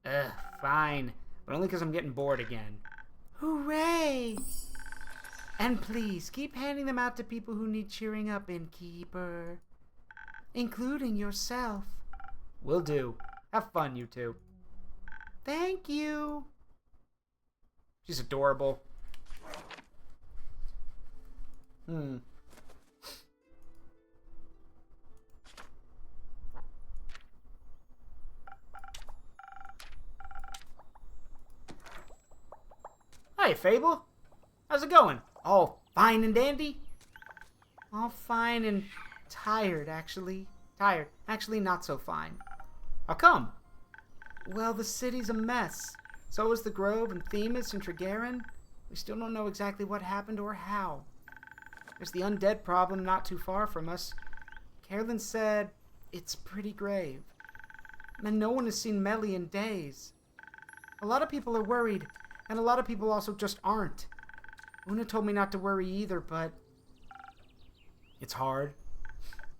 Ugh, fine. But only because I'm getting bored again. Hooray! And please, keep handing them out to people who need cheering up, innkeeper. Including yourself. Will do. Have fun, you two. Thank you. She's adorable. Hi, Fable. How's it going? All fine and dandy? All fine and tired, actually. Tired. Actually, not so fine. How come? Well, the city's a mess. So is the Grove and Themis and Trigarin. We still don't know exactly what happened or how. There's the undead problem not too far from us. Carolyn said it's pretty grave. And no one has seen Melly in days. A lot of people are worried, and a lot of people also just aren't. Una told me not to worry either, but it's hard.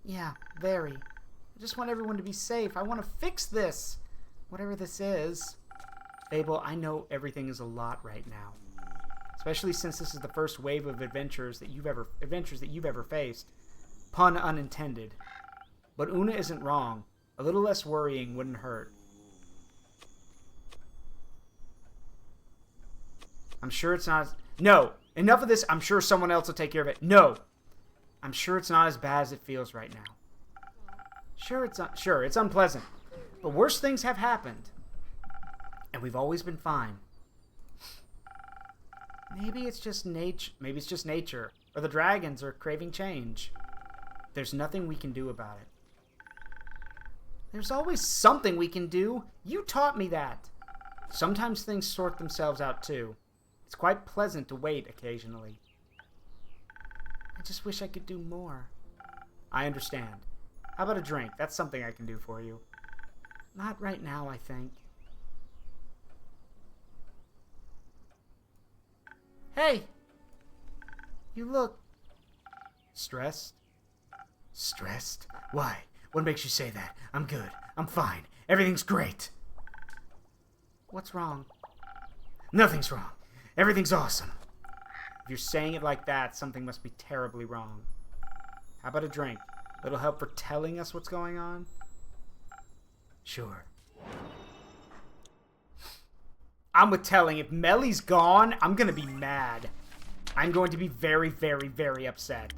Yeah, very. I just want everyone to be safe. I want to fix this. Whatever this is. Fable, I know everything is a lot right now. Especially since this is the first wave of adventures that you've ever faced. Pun unintended. But Una isn't wrong. A little less worrying wouldn't hurt. I'm sure it's not... No! Enough of this. I'm sure someone else will take care of it. No! I'm sure it's not as bad as it feels right now. Sure, it's unpleasant. But worse things have happened. And we've always been fine. Maybe it's just nature. Or the dragons are craving change. There's nothing we can do about it. There's always something we can do. You taught me that. Sometimes things sort themselves out too. It's quite pleasant to wait occasionally. I just wish I could do more. I understand. How about a drink? That's something I can do for you. Not right now, I think. Hey! You look... Stressed? Stressed? Why? What makes you say that? I'm good. I'm fine. Everything's great. What's wrong? Nothing's wrong. Everything's awesome. If you're saying it like that, something must be terribly wrong. How about a drink? Little help for telling us what's going on? Sure. I'm with telling. If Melly's gone, I'm gonna be mad. I'm going to be very, very, very upset.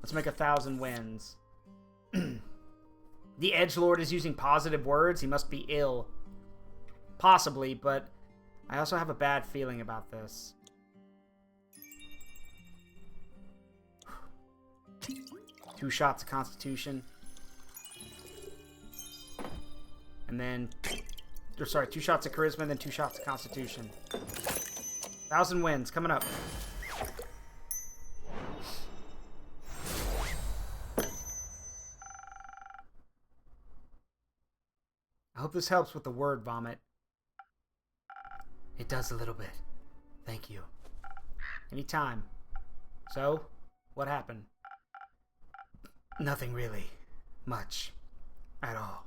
Let's make 1,000 wins. The edgelord is using positive words. He must be ill. Possibly, but I also have a bad feeling about this. Two shots of Constitution. And then... Or sorry, 2 shots of Charisma, and then 2 shots of Constitution. 1,000 wins, coming up. I hope this helps with the word vomit. It does a little bit. Thank you. Anytime. So, what happened? Nothing really. Much. At all.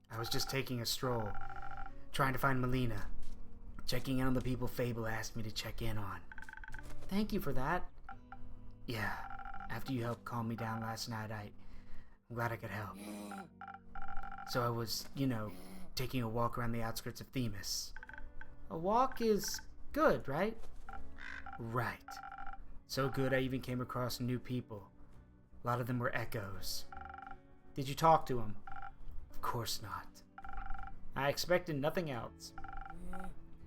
I was just taking a stroll. Trying to find Melina. Checking in on the people Fable asked me to check in on. Thank you for that. Yeah. After you helped calm me down last night, I'm glad I could help. So I was, you know, taking a walk around the outskirts of Themis. A walk is good, right? Right. So good I even came across new people. A lot of them were echoes. Did you talk to them? Of course not. I expected nothing else.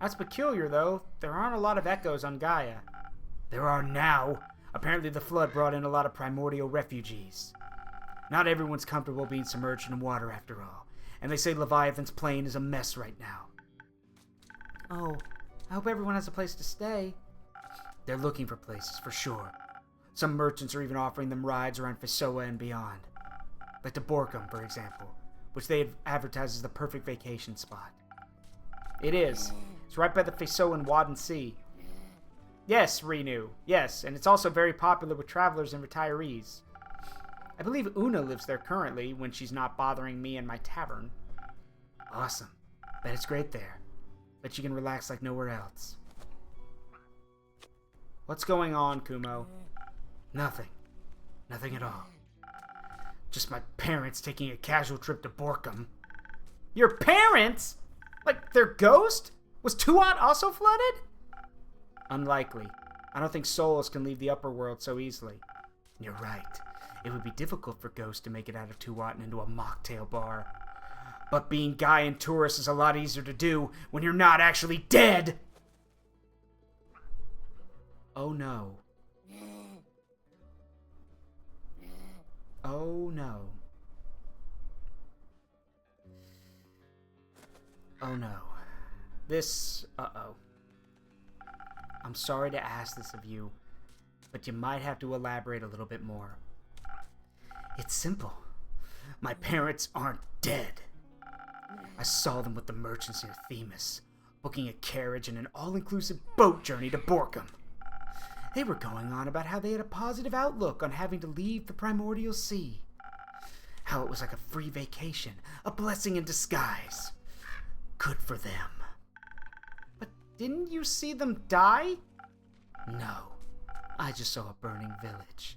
That's peculiar, though. There aren't a lot of echoes on Gaia. There are now. Apparently the flood brought in a lot of primordial refugees. Not everyone's comfortable being submerged in water after all, and they say Leviathan's plane is a mess right now. Oh, I hope everyone has a place to stay. They're looking for places, for sure. Some merchants are even offering them rides around Fisoa and beyond. Like to Borkum, for example, which they advertise as the perfect vacation spot. It is. It's right by the Fisoan Wadden Sea. Yes, Renu. Yes, and it's also very popular with travelers and retirees. I believe Una lives there currently, when she's not bothering me and my tavern. Awesome. Bet it's great there. Bet you can relax like nowhere else. What's going on, Kumo? Nothing. Nothing at all. Just my parents taking a casual trip to Borkum. Your parents? Like, their ghost? Was Tuat also flooded? Unlikely. I don't think souls can leave the upper world so easily. You're right. It would be difficult for ghosts to make it out of Tuat and into a mocktail bar. But being Guy and tourist is a lot easier to do when you're not actually dead! Oh no. Oh no. Oh no. This... uh-oh. I'm sorry to ask this of you, but you might have to elaborate a little bit more. It's simple. My parents aren't dead. I saw them with the merchants near Themis, booking a carriage and an all-inclusive boat journey to Borkum. They were going on about how they had a positive outlook on having to leave the primordial sea. How it was like a free vacation, a blessing in disguise. Good for them. But didn't you see them die? No. I just saw a burning village.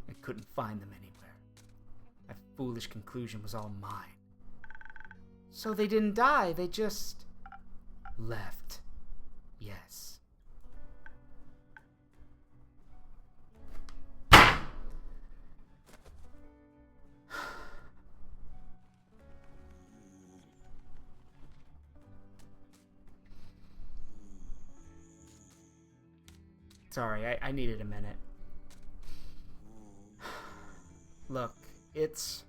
I couldn't find them anywhere. That foolish conclusion was all mine. So they didn't die, they just... left. Yes. Sorry, I needed a minute. Look, it's...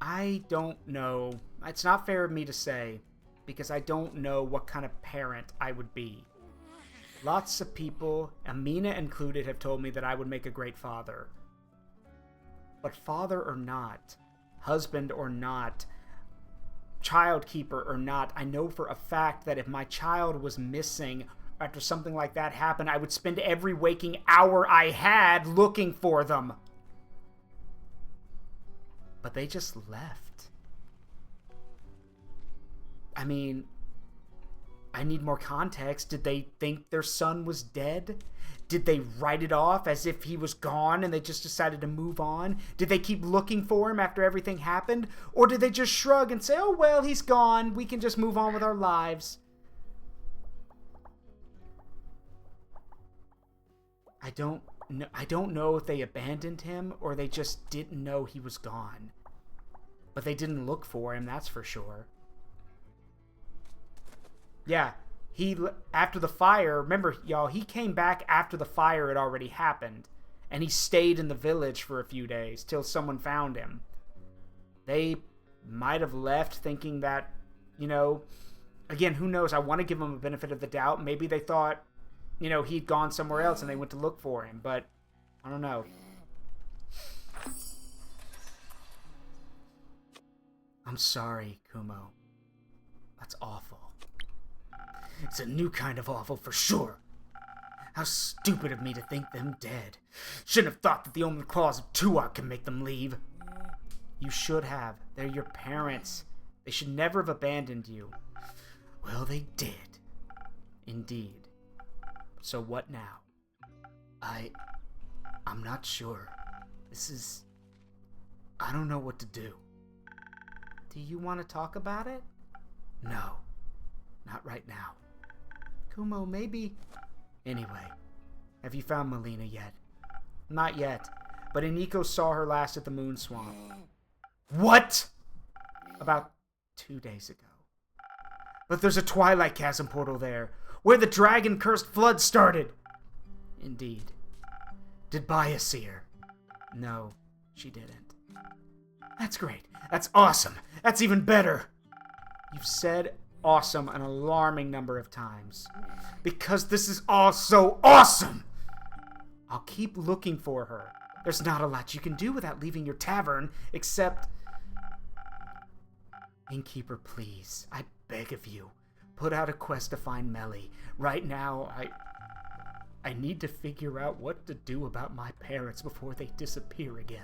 I don't know. It's not fair of me to say, because I don't know what kind of parent I would be. Lots of people, Amina included, have told me that I would make a great father. But father or not, husband or not, child keeper or not, I know for a fact that if my child was missing after something like that happened, I would spend every waking hour I had looking for them. But they just left. I mean, I need more context. Did they think their son was dead? Did they write it off as if he was gone and they just decided to move on? Did they keep looking for him after everything happened? Or did they just shrug and say, oh, well, he's gone. We can just move on with our lives? I don't know if they abandoned him or they just didn't know he was gone. But they didn't look for him, that's for sure. Yeah, after the fire, remember, y'all, he came back after the fire had already happened. And he stayed in the village for a few days till someone found him. They might have left thinking that, you know, again, who knows? I want to give them a benefit of the doubt. Maybe they thought, you know, he'd gone somewhere else and they went to look for him. But, I don't know. I'm sorry, Kumo. That's awful. It's a new kind of awful for sure. How stupid of me to think them dead. Shouldn't have thought that the only claws of Tuat can make them leave. You should have. They're your parents. They should never have abandoned you. Well, they did. Indeed. So what now? I'm not sure. I don't know what to do. Do you want to talk about it? No. Not right now. Kumo, maybe... Anyway, have you found Melina yet? Not yet, but Iniko saw her last at the Moon Swamp. What? About 2 days ago. But there's a Twilight Chasm portal there, where the dragon-cursed flood started. Indeed. Did Baya see her? No, she didn't. That's great. That's awesome. That's even better. You've said awesome an alarming number of times. Because this is all so awesome! I'll keep looking for her. There's not a lot you can do without leaving your tavern, except... Innkeeper, please. I beg of you. Put out a quest to find Melly. Right now, I need to figure out what to do about my parents before they disappear again.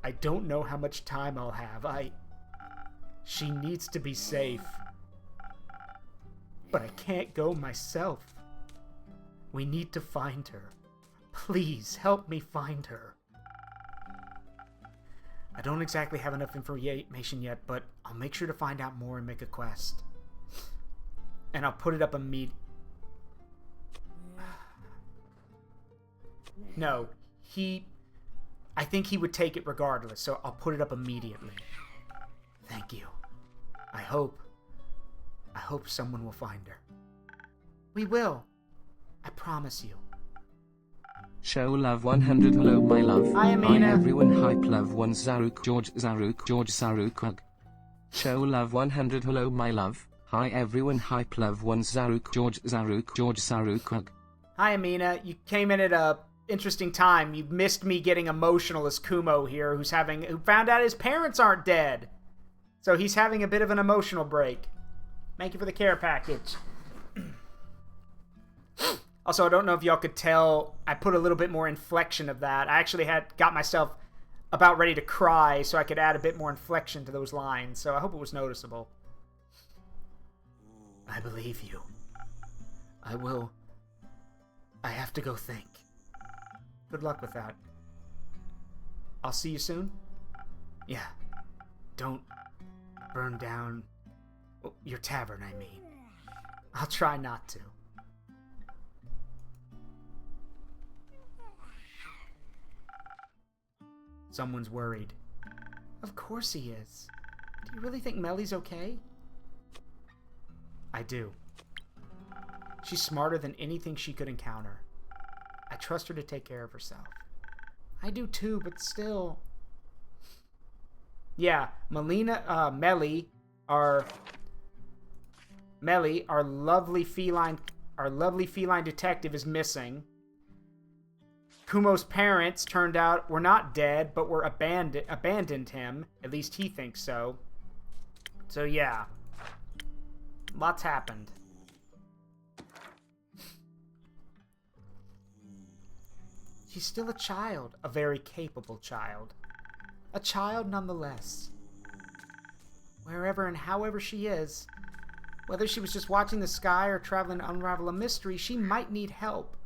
I don't know how much time I'll have. She needs to be safe. But I can't go myself. We need to find her. Please, help me find her. I don't exactly have enough information yet, but I'll make sure to find out more and make a quest. And I'll put it up immediately. No, I think he would take it regardless, so I'll put it up immediately. Thank you. I hope someone will find her. We will. I promise you. Show love 100. Hello my love. Hi, Amina. Hi everyone. Hype love 1 Zaruk George Zaruk Hug. Show love 100. Hello my love. Hi everyone. Hype love 1 Zaruk George Zaruk Hug. Hi, Amina. You came in at a interesting time. You missed me getting emotional as Kumo here, who found out his parents aren't dead. So he's having a bit of an emotional break. Thank you for the care package. Also, I don't know if y'all could tell, I put a little bit more inflection of that. I actually got myself about ready to cry so I could add a bit more inflection to those lines. So I hope it was noticeable. I believe you. I have to go think. Good luck with that. I'll see you soon? Yeah. Don't burn down your tavern, I mean. I'll try not to. Someone's worried. Of course he is. Do you really think Melly's okay? I do. She's smarter than anything she could encounter. I trust her to take care of herself. I do too, but still... Yeah, Melly, our lovely feline detective is missing. Kumo's parents turned out were not dead, but were abandoned him. At least he thinks so. So yeah. Lots happened. She's still a child. A very capable child. A child nonetheless. Wherever and however she is, whether she was just watching the sky or traveling to unravel a mystery, she might need help.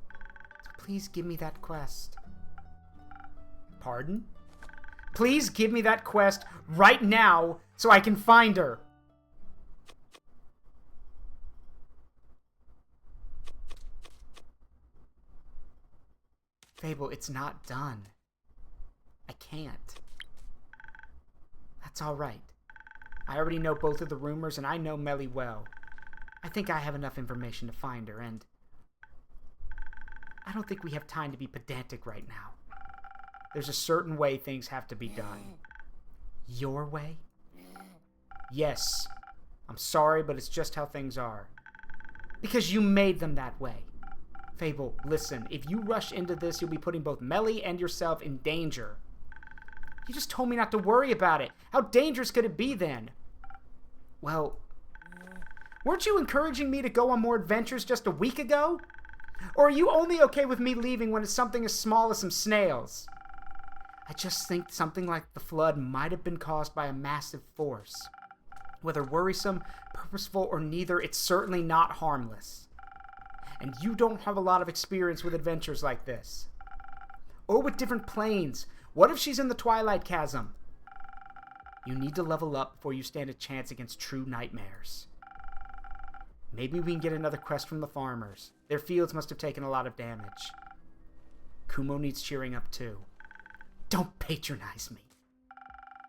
So please give me that quest. Pardon? Please give me that quest right now so I can find her. Fable, it's not done. I can't. That's alright. I already know both of the rumors, and I know Melly well. I think I have enough information to find her, and I don't think we have time to be pedantic right now. There's a certain way things have to be done. Your way? Yes. I'm sorry, but it's just how things are. Because you made them that way. Fable, listen, if you rush into this, you'll be putting both Melly and yourself in danger. You just told me not to worry about it. How dangerous could it be then? Well, weren't you encouraging me to go on more adventures just a week ago? Or are you only okay with me leaving when it's something as small as some snails? I just think something like the flood might have been caused by a massive force. Whether worrisome, purposeful, or neither, it's certainly not harmless. And you don't have a lot of experience with adventures like this. Or with different planes. What if she's in the Twilight Chasm? You need to level up before you stand a chance against true nightmares. Maybe we can get another quest from the farmers. Their fields must have taken a lot of damage. Kumo needs cheering up too. Don't patronize me.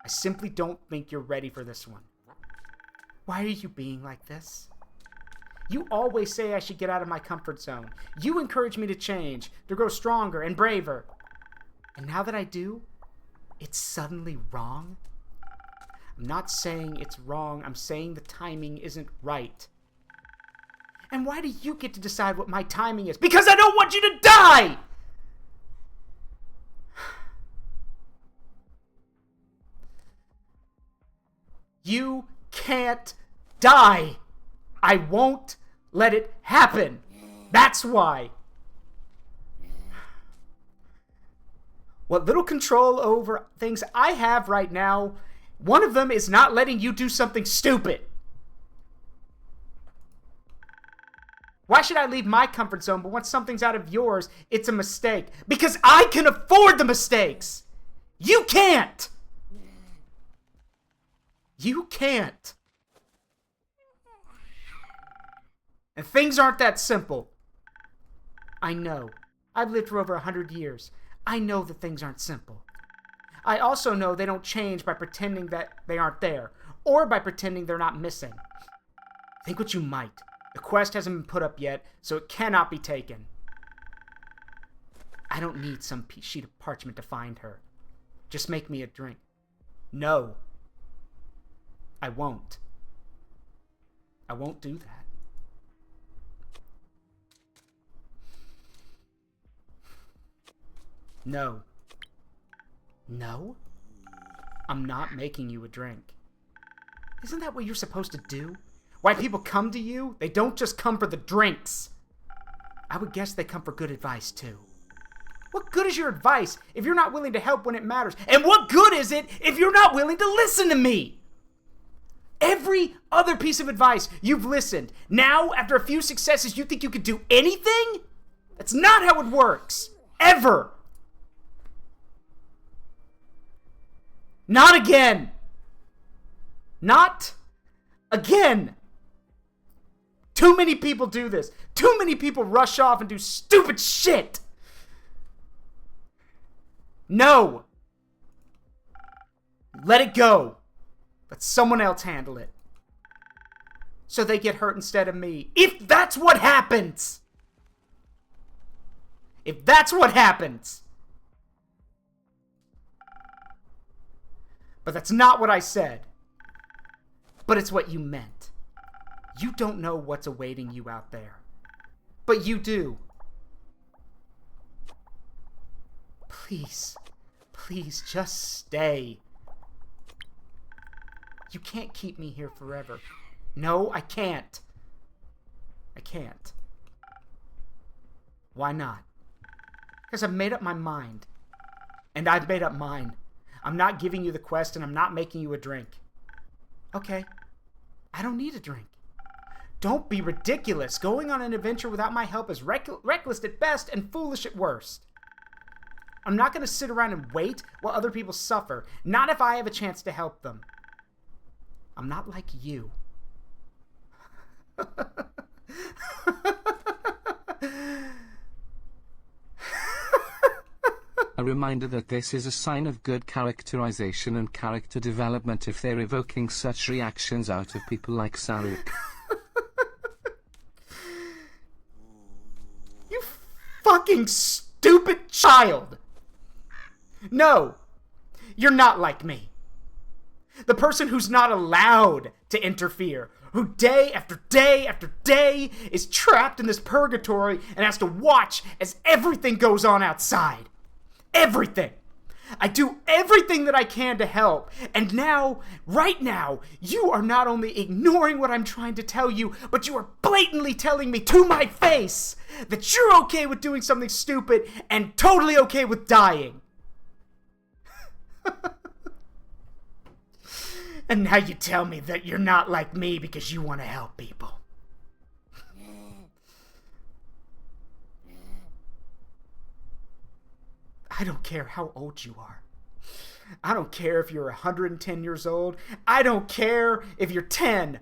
I simply don't think you're ready for this one. Why are you being like this? You always say I should get out of my comfort zone. You encourage me to change, to grow stronger and braver. And now that I do, it's suddenly wrong? I'm not saying it's wrong, I'm saying the timing isn't right. And why do you get to decide what my timing is? Because I don't want you to die! You can't die! I won't let it happen! That's why! What little control over things I have right now, one of them is not letting you do something stupid. Why should I leave my comfort zone, but once something's out of yours, it's a mistake? Because I can afford the mistakes! You can't! You can't! And things aren't that simple. I know. I've lived for over 100 years. I know that things aren't simple. I also know they don't change by pretending that they aren't there, or by pretending they're not missing. Think what you might. The quest hasn't been put up yet, so it cannot be taken. I don't need some sheet of parchment to find her. Just make me a drink. No. I won't. I won't do that. No. No? I'm not making you a drink. Isn't that what you're supposed to do? Why people come to you? They don't just come for the drinks. I would guess they come for good advice, too. What good is your advice if you're not willing to help when it matters? And what good is it if you're not willing to listen to me? Every other piece of advice, you've listened. Now, after a few successes, you think you could do anything? That's not how it works. Ever. Not again. Not again. Too many people do this. Too many people rush off and do stupid shit. No. Let it go. Let someone else handle it. So they get hurt instead of me. If that's what happens. If that's what happens. But that's not what I said. But it's what you meant. You don't know what's awaiting you out there. But you do. Please. Please, just stay. You can't keep me here forever. No, I can't. I can't. Why not? Because I've made up my mind. And I've made up mine. I'm not giving you the quest, and I'm not making you a drink. Okay. I don't need a drink. Don't be ridiculous. Going on an adventure without my help is reckless at best and foolish at worst. I'm not going to sit around and wait while other people suffer. Not if I have a chance to help them. I'm not like you. A reminder that this is a sign of good characterization and character development if they're evoking such reactions out of people like Saruk. You fucking stupid child! No! You're not like me. The person who's not allowed to interfere, who day after day after day is trapped in this purgatory and has to watch as everything goes on outside. Everything. I do everything that I can to help. And now, right now, you are not only ignoring what I'm trying to tell you, but you are blatantly telling me to my face that you're okay with doing something stupid and totally okay with dying. And now you tell me that you're not like me because you want to help people. I don't care how old you are. I don't care if you're 110 years old. I don't care if you're 10.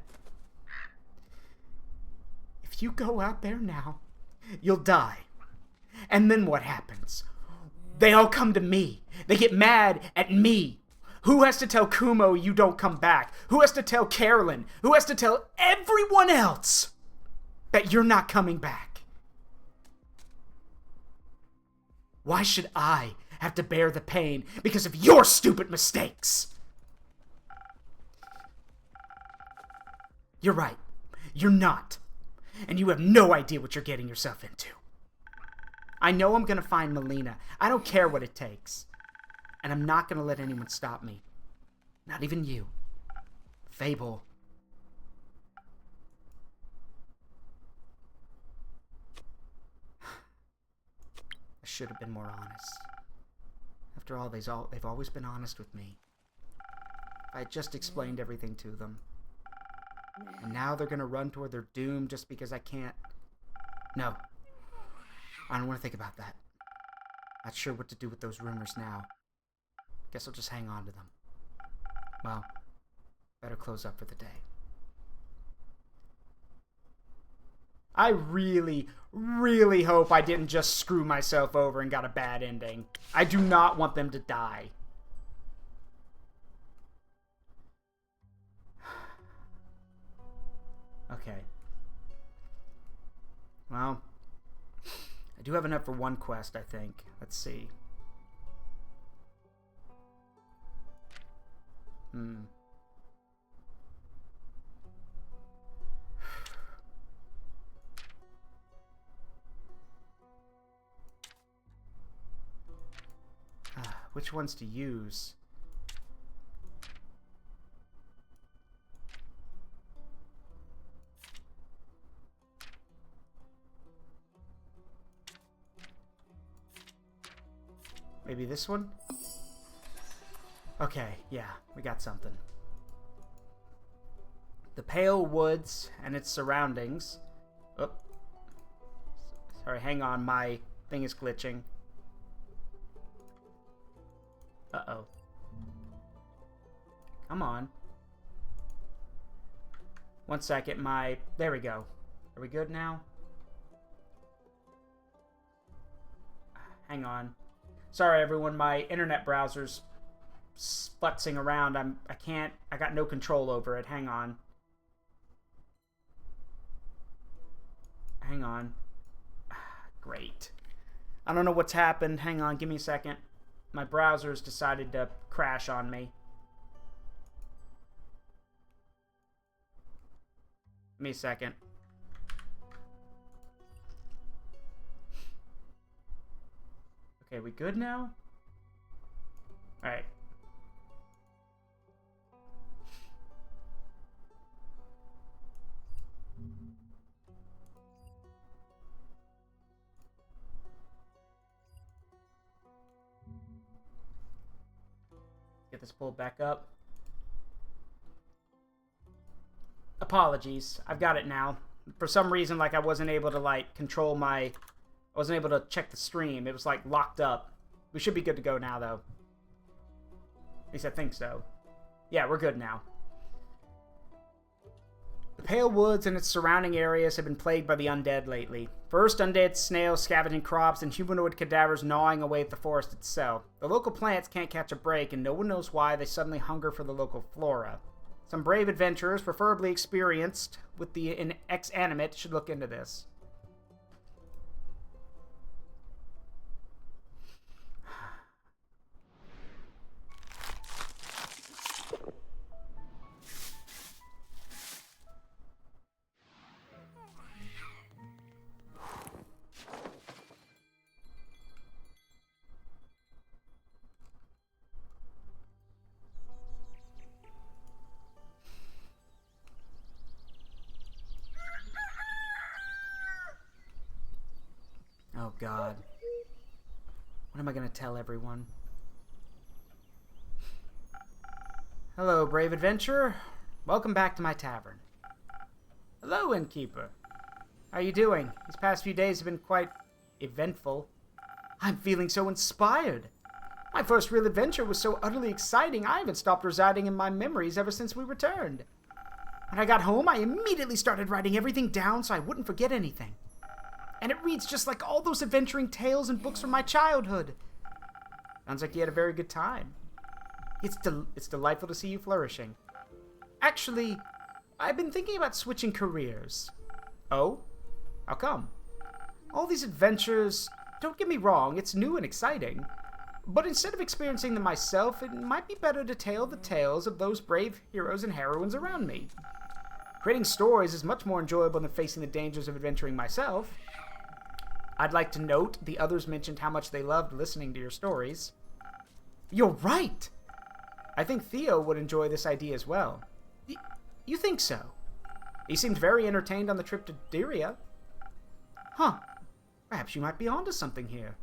If you go out there now, you'll die. And then what happens? They all come to me. They get mad at me. Who has to tell Kumo you don't come back? Who has to tell Carolyn? Who has to tell everyone else that you're not coming back? Why should I have to bear the pain because of your stupid mistakes? You're right. You're not. And you have no idea what you're getting yourself into. I know I'm going to find Melina. I don't care what it takes. And I'm not going to let anyone stop me. Not even you. Fable. I should have been more honest. After all, they've always been honest with me. I just explained everything to them. And now they're going to run toward their doom just because I can't. No. I don't want to think about that. Not sure what to do with those rumors now. Guess I'll just hang on to them. Well, better close up for the day. I really, really hope I didn't just screw myself over and got a bad ending. I do not want them to die. Okay. Well, I do have enough for one quest, I think. Let's see. Which ones to use? Maybe this one? Okay, yeah, we got something. The Pale Woods and its surroundings. Oh. Sorry, hang on, my thing is glitching. Uh-oh. Come on. 1 second, there we go. Are we good now? Hang on. Sorry, everyone, my internet browser's futzing around. I got no control over it. Hang on. Hang on. Great. I don't know what's happened. Hang on, give me a second. My browser's decided to crash on me. Give me a second. Okay, we good now? Alright. Get this pulled back up. Apologies. I've got it now. For some reason, like, I wasn't able to, like, control my... I wasn't able to check the stream. It was, like, locked up. We should be good to go now, though. At least I think so. Yeah, we're good now. The Pale Woods and its surrounding areas have been plagued by the undead lately. First, undead snails scavenging crops and humanoid cadavers gnawing away at the forest itself. The local plants can't catch a break, and no one knows why they suddenly hunger for the local flora. Some brave adventurers, preferably experienced with the ex-animate, should look into this. Oh, God. What am I going to tell everyone? Hello, brave adventurer. Welcome back to my tavern. Hello, innkeeper. How are you doing? These past few days have been quite eventful. I'm feeling so inspired. My first real adventure was so utterly exciting, I haven't stopped residing in my memories ever since we returned. When I got home, I immediately started writing everything down so I wouldn't forget anything. And it reads just like all those adventuring tales and books from my childhood. Sounds like you had a very good time. It's delightful to see you flourishing. Actually, I've been thinking about switching careers. Oh? How come? All these adventures, don't get me wrong, it's new and exciting. But instead of experiencing them myself, it might be better to tell the tales of those brave heroes and heroines around me. Creating stories is much more enjoyable than facing the dangers of adventuring myself. I'd like to note the others mentioned how much they loved listening to your stories. You're right! I think Theo would enjoy this idea as well. You think so? He seemed very entertained on the trip to Dyria. Huh. Perhaps you might be onto something here.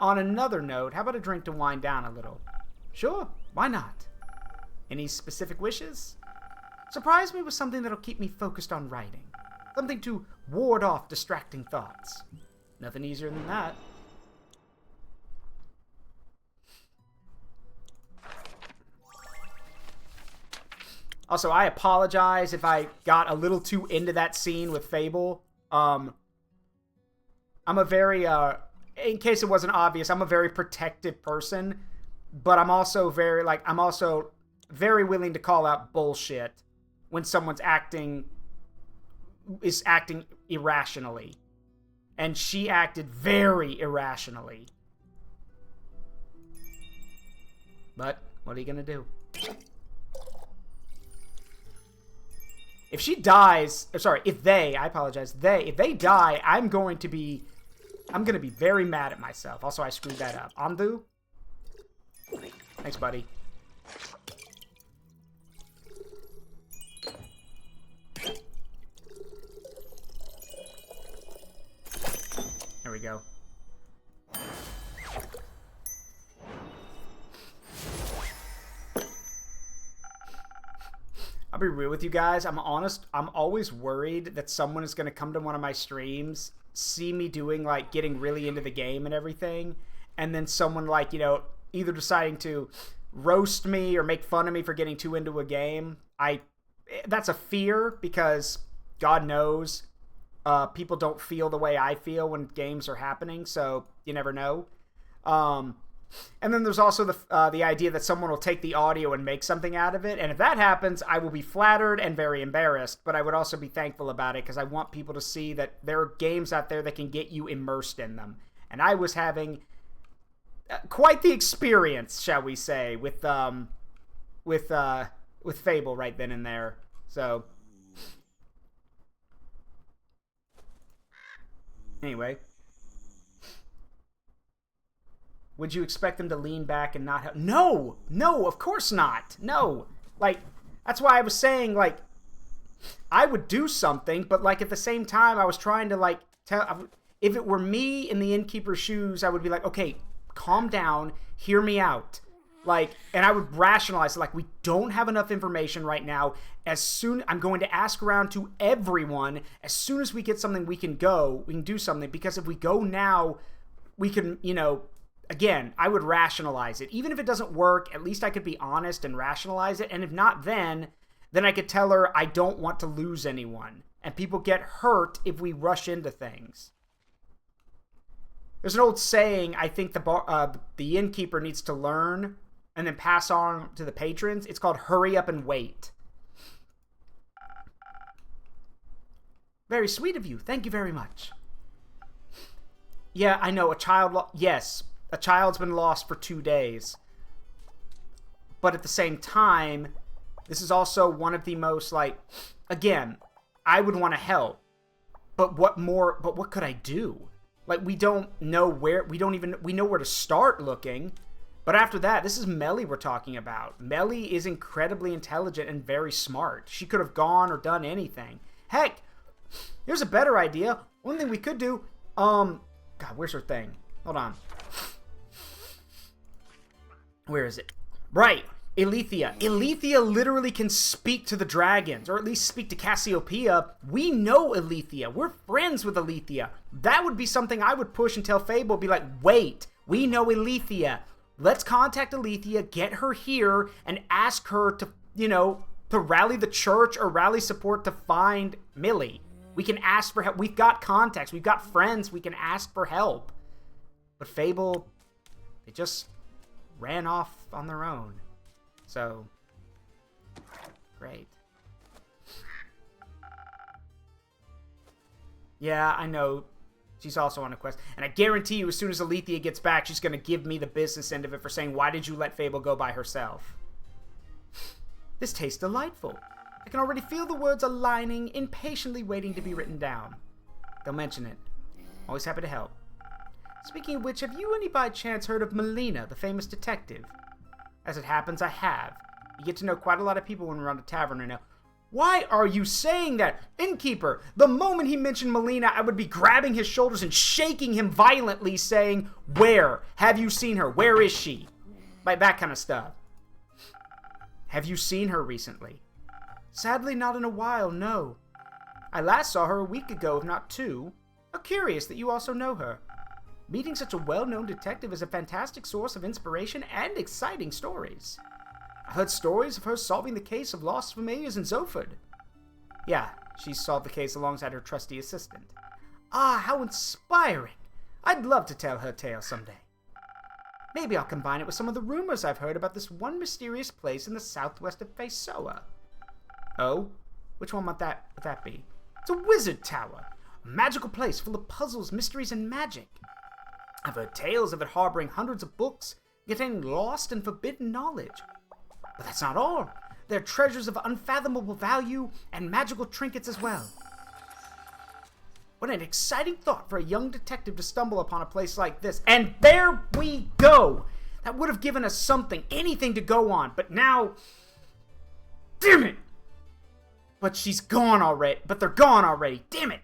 On another note, how about a drink to wind down a little? Sure, why not? Any specific wishes? Surprise me with something that'll keep me focused on writing. Something to ward off distracting thoughts. Nothing easier than that. Also, I apologize if I got a little too into that scene with Fable. I'm a very, in case it wasn't obvious, I'm a very protective person, but I'm also very willing to call out bullshit when someone's acting irrationally. And she acted very irrationally. But what are you gonna do? If she dies, sorry, if they die, I'm gonna be very mad at myself. Also, I screwed that up. Andu? Thanks, buddy. There we go. I'll be real with you guys. I'm honest. I'm always worried that someone is going to come to one of my streams, see me doing, like, getting really into the game and everything, and then someone, like, you know, either deciding to roast me or make fun of me for getting too into a game. That's a fear because God knows people don't feel the way I feel when games are happening, so you never know. And then there's also the idea that someone will take the audio and make something out of it, and if that happens, I will be flattered and very embarrassed, but I would also be thankful about it because I want people to see that there are games out there that can get you immersed in them. And I was having quite the experience, shall we say, with Fable right then and there. So anyway, would you expect them to lean back and not help? No! No, of course not! No! Like, that's why I was saying, like, I would do something, but, like, at the same time, I was trying to, like, tell... If it were me in the innkeeper's shoes, I would be like, okay, calm down, hear me out. Like, and I would rationalize, like, we don't have enough information right now. I'm going to ask around to everyone. As soon as we get something, we can do something. Because if we go now, we can, you know, again, I would rationalize it. Even if it doesn't work, at least I could be honest and rationalize it. And if not, then I could tell her I don't want to lose anyone. And people get hurt if we rush into things. There's an old saying I think the innkeeper needs to learn and then pass on to the patrons. It's called hurry up and wait. Very sweet of you. Thank you very much. Yeah, I know. Yes, a child's been lost for 2 days. But at the same time, this is also one of the most, like, again, I would want to help. But what could I do? Like, we don't know where, we know where to start looking. But after that, this is Melly we're talking about. Melly is incredibly intelligent and very smart. She could have gone or done anything. Heck, here's a better idea. One thing we could do, God, where's her thing? Hold on. Where is it? Right, Alethea. Alethea literally can speak to the dragons, or at least speak to Cassiopeia. We know Alethea. We're friends with Alethea. That would be something I would push and tell Fable, be like, wait, we know Alethea. Let's contact Alethea, get her here, and ask her to, you know, to rally the church or rally support to find Millie. We can ask for help. We've got contacts. We've got friends. We can ask for help. But Fable, they just ran off on their own. So, great. Yeah, I know. She's also on a quest. And I guarantee you, as soon as Alethea gets back, she's going to give me the business end of it for saying, why did you let Fable go by herself? This tastes delightful. I can already feel the words aligning, impatiently waiting to be written down. They'll mention it. Always happy to help. Speaking of which, have you any by chance heard of Melina, the famous detective? As it happens, I have. You get to know quite a lot of people when we're around a tavern right now. Why are you saying that? Innkeeper, the moment he mentioned Melina, I would be grabbing his shoulders and shaking him violently, saying, where? Have you seen her? Where is she? Like that kind of stuff. Have you seen her recently? Sadly, not in a while, no. I last saw her a week ago, if not 2. How curious that you also know her. Meeting such a well-known detective is a fantastic source of inspiration and exciting stories. I've heard stories of her solving the case of lost familiars in Zoford. Yeah, she solved the case alongside her trusty assistant. Ah, how inspiring! I'd love to tell her tale someday. Maybe I'll combine it with some of the rumors I've heard about this one mysterious place in the southwest of Faesoa. Oh? Which one might that be? It's a wizard tower. A magical place full of puzzles, mysteries, and magic. I've heard tales of it harboring hundreds of books, containing lost and forbidden knowledge. But that's not all. There are treasures of unfathomable value and magical trinkets as well. What an exciting thought for a young detective to stumble upon a place like this. And there we go! That would have given us something, anything to go on. But now... Damn it! But she's gone already. But they're gone already. Damn it!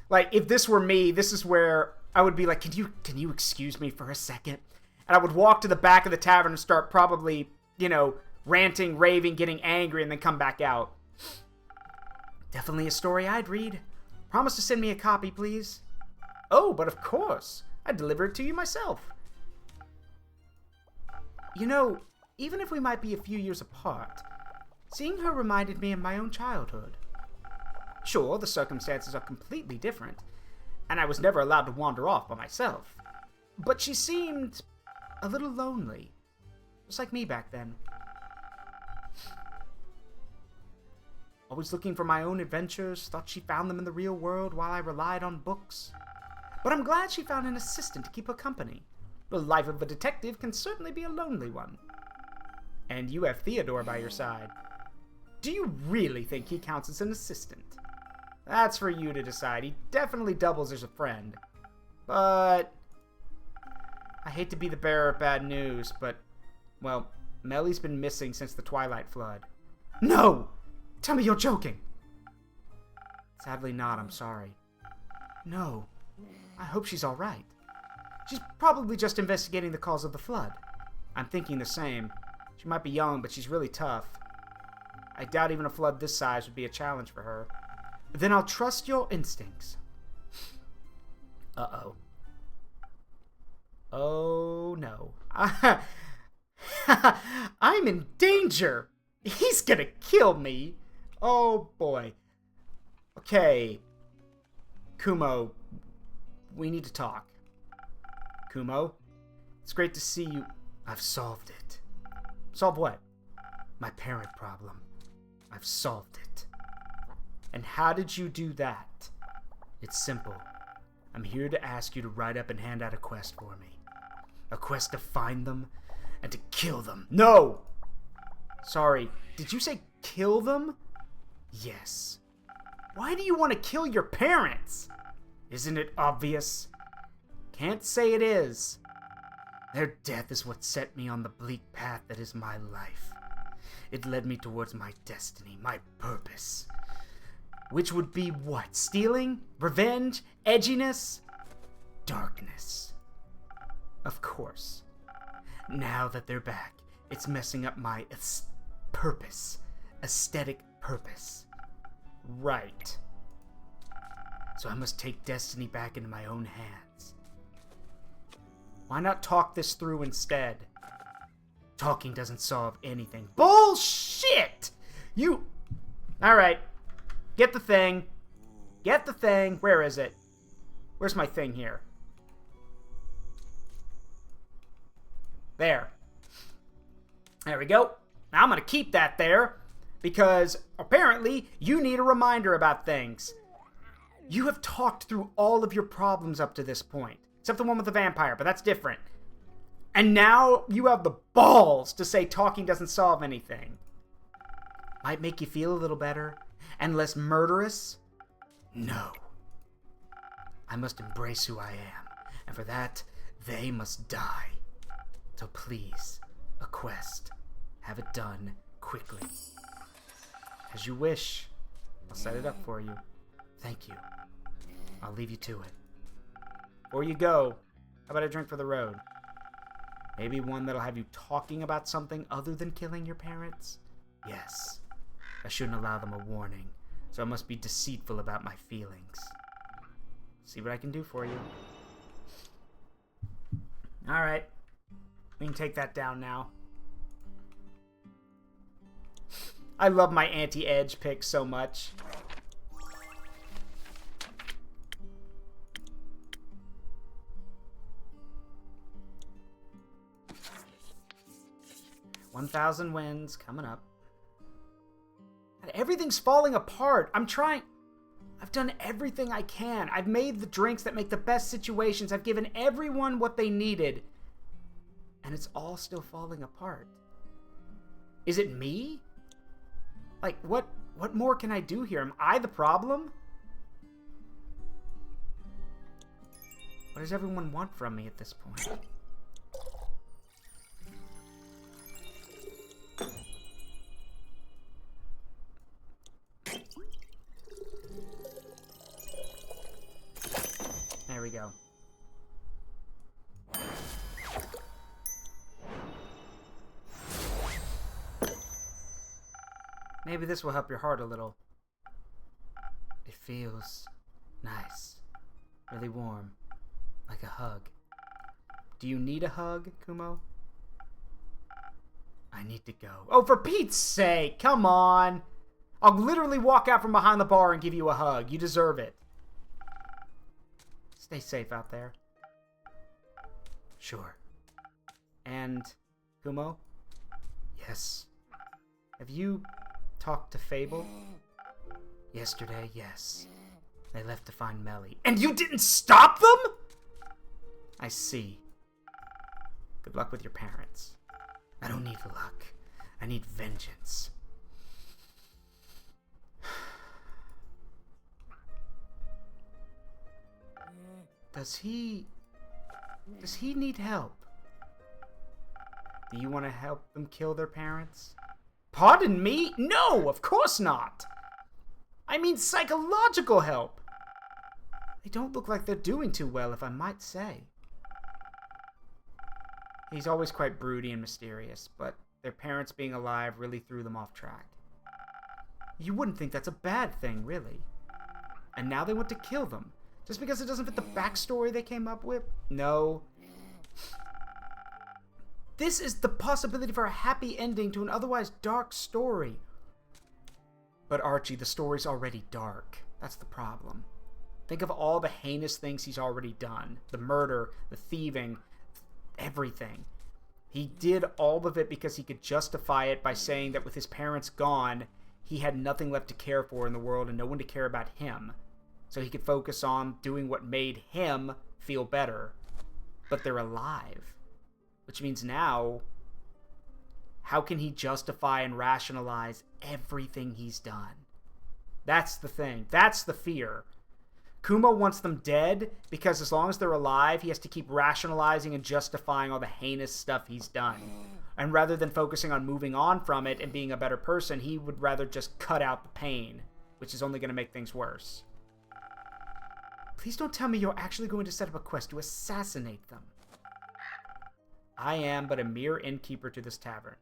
Like, if this were me, this is where I would be like, can you excuse me for a second? And I would walk to the back of the tavern and start probably, you know, ranting, raving, getting angry, and then come back out. Definitely a story I'd read. Promise to send me a copy, please. Oh, but of course. I'd deliver it to you myself. You know, even if we might be a few years apart, seeing her reminded me of my own childhood. Sure, the circumstances are completely different, and I was never allowed to wander off by myself. But she seemed a little lonely, just like me back then. Always looking for my own adventures, thought she found them in the real world while I relied on books. But I'm glad she found an assistant to keep her company. The life of a detective can certainly be a lonely one. And you have Theodore by your side. Do you really think he counts as an assistant? That's for you to decide. He definitely doubles as a friend. But I hate to be the bearer of bad news, but, well, Mellie's been missing since the Twilight Flood. No! Tell me you're joking! Sadly not, I'm sorry. No. I hope she's alright. She's probably just investigating the cause of the flood. I'm thinking the same. She might be young, but she's really tough. I doubt even a flood this size would be a challenge for her. Then I'll trust your instincts. Uh-oh. Oh, no. I'm in danger! He's gonna kill me! Oh, boy. Okay. Kumo, we need to talk. Kumo, it's great to see you. I've solved it. Solved what? My parent problem. I've solved it. And how did you do that? It's simple. I'm here to ask you to write up and hand out a quest for me. A quest to find them and to kill them. No! Sorry, did you say kill them? Yes. Why do you want to kill your parents? Isn't it obvious? Can't say it is. Their death is what set me on the bleak path that is my life. It led me towards my destiny, my purpose. Which would be what? Stealing? Revenge? Edginess? Darkness. Of course. Now that they're back, it's messing up my purpose. Aesthetic purpose. Right. So I must take destiny back into my own hands. Why not talk this through instead? Talking doesn't solve anything. Bullshit! You... Alright. Get the thing. Get the thing. Where is it? Where's my thing here? There. There we go. Now I'm going to keep that there because apparently you need a reminder about things. You have talked through all of your problems up to this point, except the one with the vampire, but that's different. And now you have the balls to say talking doesn't solve anything. Might make you feel a little better and less murderous? No. I must embrace who I am, and for that, they must die. So please, a quest. Have it done quickly. As you wish. I'll set it up for you. Thank you. I'll leave you to it. Before you go, how about a drink for the road? Maybe one that'll have you talking about something other than killing your parents? Yes. I shouldn't allow them a warning, so I must be deceitful about my feelings. See what I can do for you. Alright. We can take that down now. I love my anti-edge pick so much. $1,000 wins coming up. And everything's falling apart. I've done everything I can. I've made the drinks that make the best situations. I've given everyone what they needed. And it's all still falling apart. Is it me? Like, what more can I do here? Am I the problem? What does everyone want from me at this point? There we go. Maybe this will help your heart a little. It feels nice. Really warm. Like a hug. Do you need a hug, Kumo? I need to go. Oh, for Pete's sake! Come on! I'll literally walk out from behind the bar and give you a hug. You deserve it. Stay safe out there. Sure. And, Kumo? Yes. Have you talked to Fable? Yesterday, yes. They left to find Melly. And you didn't stop them?! I see. Good luck with your parents. I don't need luck. I need vengeance. Does he need help? Do you want to help them kill their parents? Pardon me? No, of course not! I mean psychological help! They don't look like they're doing too well, if I might say. He's always quite broody and mysterious, but their parents being alive really threw them off track. You wouldn't think that's a bad thing, really. And now they want to kill them, just because it doesn't fit the backstory they came up with? No. This is the possibility for a happy ending to an otherwise dark story. But Archie, the story's already dark. That's the problem. Think of all the heinous things he's already done. The murder, the thieving, everything. He did all of it because he could justify it by saying that with his parents gone, he had nothing left to care for in the world and no one to care about him. So he could focus on doing what made him feel better. But they're alive. Which means now, how can he justify and rationalize everything he's done? That's the thing. That's the fear. Kumo wants them dead because as long as they're alive, he has to keep rationalizing and justifying all the heinous stuff he's done. And rather than focusing on moving on from it and being a better person, he would rather just cut out the pain, which is only going to make things worse. Please don't tell me you're actually going to set up a quest to assassinate them. I am but a mere innkeeper to this tavern.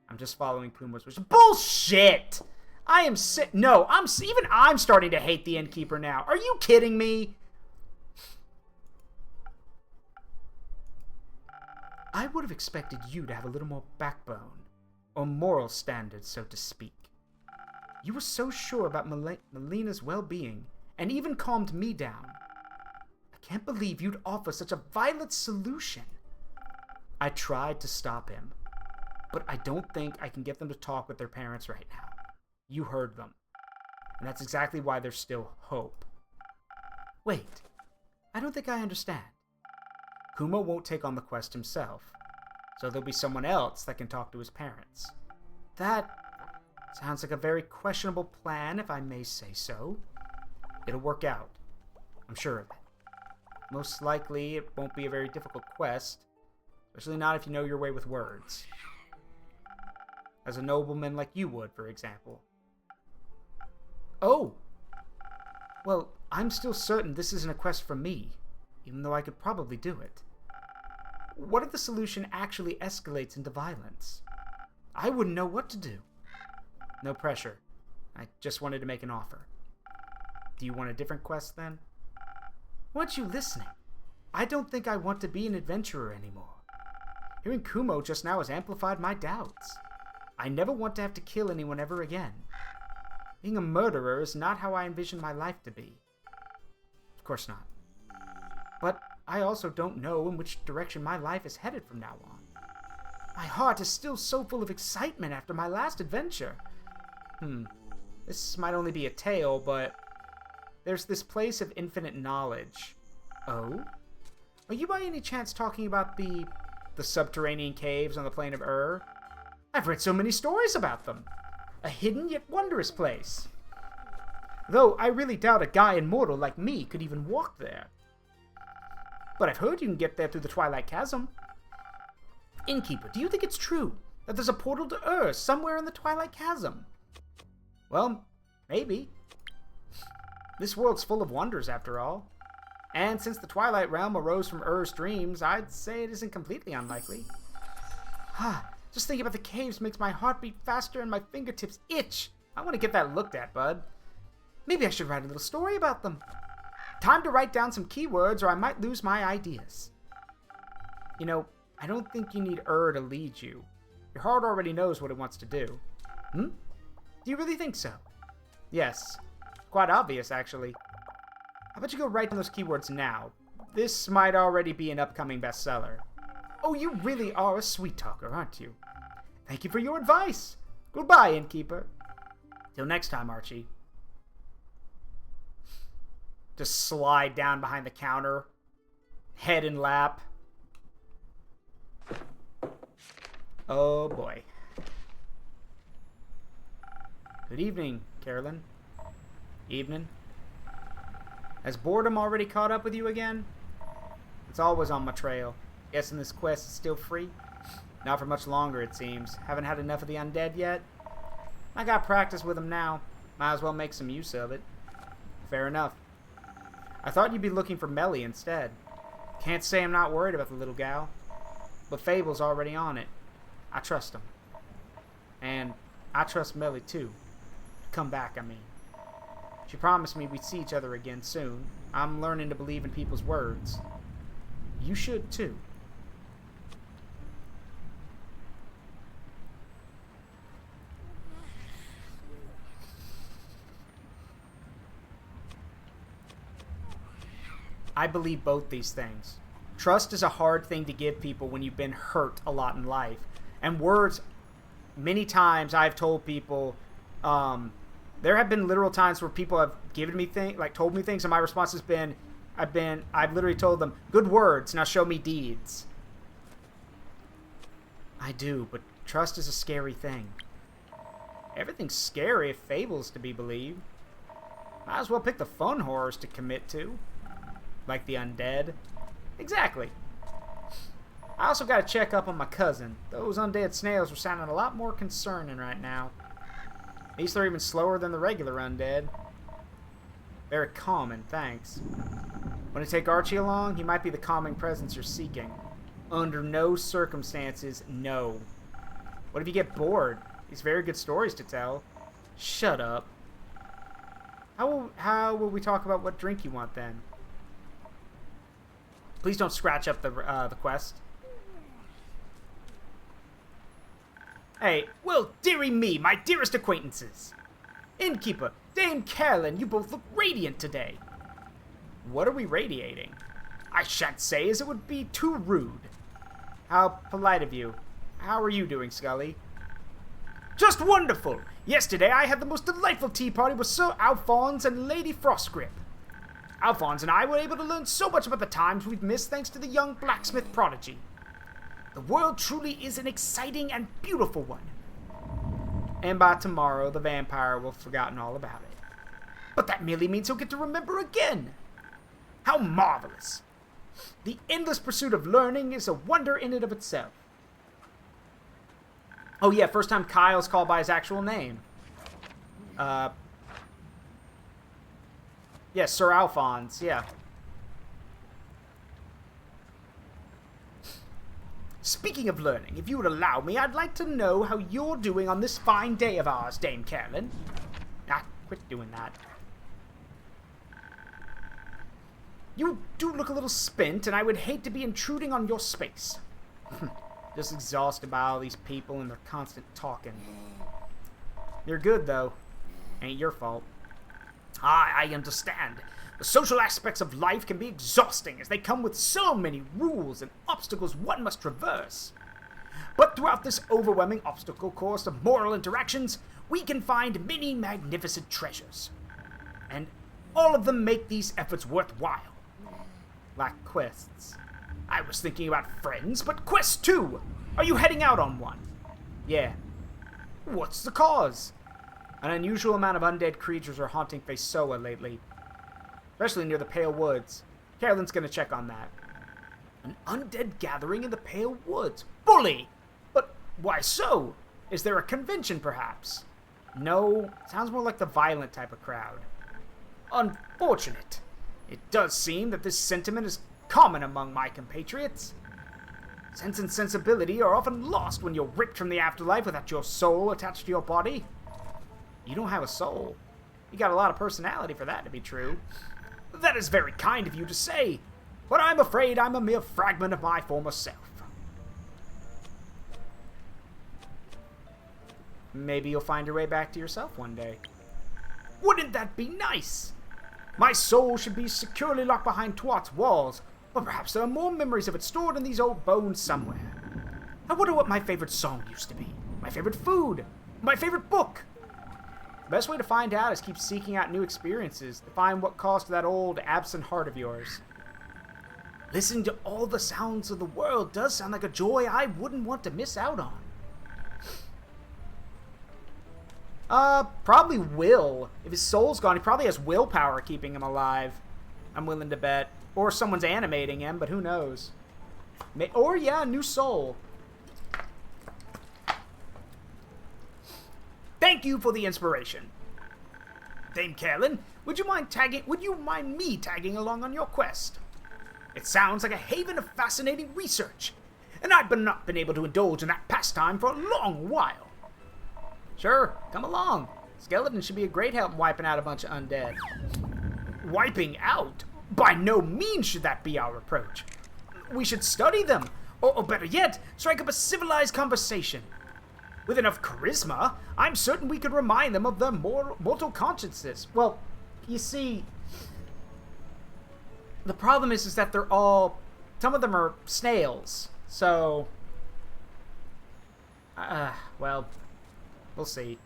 I'm just following Puma's wishes. Bullshit! I am sick. No, even I'm starting to hate the innkeeper now. Are you kidding me? I would have expected you to have a little more backbone, or moral standards, so to speak. You were so sure about Melina's well-being, and even calmed me down. I can't believe you'd offer such a violent solution. I tried to stop him, but I don't think I can get them to talk with their parents right now. You heard them. And that's exactly why there's still hope. Wait, I don't think I understand. Kumo won't take on the quest himself, so there'll be someone else that can talk to his parents. That sounds like a very questionable plan, if I may say so. It'll work out. I'm sure of it. Most likely, it won't be a very difficult quest, especially not if you know your way with words. As a nobleman like you would, for example. Oh! Well, I'm still certain this isn't a quest for me, even though I could probably do it. What if the solution actually escalates into violence? I wouldn't know what to do. No pressure. I just wanted to make an offer. Do you want a different quest, then? Weren't you listening? I don't think I want to be an adventurer anymore. Hearing Kumo just now has amplified my doubts. I never want to have to kill anyone ever again. Being a murderer is not how I envision my life to be. Of course not. But I also don't know in which direction my life is headed from now on. My heart is still so full of excitement after my last adventure. This might only be a tale, but there's this place of infinite knowledge. Oh? Are you by any chance talking about the subterranean caves on the plain of Ur? I've read so many stories about them. A hidden yet wondrous place. Though I really doubt a guy immortal like me could even walk there. But I've heard you can get there through the Twilight Chasm. Innkeeper, do you think it's true that there's a portal to Ur somewhere in the Twilight Chasm? Well, maybe. This world's full of wonders, after all. And since the Twilight Realm arose from Ur's dreams, I'd say it isn't completely unlikely. Just thinking about the caves makes my heart beat faster and my fingertips itch. I want to get that looked at, bud. Maybe I should write a little story about them. Time to write down some keywords or I might lose my ideas. You know, I don't think you need Ur to lead you. Your heart already knows what it wants to do. Do you really think so? Yes. Quite obvious, actually. How about you go write down those keywords now? This might already be an upcoming bestseller. Oh, you really are a sweet talker, aren't you? Thank you for your advice. Goodbye, innkeeper. Till next time, Archie. Just slide down behind the counter. Head in lap. Oh, boy. Good evening, Carolyn. Evening. Has boredom already caught up with you again? It's always on my trail. Guessing this quest is still free? Not for much longer, it seems. Haven't had enough of the undead yet? I got practice with them now. Might as well make some use of it. Fair enough. I thought you'd be looking for Melly instead. Can't say I'm not worried about the little gal. But Fable's already on it. I trust him. And I trust Melly too. Come back, I mean. She promised me we'd see each other again soon. I'm learning to believe in people's words. You should too. I believe both these things. Trust is a hard thing to give people when you've been hurt a lot in life. And words, many times I've told people, there have been literal times where people have given me things, like told me things, and my response has been, I've literally told them, good words, now show me deeds. I do, but trust is a scary thing. Everything's scary if Fable's to be believed. Might as well pick the fun horrors to commit to. Like the undead. Exactly. I also gotta check up on my cousin. Those undead snails are sounding a lot more concerning right now. At least they're even slower than the regular undead. Very common, thanks. Want to take Archie along? He might be the calming presence you're seeking. Under no circumstances, no. What if you get bored? He's very good stories to tell. Shut up. How will we talk about what drink you want then? Please don't scratch up the quest. Hey, well, dearie me, my dearest acquaintances. Innkeeper, Dame Carolyn, you both look radiant today. What are we radiating? I shan't say, as it would be too rude. How polite of you. How are you doing, Scully? Just wonderful! Yesterday I had the most delightful tea party with Sir Alphonse and Lady Frostgrip. Alphonse and I were able to learn so much about the times we've missed thanks to the young blacksmith prodigy. The world truly is an exciting and beautiful one. And by tomorrow, the vampire will have forgotten all about it. But that merely means he'll get to remember again. How marvelous. The endless pursuit of learning is a wonder in and of itself. Oh yeah, first time Kyle's called by his actual name. Yeah, Sir Alphonse, yeah. Speaking of learning, if you would allow me, I'd like to know how you're doing on this fine day of ours, Dame Carolyn. Ah, quit doing that. You do look a little spent, and I would hate to be intruding on your space. Just exhausted by all these people and their constant talking. You're good, though. Ain't your fault. I understand. The social aspects of life can be exhausting as they come with so many rules and obstacles one must traverse. But throughout this overwhelming obstacle course of moral interactions, we can find many magnificent treasures. And all of them make these efforts worthwhile. Like quests. I was thinking about friends, but quests too! Are you heading out on one? Yeah. What's the cause? An unusual amount of undead creatures are haunting Faesoa lately. Especially near the Pale Woods. Carolyn's gonna check on that. An undead gathering in the Pale Woods? Bully! But why so? Is there a convention, perhaps? No, sounds more like the violent type of crowd. Unfortunate. It does seem that this sentiment is common among my compatriots. Sense and sensibility are often lost when you're ripped from the afterlife without your soul attached to your body. You don't have a soul. You got a lot of personality for that to be true. That is very kind of you to say, but I'm afraid I'm a mere fragment of my former self. Maybe you'll find your way back to yourself one day. Wouldn't that be nice? My soul should be securely locked behind Twat's walls, or perhaps there are more memories of it stored in these old bones somewhere. I wonder what my favorite song used to be, my favorite food, my favorite book. The best way to find out is keep seeking out new experiences to find what caused that old absent heart of yours. Listening to all the sounds of the world does sound like a joy I wouldn't want to miss out on. Probably Will. If his soul's gone, he probably has willpower keeping him alive. I'm willing to bet. Or someone's animating him, but who knows. Or, yeah, a new soul. Thank you for the inspiration. Dame Carolyn, would you mind me tagging along on your quest? It sounds like a haven of fascinating research, and I've not been able to indulge in that pastime for a long while. Sure, come along. Skeletons should be a great help in wiping out a bunch of undead. Wiping out? By no means should that be our approach. We should study them, or better yet, strike up a civilized conversation. With enough charisma, I'm certain we could remind them of their mortal consciences. Well, you see, the problem is that they're all, some of them are snails, so, well, we'll see.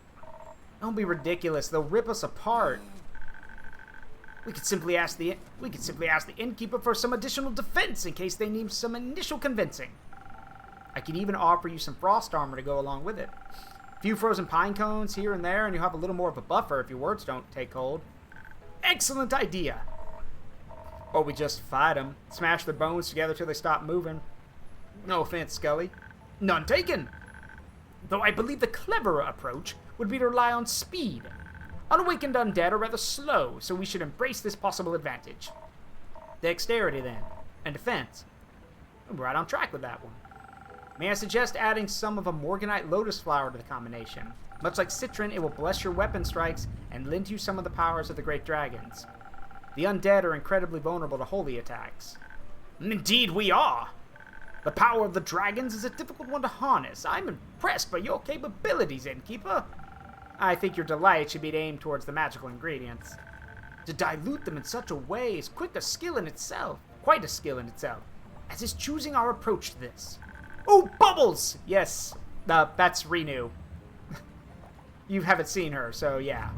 Don't be ridiculous, they'll rip us apart. We could simply ask the innkeeper for some additional defense in case they need some initial convincing. I could even offer you some frost armor to go along with it. A few frozen pine cones here and there, and you'll have a little more of a buffer if your words don't take hold. Excellent idea! Or we just fight them, smash their bones together till they stop moving. No offense, Scully. None taken! Though I believe the cleverer approach would be to rely on speed. Unawakened undead are rather slow, so we should embrace this possible advantage. Dexterity, then, and defense. We're right on track with that one. May I suggest adding some of a Morganite lotus flower to the combination? Much like Citron, it will bless your weapon strikes and lend you some of the powers of the great dragons. The undead are incredibly vulnerable to holy attacks. Indeed we are! The power of the dragons is a difficult one to harness. I'm impressed by your capabilities, Innkeeper. I think your delight should be aimed towards the magical ingredients. To dilute them in such a way is quite a skill in itself, as is choosing our approach to this. Oh, Bubbles! Yes, that's Renew. You haven't seen her, so yeah.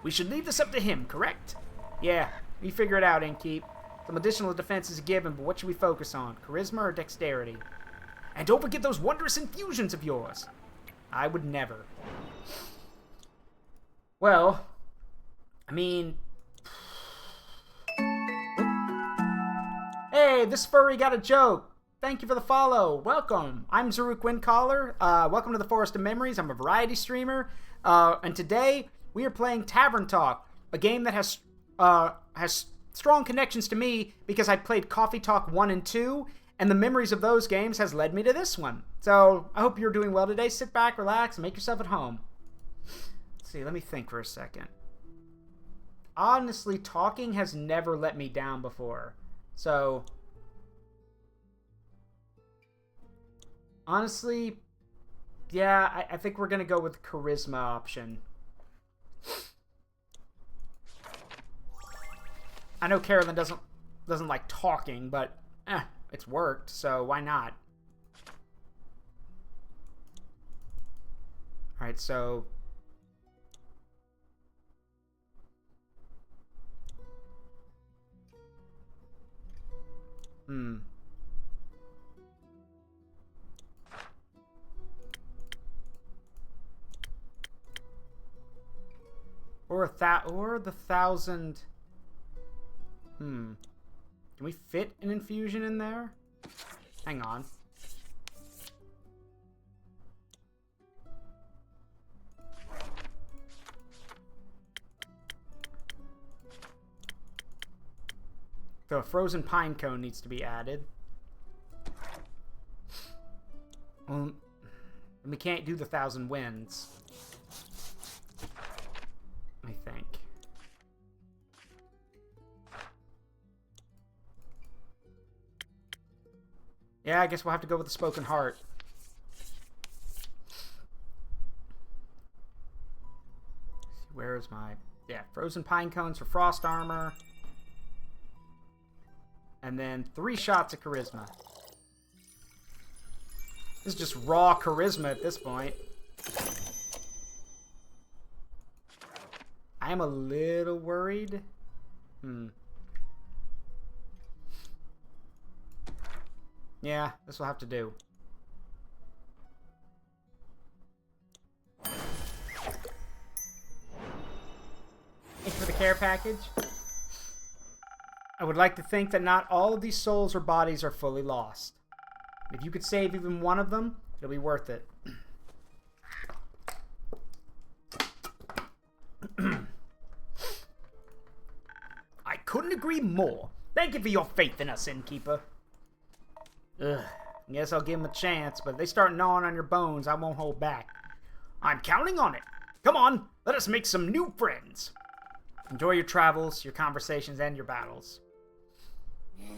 We should leave this up to him, correct? Yeah, we figure it out, Innkeep. Some additional defense is a given, but what should we focus on? Charisma or dexterity? And don't forget those wondrous infusions of yours. I would never. Well, I mean... Hey, this furry got a joke. Thank you for the follow. Welcome. I'm Zaruk Windcaller. Welcome to the Forest of Memories. I'm a variety streamer. And today, we are playing Tavern Talk, a game that has strong connections to me because I played Coffee Talk 1 and 2, and the memories of those games has led me to this one. So, I hope you're doing well today. Sit back, relax, and make yourself at home. Let's see, let me think for a second. Honestly, talking has never let me down before. So, honestly, yeah, I think we're going to go with the charisma option. I know Carolyn doesn't like talking, but it's worked, so why not? Alright, so... Or the 1,000... Can we fit an infusion in there? Hang on. So a frozen pine cone needs to be added. Well, we can't do the 1,000 winds. I think. Yeah, I guess we'll have to go with the spoken heart. Where is my... Yeah, frozen pine cones for frost armor. And then 3 shots of charisma. This is just raw charisma at this point. I am a little worried. Yeah, this will have to do. Thanks for the care package. I would like to think that not all of these souls or bodies are fully lost. If you could save even one of them, it'll be worth it. couldn't agree more. Thank you for your faith in us, innkeeper. Ugh, I guess I'll give them a chance, but if they start gnawing on your bones, I won't hold back. I'm counting on it. Come on, let us make some new friends. Enjoy your travels, your conversations, and your battles. I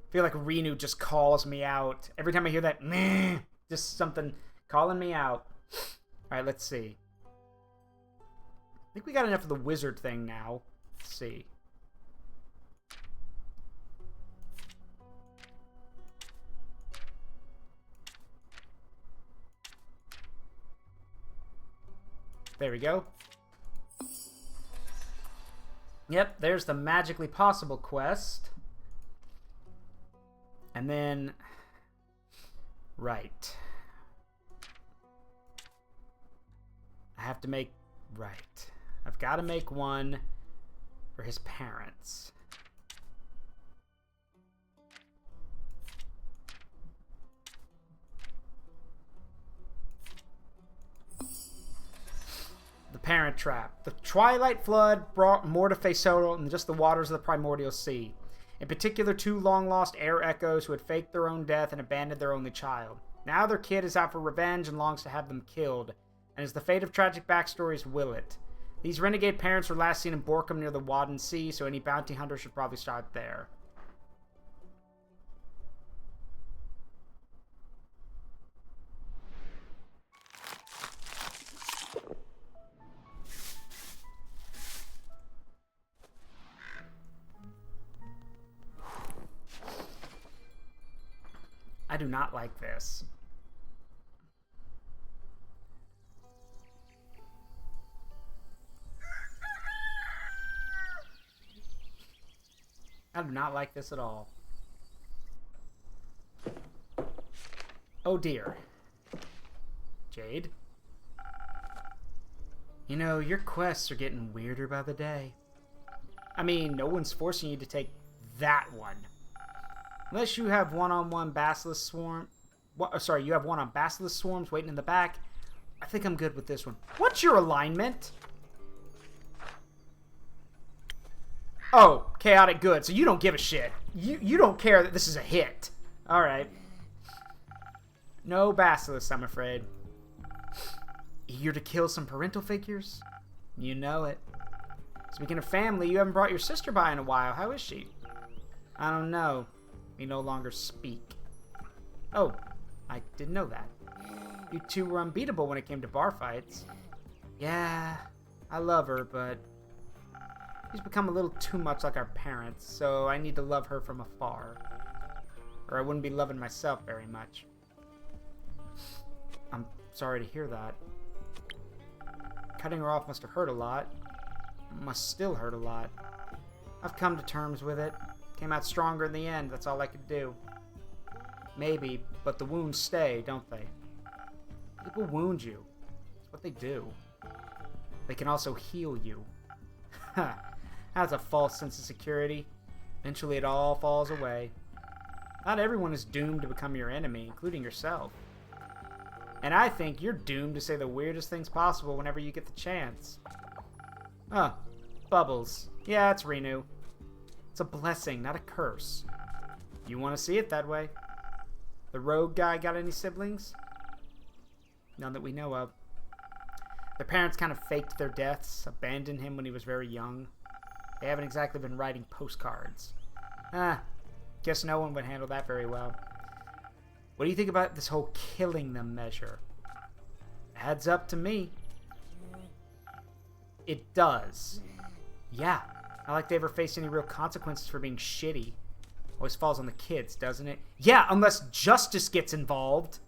feel like Renu just calls me out. Every time I hear that, meh, just something calling me out. Alright, let's see. I think we got enough of the wizard thing now. Let's see. There we go. Yep, there's the magically possible quest. And then... Right. I have to make... Right. I've got to make one for his parents. The Parent Trap. The Twilight Flood brought more to Faesoda than just the waters of the primordial sea. In particular, two long-lost air echoes who had faked their own death and abandoned their only child. Now their kid is out for revenge and longs to have them killed, and as the fate of tragic backstories will it. These renegade parents were last seen in Borkum near the Wadden Sea, so any bounty hunter should probably start there. I do not like this. I do not like this at all. Oh dear. Jade? You know, your quests are getting weirder by the day. I mean, no one's forcing you to take that one. Unless you have one-on-one Basilisk Swarm... sorry, you have one on Basilisk Swarms waiting in the back. I think I'm good with this one. What's your alignment? Oh, chaotic good. So you don't give a shit. You don't care that this is a hit. Alright. No Basilisk, I'm afraid. Eager to kill some parental figures? You know it. Speaking of family, you haven't brought your sister by in a while. How is she? I don't know. We no longer speak. Oh, I didn't know that. You two were unbeatable when it came to bar fights. Yeah, I love her, but she's become a little too much like our parents, so I need to love her from afar. Or I wouldn't be loving myself very much. I'm sorry to hear that. Cutting her off must have hurt a lot. Must still hurt a lot. I've come to terms with it. Came out stronger in the end, that's all I could do. Maybe, but the wounds stay, don't they? People wound you. That's what they do. They can also heal you. Ha! That's a false sense of security. Eventually it all falls away. Not everyone is doomed to become your enemy, including yourself. And I think you're doomed to say the weirdest things possible whenever you get the chance. Huh. Bubbles. Yeah, it's Renu. It's a blessing, not a curse. You want to see it that way. The rogue guy got any siblings? None that we know of. Their parents kind of faked their deaths, abandoned him when he was very young. They haven't exactly been writing postcards. Guess no one would handle that very well. What do you think about this whole killing them measure? Adds up to me. It does. Yeah. Not like they ever face any real consequences for being shitty. Always falls on the kids, doesn't it? Yeah, unless justice gets involved.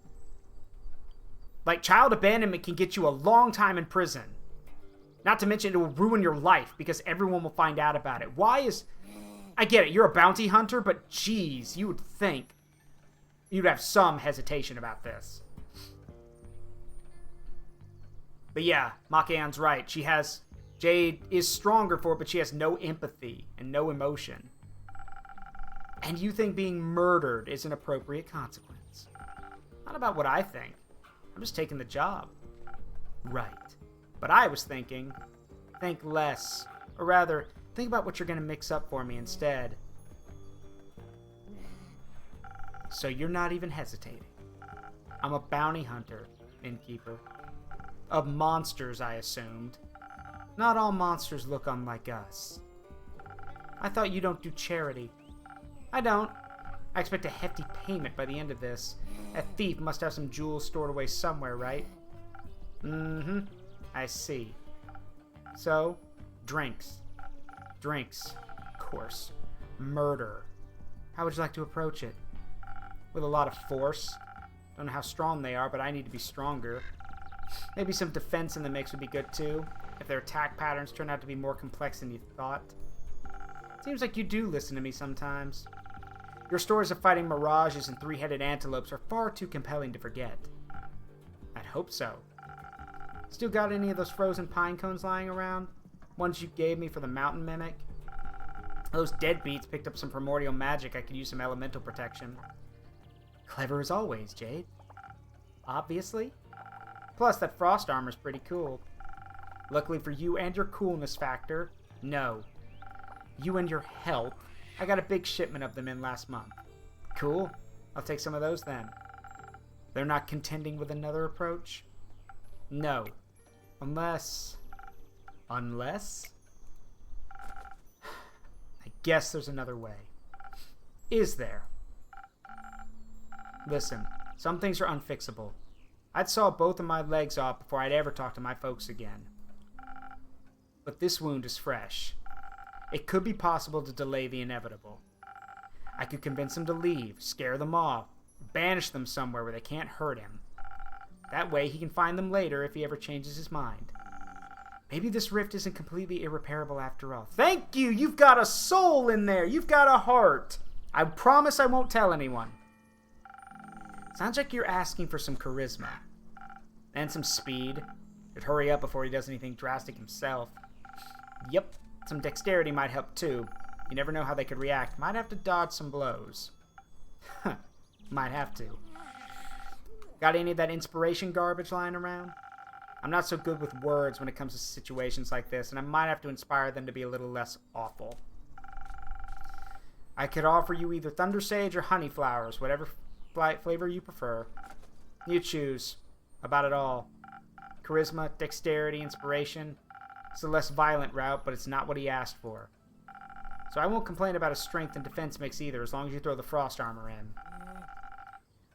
Like, child abandonment can get you a long time in prison. Not to mention it will ruin your life because everyone will find out about it. Why is... I get it, you're a bounty hunter, but geez, you would think you'd have some hesitation about this. But yeah, Makian's right. Jade is stronger for it, but she has no empathy and no emotion. And you think being murdered is an appropriate consequence. Not about what I think. I'm just taking the job. Right. But I was thinking, think less Or rather, think about what you're going to mix up for me instead. So you're not even hesitating. I'm a bounty hunter, innkeeper. Of monsters, I assumed. Not all monsters look unlike us. I thought you don't do charity. I don't. I expect a hefty payment by the end of this. A thief must have some jewels stored away somewhere, right? Mm-hmm. I see. So, drinks. Drinks. Of course. Murder. How would you like to approach it? With a lot of force. Don't know how strong they are, but I need to be stronger. Maybe some defense in the mix would be good too, if their attack patterns turn out to be more complex than you thought. Seems like you do listen to me sometimes. Your stories of fighting mirages and three-headed antelopes are far too compelling to forget. I'd hope so. Still got any of those frozen pine cones lying around? Ones you gave me for the mountain mimic? Those deadbeats picked up some primordial magic. I could use some elemental protection. Clever as always, Jade. Obviously. Plus, that frost armor's pretty cool. Luckily for you and your coolness factor, no. You and your health. I got a big shipment of them in last month. Cool. I'll take some of those then. They're not contending with another approach? No. Unless... Unless? I guess there's another way. Is there? Listen, some things are unfixable. I'd saw both of my legs off before I'd ever talk to my folks again. But this wound is fresh. It could be possible to delay the inevitable. I could convince him to leave, scare them off, banish them somewhere where they can't hurt him. That way he can find them later if he ever changes his mind. Maybe this rift isn't completely irreparable after all. Thank you! You've got a soul in there! You've got a heart! I promise I won't tell anyone. Sounds like you're asking for some charisma. And some speed. Should hurry up before he does anything drastic himself. Yep, some dexterity might help too. You never know how they could react. Might have to dodge some blows. Might have to. Got any of that inspiration garbage lying around? I'm not so good with words when it comes to situations like this, and I might have to inspire them to be a little less awful. I could offer you either Thunder Sage or Honey Flowers, whatever flavor you prefer. You choose. About it all. Charisma, dexterity, inspiration. It's a less violent route, but it's not what he asked for. So I won't complain about his strength and defense mix either, as long as you throw the frost armor in.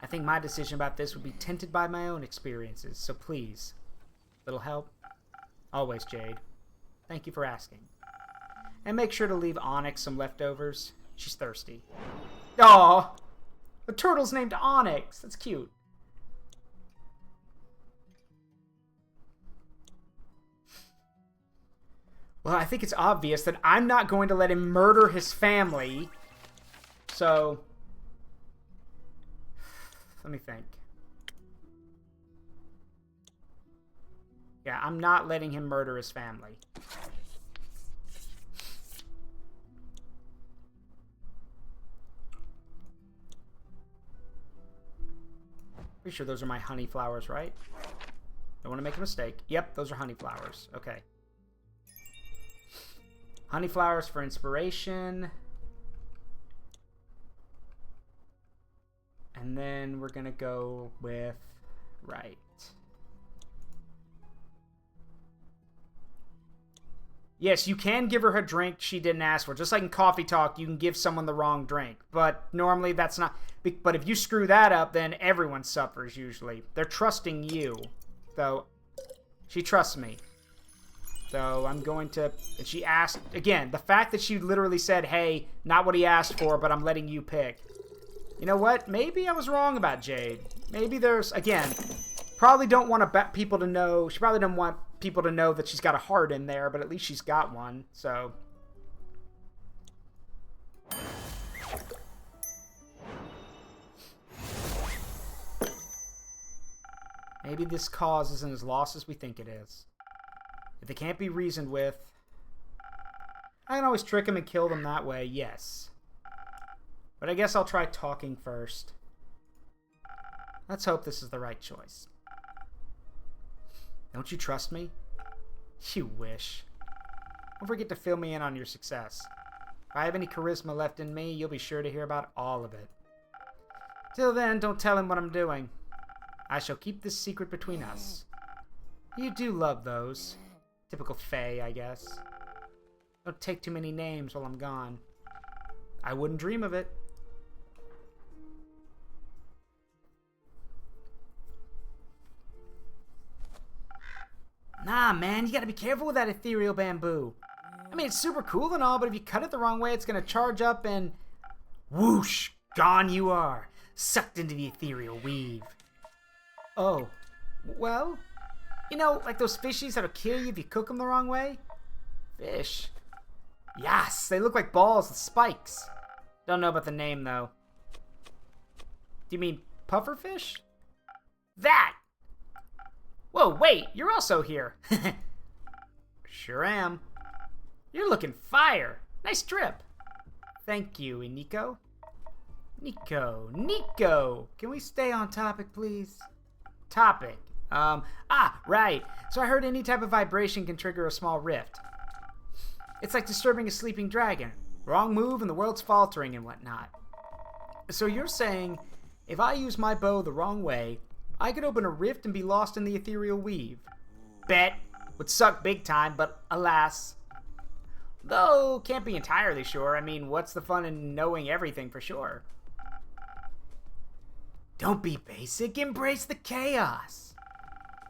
I think my decision about this would be tinted by my own experiences, so please. Little help? Always, Jade. Thank you for asking. And make sure to leave Onyx some leftovers. She's thirsty. Aw! The turtle's named Onyx. That's cute. Well, I think it's obvious that I'm not going to let him murder his family. So... let me think. Yeah, I'm not letting him murder his family. Pretty sure those are my honey flowers, right? Don't want to make a mistake. Yep, those are honey flowers. Okay. Honey flowers for inspiration. And then we're going to go with... right. Yes, you can give her a drink she didn't ask for. Just like in Coffee Talk, you can give someone the wrong drink. But normally that's not... But if you screw that up, then everyone suffers usually. They're trusting you. So, she trusts me. So, I'm going to... And she asked... Again, the fact that she literally said, hey, not what he asked for, but I'm letting you pick. You know what? Maybe I was wrong about Jade. Maybe there's... Again, probably don't want people to know... She probably doesn't want people to know that she's got a heart in there, but at least she's got one, so... Maybe this cause isn't as lost as we think it is. If they can't be reasoned with... I can always trick them and kill them that way, yes. But I guess I'll try talking first. Let's hope this is the right choice. Don't you trust me? You wish. Don't forget to fill me in on your success. If I have any charisma left in me, you'll be sure to hear about all of it. Till then, don't tell him what I'm doing. I shall keep this secret between us. You do love those. Typical Fae, I guess. Don't take too many names while I'm gone. I wouldn't dream of it. Nah, man, you gotta be careful with that ethereal bamboo. I mean, it's super cool and all, but if you cut it the wrong way, it's gonna charge up and... whoosh! Gone you are! Sucked into the ethereal weave. Oh. Well... you know, like those fishies that'll kill you if you cook them the wrong way? Fish. Yes, they look like balls with spikes. Don't know about the name, though. Do you mean pufferfish? That! Whoa, wait, you're also here. Sure am. You're looking fire. Nice trip. Thank you, Nico. Nico! Can we stay on topic, please? Topic. Right. So I heard any type of vibration can trigger a small rift. It's like disturbing a sleeping dragon. Wrong move and the world's faltering and whatnot. So you're saying, if I use my bow the wrong way, I could open a rift and be lost in the ethereal weave. Bet. Would suck big time, but alas. Though, can't be entirely sure. I mean, what's the fun in knowing everything for sure? Don't be basic. Embrace the chaos.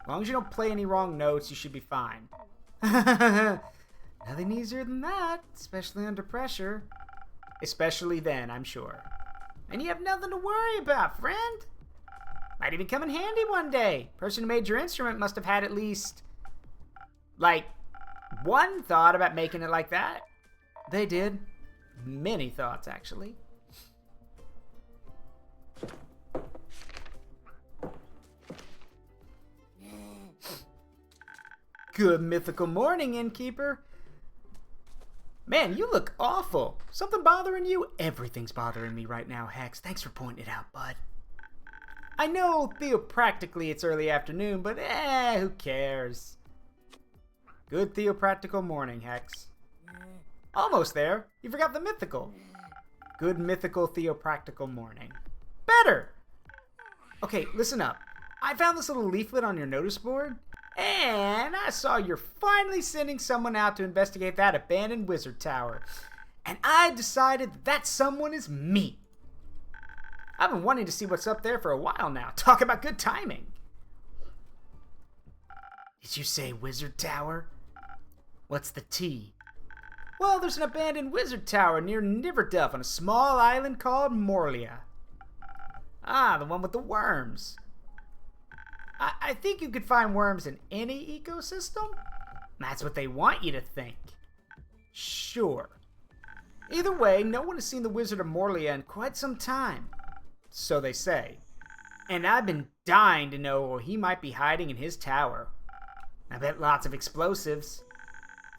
As long as you don't play any wrong notes, you should be fine. Nothing easier than that, especially under pressure. Especially then, I'm sure. And you have nothing to worry about, friend. Might even come in handy one day. Person who made your instrument must have had at least, like, one thought about making it like that. They did. Many thoughts, actually. Good mythical morning, innkeeper. Man, you look awful. Something bothering you? Everything's bothering me right now, Hex. Thanks for pointing it out, bud. I know theopractically it's early afternoon, but who cares? Good theopractical morning, Hex. Almost there. You forgot the mythical. Good mythical theopractical morning. Better! Okay, listen up. I found this little leaflet on your notice board, and I saw you're finally sending someone out to investigate that abandoned wizard tower. And I decided that someone is me. I've been wanting to see what's up there for a while now. Talk about good timing. Did you say wizard tower? What's the T? Well, there's an abandoned wizard tower near Niverduff on a small island called Morlia. Ah, the one with the worms. I think you could find worms in any ecosystem. That's what they want you to think. Sure. Either way, no one has seen the Wizard of Morlia in quite some time. So they say. And I've been dying to know where he might be hiding in his tower. I bet lots of explosives.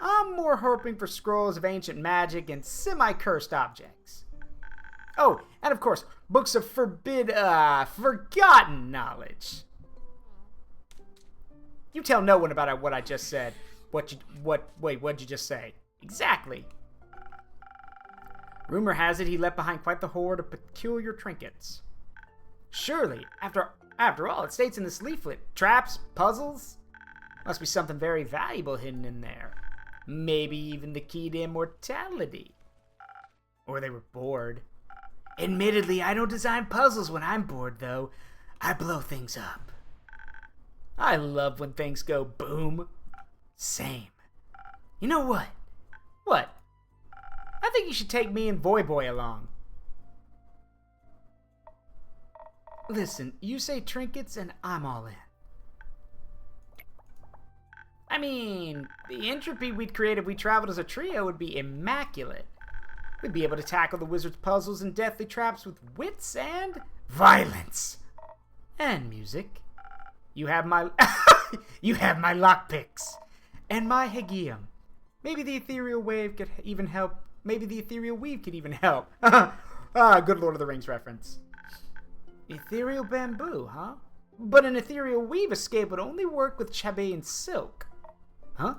I'm more hoping for scrolls of ancient magic and semi-cursed objects. Oh, and of course, books of forgotten knowledge. You tell no one about what I just said. What'd you just say? Exactly. Rumor has it he left behind quite the hoard of peculiar trinkets. Surely, after all, it states in this leaflet, traps, puzzles. Must be something very valuable hidden in there. Maybe even the key to immortality. Or they were bored. Admittedly, I don't design puzzles when I'm bored, though. I blow things up. I love when things go boom. Same. You know what? What? I think you should take me and Voy Boy along. Listen, you say trinkets and I'm all in. I mean, the entropy we'd create if we traveled as a trio would be immaculate. We'd be able to tackle the wizard's puzzles and deathly traps with wits and violence. And music. You have my you have my lockpicks. And my Hegium. Maybe the ethereal wave could even help. Maybe the ethereal weave could even help. Good Lord of the Rings reference. Ethereal bamboo, huh? But an ethereal weave escape would only work with Chabayan silk. Huh?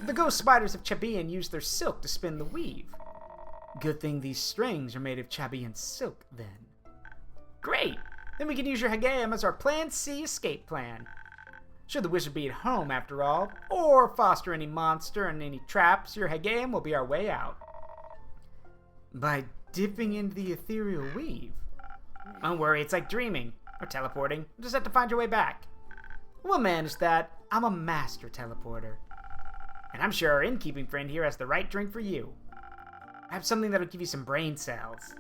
The ghost spiders of Chabian use their silk to spin the weave. Good thing these strings are made of Chabian silk, then. Great! Then we can use your Hagam as our Plan C escape plan. Should the wizard be at home, after all, or foster any monster and any traps, your Hagam will be our way out. By dipping into the ethereal weave? Don't worry, it's like dreaming, or teleporting. You just have to find your way back. We'll manage that. I'm a master teleporter. And I'm sure our innkeeping friend here has the right drink for you. I have something that'll give you some brain cells.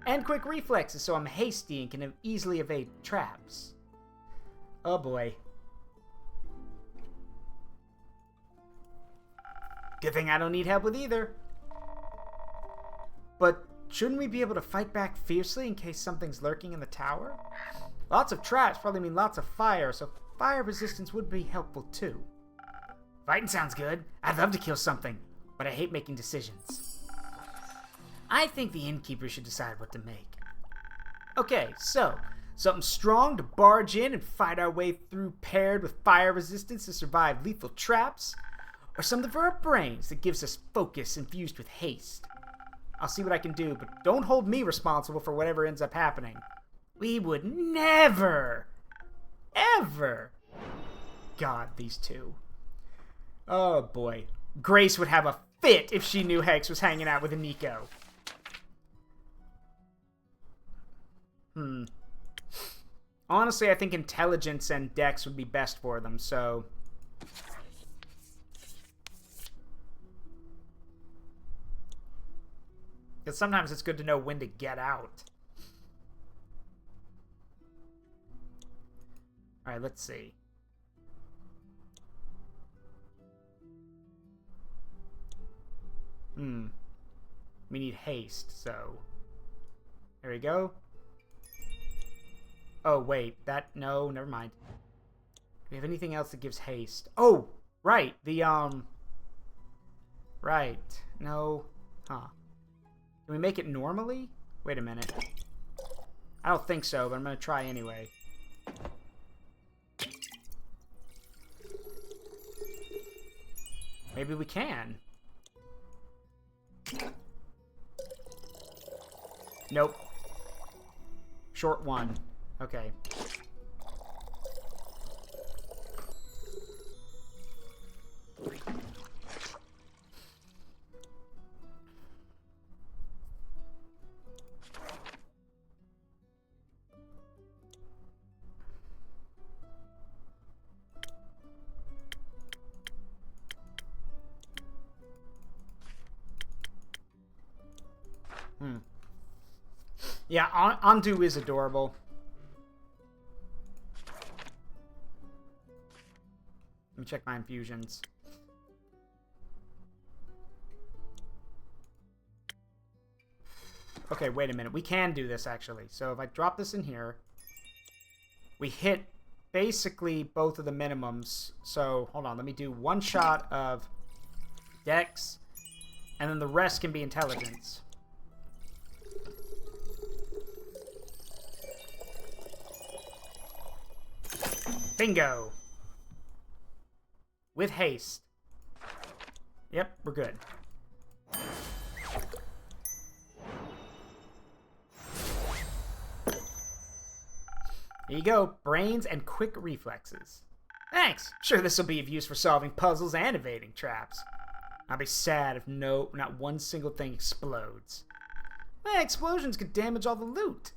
And quick reflexes so I'm hasty and can easily evade traps. Oh boy. Good thing I don't need help with either. But shouldn't we be able to fight back fiercely in case something's lurking in the tower? Lots of traps probably mean lots of fire, so fire resistance would be helpful too. Fighting sounds good. I'd love to kill something, but I hate making decisions. I think the innkeeper should decide what to make. Okay, so something strong to barge in and fight our way through paired with fire resistance to survive lethal traps, or something for our brains that gives us focus infused with haste. I'll see what I can do, but don't hold me responsible for whatever ends up happening. We would never, ever. God, these two. Oh boy. Grace would have a fit if she knew Hex was hanging out with a Nico. Honestly, I think intelligence and dex would be best for them, so... Because sometimes it's good to know when to get out. Alright, let's see. We need haste, so... There we go. Oh, wait. No, never mind. Do we have anything else that gives haste? Oh! Right! Right. No. Huh. Can we make it normally? Wait a minute. I don't think so, but I'm gonna try anyway. Maybe we can. Nope. Short one. Okay. Yeah, Undo is adorable. Let me check my infusions. Okay, wait a minute. We can do this, actually. So if I drop this in here, we hit basically both of the minimums. So, hold on. Let me do one shot of Dex, and then the rest can be Intelligence. Bingo! With haste. Yep, we're good. There you go. Brains and quick reflexes. Thanks! Sure, this will be of use for solving puzzles and evading traps. I'll be sad if not one single thing explodes. Well, explosions could damage all the loot.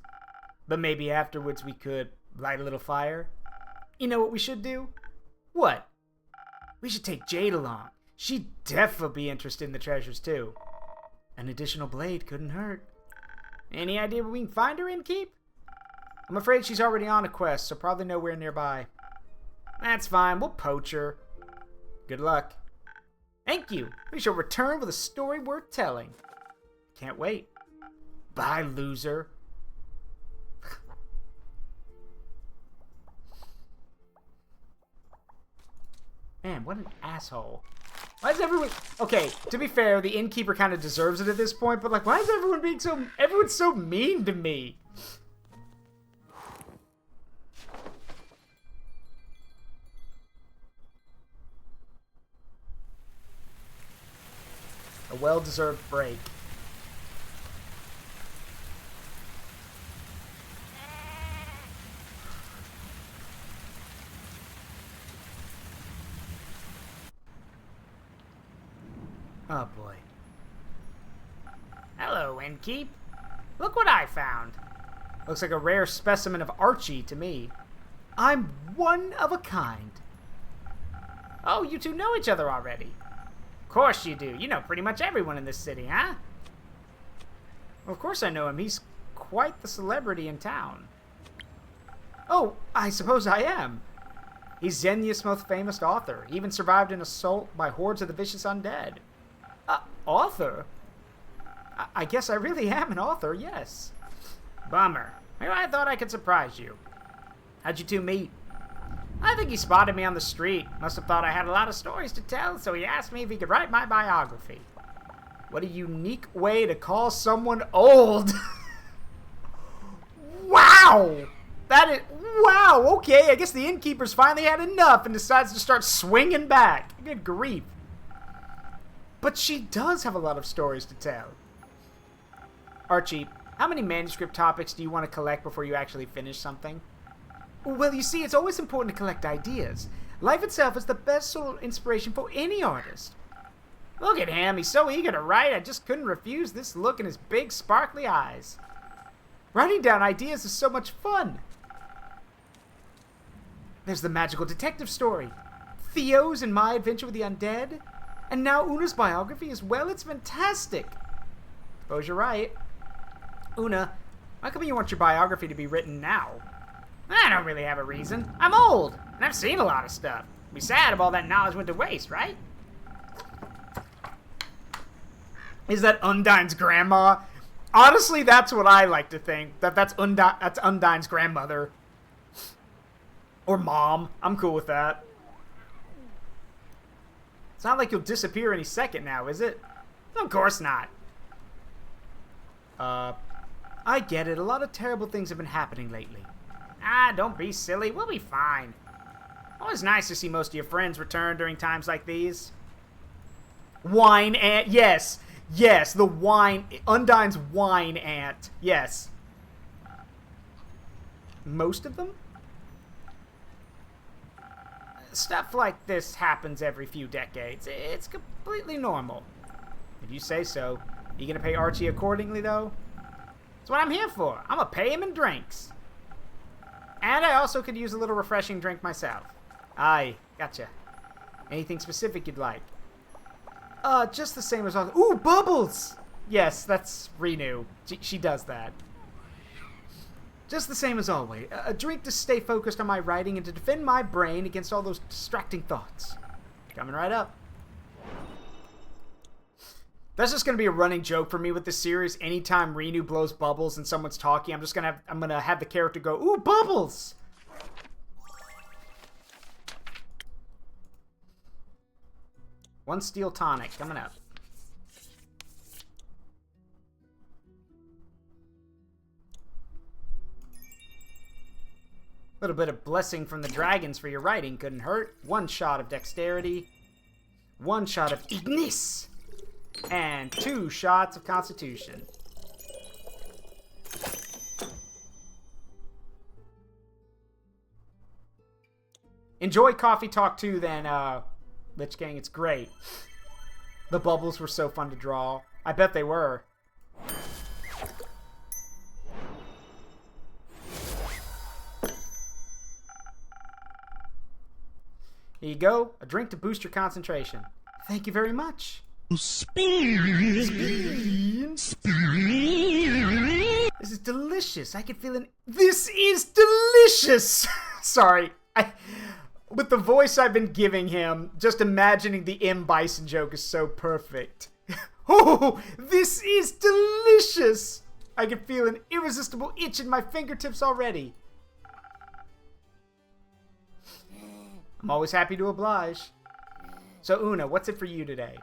But maybe afterwards we could light a little fire. You know what we should do? What? We should take Jade along. She'd definitely be interested in the treasures, too. An additional blade couldn't hurt. Any idea where we can find her, Innkeep? I'm afraid she's already on a quest, so probably nowhere nearby. That's fine, we'll poach her. Good luck. Thank you. We shall return with a story worth telling. Can't wait. Bye, loser. Man, what an asshole. Why is everyone... Okay, to be fair, the innkeeper kind of deserves it at this point, but like, why is everyone being so... Everyone's so mean to me. A well-deserved break. Oh boy. Hello, Innkeep. Look what I found. Looks like a rare specimen of Archie to me. I'm one of a kind. Oh, you two know each other already. Of course you do. You know pretty much everyone in this city, huh? Well, of course I know him. He's quite the celebrity in town. Oh, I suppose I am. He's Xenia's most famous author. He even survived an assault by hordes of the vicious undead. Author? I guess I really am an author, yes. Bummer. Maybe I thought I could surprise you. How'd you two meet? I think he spotted me on the street. Must have thought I had a lot of stories to tell, so he asked me if he could write my biography. What a unique way to call someone old. Wow! Wow, okay, I guess the innkeeper's finally had enough and decides to start swinging back. Good grief. But she does have a lot of stories to tell. Archie, how many manuscript topics do you want to collect before you actually finish something? Well, you see, it's always important to collect ideas. Life itself is the best sort of inspiration for any artist. Look at him, he's so eager to write, I just couldn't refuse this look in his big, sparkly eyes. Writing down ideas is so much fun. There's the magical detective story, Theo's and my adventure with the undead, and now Una's biography as well. It's fantastic. Suppose you're right. Una, how come you want your biography to be written now? I don't really have a reason. I'm old, and I've seen a lot of stuff. It'd be sad if all that knowledge went to waste, right? Is that Undyne's grandma? Honestly, that's what I like to think. That's Undyne's grandmother. Or mom. I'm cool with that. It's not like you'll disappear any second now, is it? Of course not. I get it. A lot of terrible things have been happening lately. Ah, don't be silly. We'll be fine. Always nice to see most of your friends return during times like these. Wine ant. Yes. Yes, the wine. Undyne's wine ant. Yes. Most of them? Stuff like this happens every few decades. It's completely normal. If you say so. You gonna pay Archie accordingly, though? That's what I'm here for. I'm gonna pay him in drinks. And I also could use a little refreshing drink myself. Aye, gotcha. Anything specific you'd like? Just the same as all. Ooh, bubbles! Yes, that's Renew. She does that. Just the same as always. A drink to stay focused on my writing and to defend my brain against all those distracting thoughts. Coming right up. That's just gonna be a running joke for me with this series. Anytime Renew blows bubbles and someone's talking, I'm gonna have the character go, "Ooh, bubbles!" One steel tonic coming up. A little bit of blessing from the dragons for your writing couldn't hurt. One shot of dexterity, one shot of ignis, and 2 shots of constitution. Enjoy Coffee Talk 2 then, Lich Gang. It's great. The bubbles were so fun to draw. I bet they were. Here you go. A drink to boost your concentration. Thank you very much. Speed. This is delicious. I can feel an... This is delicious! Sorry. With the voice I've been giving him, just imagining the M. Bison joke is so perfect. Oh, this is delicious! I can feel an irresistible itch in my fingertips already. I'm always happy to oblige. So, Una, what's it for you today?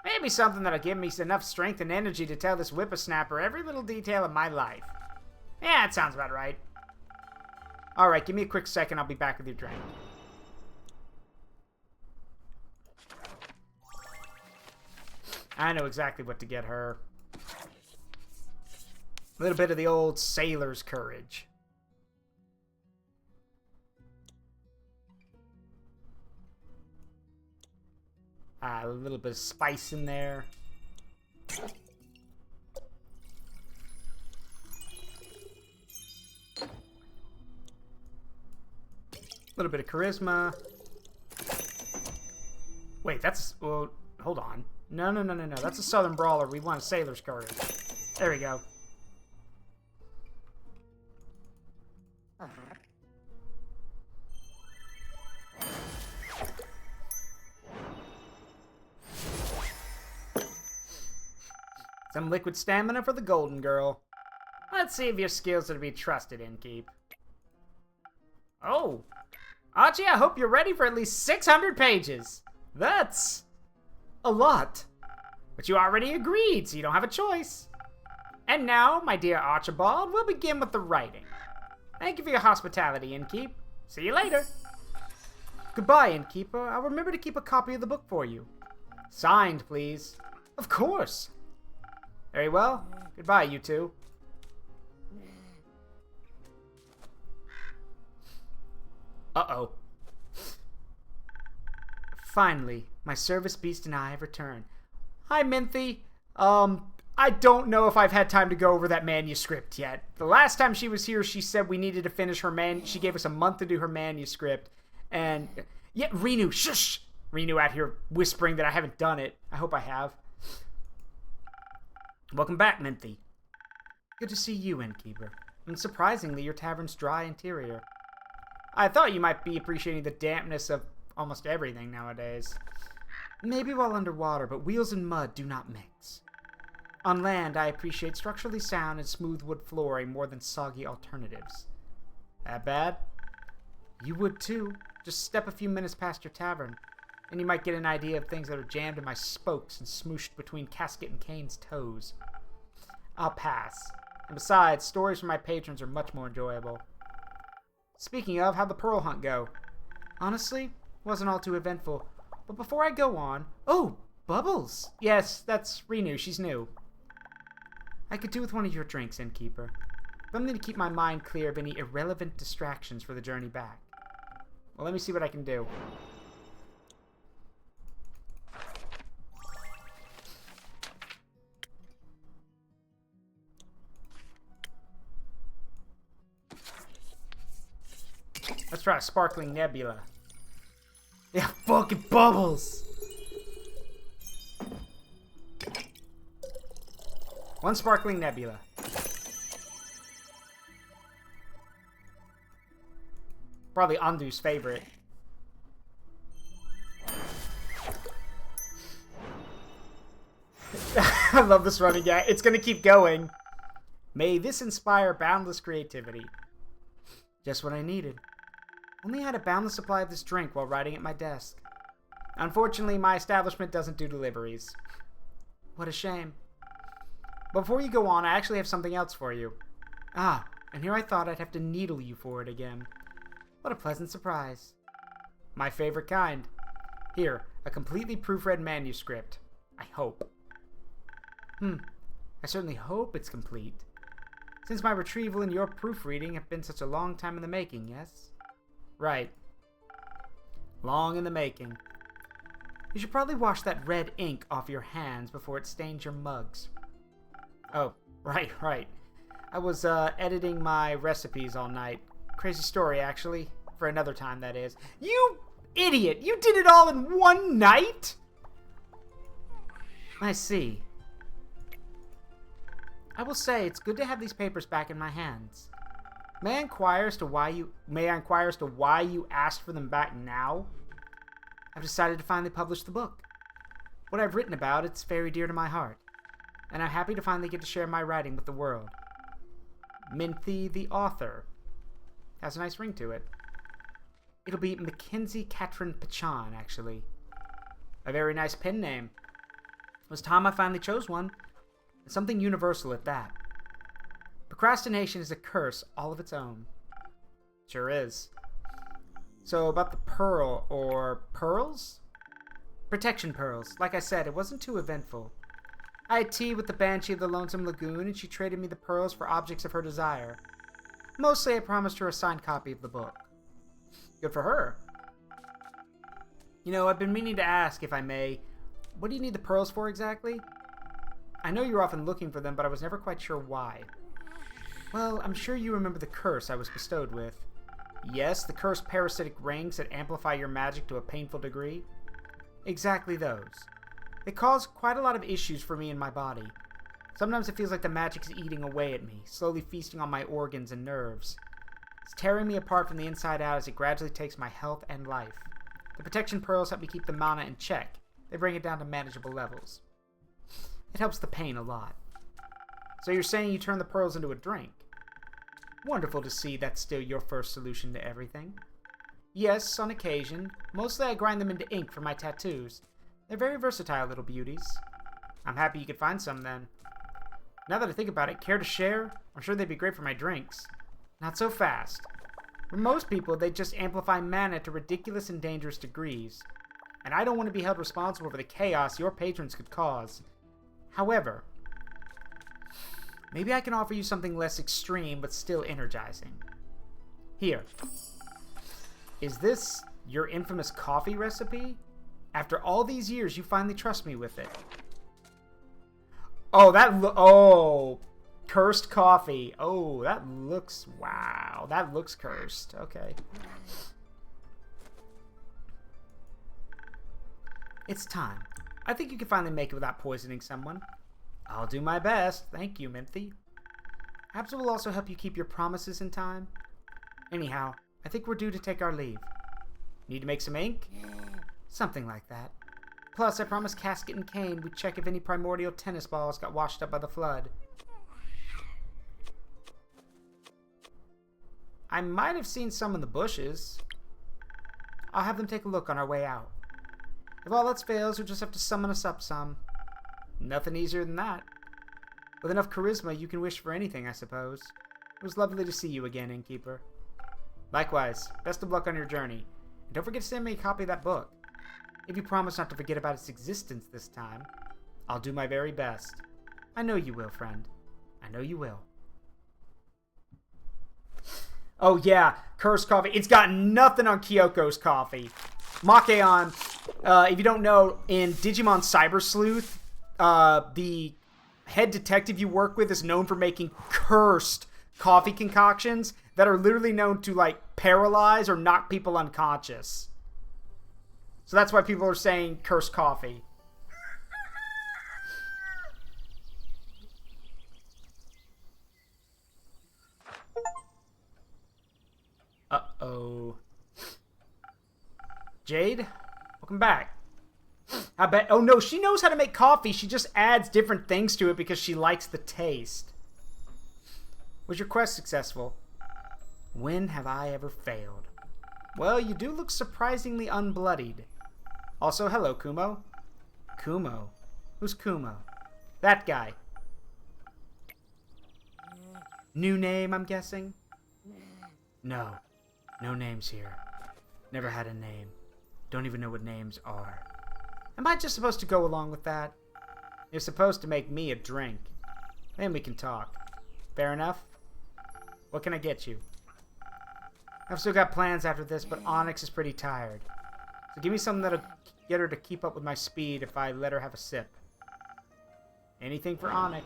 Maybe something that'll give me enough strength and energy to tell this whippersnapper every little detail of my life. Yeah, that sounds about right. Alright, give me a quick second. I'll be back with your drink. I know exactly what to get her. A little bit of the old sailor's courage. A little bit of spice in there. A little bit of charisma. Wait, that's... Well, hold on. No. That's a Southern Brawler. We want a Sailor's Courage. There we go. Some liquid stamina for the Golden Girl. Let's see if your skills are to be trusted, Innkeep. Oh! Archie, I hope you're ready for at least 600 pages. That's a lot. But you already agreed, so you don't have a choice. And now, my dear Archibald, we'll begin with the writing. Thank you for your hospitality, Innkeep. See you later. Goodbye, Innkeeper. I'll remember to keep a copy of the book for you. Signed, please. Of course. Very well. Goodbye, you two. Uh-oh. Finally, my service beast and I have returned. Hi, Minthy. I don't know if I've had time to go over that manuscript yet. The last time she was here, she said we needed to finish her she gave us a month to do her manuscript. And, yeah, Renu, shush! Renu out here whispering that I haven't done it. I hope I have. Welcome back, Minthy. Good to see you, Innkeeper. And surprisingly, your tavern's dry interior. I thought you might be appreciating the dampness of almost everything nowadays. Maybe while underwater, but wheels and mud do not mix. On land, I appreciate structurally sound and smooth wood flooring more than soggy alternatives. That bad? You would too. Just step a few minutes past your tavern, and you might get an idea of things that are jammed in my spokes and smooshed between Casket and Kane's toes. I'll pass. And besides, stories from my patrons are much more enjoyable. Speaking of, how'd the pearl hunt go? Honestly, wasn't all too eventful. But before I go on... Oh, Bubbles! Yes, that's Renu. She's new. I could do with one of your drinks, Innkeeper. Something to keep my mind clear of any irrelevant distractions for the journey back. Well, let me see what I can do. Let's try a sparkling nebula. Yeah, fucking Bubbles! One sparkling nebula. Probably Andu's favorite. I love this running gag. It's gonna keep going. May this inspire boundless creativity. Just what I needed. Only had a boundless supply of this drink while writing at my desk. Unfortunately, my establishment doesn't do deliveries. What a shame. Before you go on, I actually have something else for you. Ah, and here I thought I'd have to needle you for it again. What a pleasant surprise. My favorite kind. Here, a completely proofread manuscript. I hope. I certainly hope it's complete. Since my retrieval and your proofreading have been such a long time in the making, yes? Right. Long in the making. You should probably wash that red ink off your hands before it stains your mugs. Oh, right. I was editing my recipes all night. Crazy story, actually. For another time, that is. You idiot! You did it all in one night?! I see. I will say, it's good to have these papers back in my hands. May I inquire as to why you asked for them back now? I've decided to finally publish the book. What I've written about, it's very dear to my heart. And I'm happy to finally get to share my writing with the world. Minthy the author. Has a nice ring to it. It'll be Mackenzie Katrin Pachan, actually. A very nice pen name. It was time I finally chose one. And something universal at that. Procrastination is a curse all of its own. Sure is. So about the pearl, or pearls? Protection pearls. Like I said, it wasn't too eventful. I had tea with the Banshee of the Lonesome Lagoon, and she traded me the pearls for objects of her desire. Mostly, I promised her a signed copy of the book. Good for her. You know, I've been meaning to ask, if I may, what do you need the pearls for exactly? I know you're often looking for them, but I was never quite sure why. Well, I'm sure you remember the curse I was bestowed with. Yes, the cursed parasitic rings that amplify your magic to a painful degree. Exactly those. They cause quite a lot of issues for me and my body. Sometimes it feels like the magic's eating away at me, slowly feasting on my organs and nerves. It's tearing me apart from the inside out as it gradually takes my health and life. The protection pearls help me keep the mana in check. They bring it down to manageable levels. It helps the pain a lot. So you're saying you turn the pearls into a drink? Wonderful to see that's still your first solution to everything. Yes, on occasion. Mostly I grind them into ink for my tattoos. They're very versatile little beauties. I'm happy you could find some then. Now that I think about it, care to share? I'm sure they'd be great for my drinks. Not so fast. For most people, they just amplify mana to ridiculous and dangerous degrees. And I don't want to be held responsible for the chaos your patrons could cause. However, maybe I can offer you something less extreme but still energizing. Here. Is this your infamous coffee recipe? After all these years, you finally trust me with it. Oh, cursed coffee. Oh, that looks, wow, that looks cursed. Okay. It's time. I think you can finally make it without poisoning someone. I'll do my best. Thank you, Minthy. Perhaps it will also help you keep your promises in time. Anyhow, I think we're due to take our leave. Need to make some ink? Something like that. Plus, I promised Casket and Kane we'd check if any primordial tennis balls got washed up by the flood. I might have seen some in the bushes. I'll have them take a look on our way out. If all else fails, you'll just have to summon us up some. Nothing easier than that. With enough charisma, you can wish for anything, I suppose. It was lovely to see you again, Innkeeper. Likewise, best of luck on your journey. And don't forget to send me a copy of that book. If you promise not to forget about its existence this time, I'll do my very best. I know you will, friend. I know you will. Oh yeah, cursed coffee. It's got nothing on Kyoko's coffee. Makeon, if you don't know, in Digimon Cyber Sleuth, the head detective you work with is known for making cursed coffee concoctions that are literally known to, like, paralyze or knock people unconscious. So that's why people are saying cursed coffee. Uh-oh. Jade, welcome back. I bet. Oh no, she knows how to make coffee. She just adds different things to it because she likes the taste. Was your quest successful? When have I ever failed? Well, you do look surprisingly unbloodied. Also, hello, Kumo. Kumo? Who's Kumo? That guy. New name, I'm guessing? No. No names here. Never had a name. Don't even know what names are. Am I just supposed to go along with that? You're supposed to make me a drink. Then we can talk. Fair enough? What can I get you? I've still got plans after this, but Onyx is pretty tired. So give me something that'll get her to keep up with my speed if I let her have a sip. Anything for Onyx.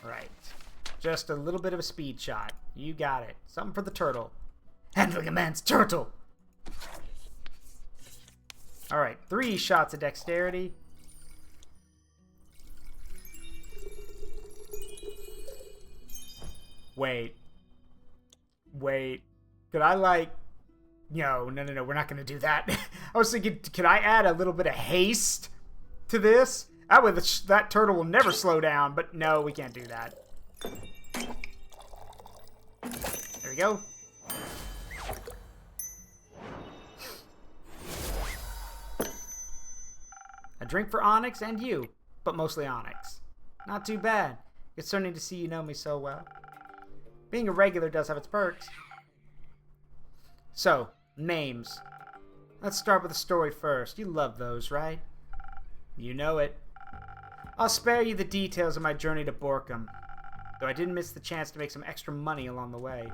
Right. Just a little bit of a speed shot. You got it. Something for the turtle. Handling a man's turtle! Alright, 3 shots of dexterity. Wait. Could I, like... No, we're not gonna do that. I was thinking, could I add a little bit of haste to this? That way that turtle will never slow down, but no, we can't do that. There we go. A drink for Onyx and you, but mostly Onyx. Not too bad. Concerning to see you know me so well. Being a regular does have its perks. So, names. Let's start with the story first. You love those, right? You know it. I'll spare you the details of my journey to Borkum, though I didn't miss the chance to make some extra money along the way.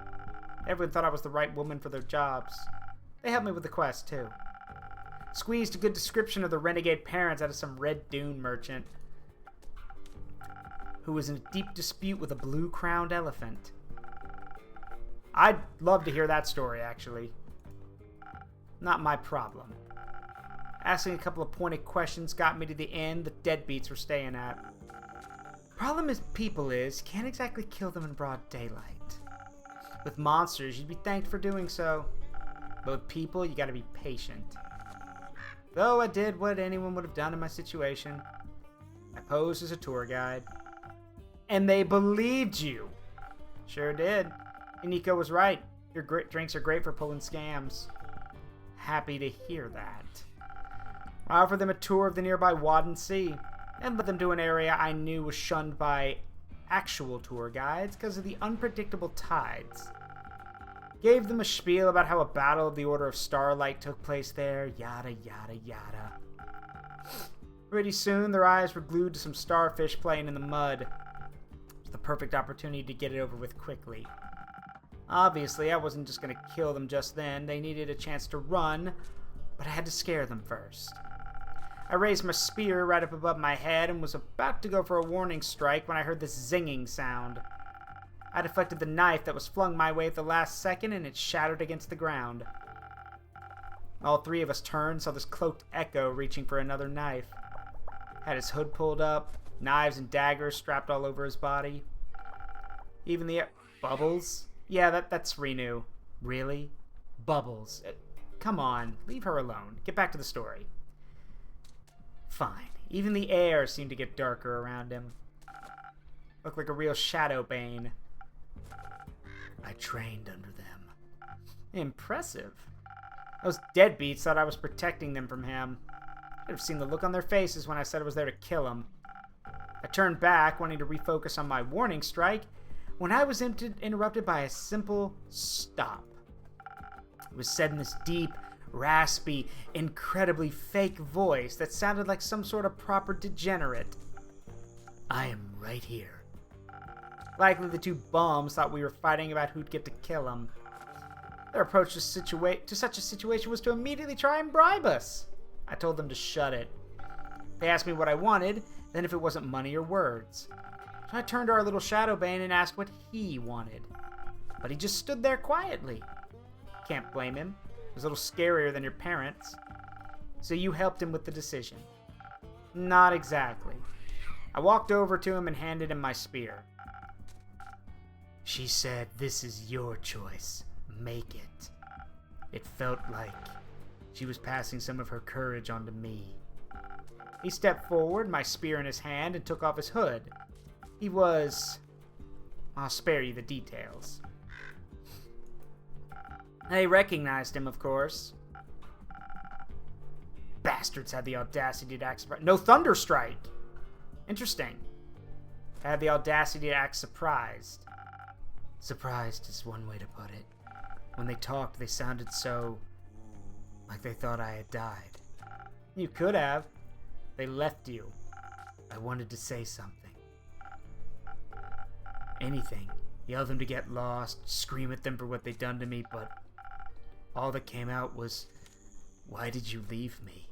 Everyone thought I was the right woman for their jobs. They helped me with the quest, too. Squeezed a good description of the renegade parents out of some Red Dune merchant who was in a deep dispute with a blue-crowned elephant. I'd love to hear that story, actually. Not my problem. Asking a couple of pointed questions got me to the inn the deadbeats were staying at. Problem is, people is, you can't exactly kill them in broad daylight. With monsters, you'd be thanked for doing so. But with people, you gotta be patient. Though I did what anyone would have done in my situation. I posed as a tour guide. And they believed you! Sure did. And Nico was right. Your drinks are great for pulling scams. Happy to hear that. I offered them a tour of the nearby Wadden Sea, and led them to an area I knew was shunned by actual tour guides because of the unpredictable tides. Gave them a spiel about how a battle of the Order of Starlight took place there, yada yada yada. Pretty soon, their eyes were glued to some starfish playing in the mud. It was the perfect opportunity to get it over with quickly. Obviously, I wasn't just going to kill them just then. They needed a chance to run, but I had to scare them first. I raised my spear right up above my head and was about to go for a warning strike when I heard this zinging sound. I deflected the knife that was flung my way at the last second, and it shattered against the ground. All three of us turned, saw this cloaked Echo reaching for another knife. Had his hood pulled up, knives and daggers strapped all over his body. Even the Bubbles? Yeah, that's Renew. Really? Bubbles. Come on, leave her alone. Get back to the story. Fine. Even the air seemed to get darker around him. Looked like a real shadow bane. I trained under them. Impressive. Those deadbeats thought I was protecting them from him. I'd have seen the look on their faces when I said I was there to kill him. I turned back, wanting to refocus on my warning strike, when I was interrupted by a simple stop. It was said in this deep, raspy, incredibly fake voice that sounded like some sort of proper degenerate. I am right here. Likely the two bums thought we were fighting about who'd get to kill him. Their approach to such a situation was to immediately try and bribe us. I told them to shut it. They asked me what I wanted, then if it wasn't money or words. So I turned to our little Shadowbane and asked what he wanted. But he just stood there quietly. Can't blame him. He was a little scarier than your parents. So you helped him with the decision. Not exactly. I walked over to him and handed him my spear. She said, "This is your choice. Make it." It felt like she was passing some of her courage onto me. He stepped forward, my spear in his hand, and took off his hood. He was... I'll spare you the details. I recognized him, of course. Bastards had the audacity to act surprised. No Thunderstrike! Interesting. I had the audacity to act surprised. Surprised is one way to put it. When they talked, they sounded so... like they thought I had died. You could have. They left you. I wanted to say something. Anything. Yell them to get lost, scream at them for what they'd done to me, but all that came out was, "Why did you leave me?"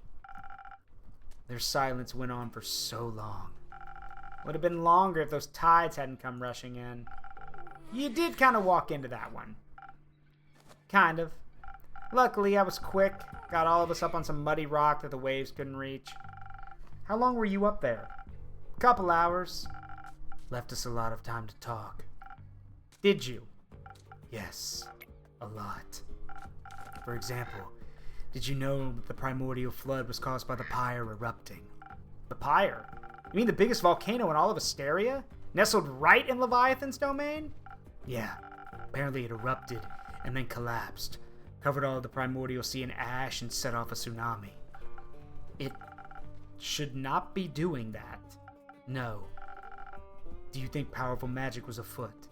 Their silence went on for so long. Would have been longer if those tides hadn't come rushing in. You did kind of walk into that one. Kind of. Luckily, I was quick, got all of us up on some muddy rock that the waves couldn't reach. How long were you up there? Couple hours. Left us a lot of time to talk. Did you? Yes, a lot. For example, did you know that the primordial flood was caused by the Pyre erupting? The Pyre? You mean the biggest volcano in all of Asteria? Nestled right in Leviathan's domain? Yeah, apparently it erupted and then collapsed, covered all of the primordial sea in ash and set off a tsunami. It should not be doing that. No. Do you think powerful magic was afoot?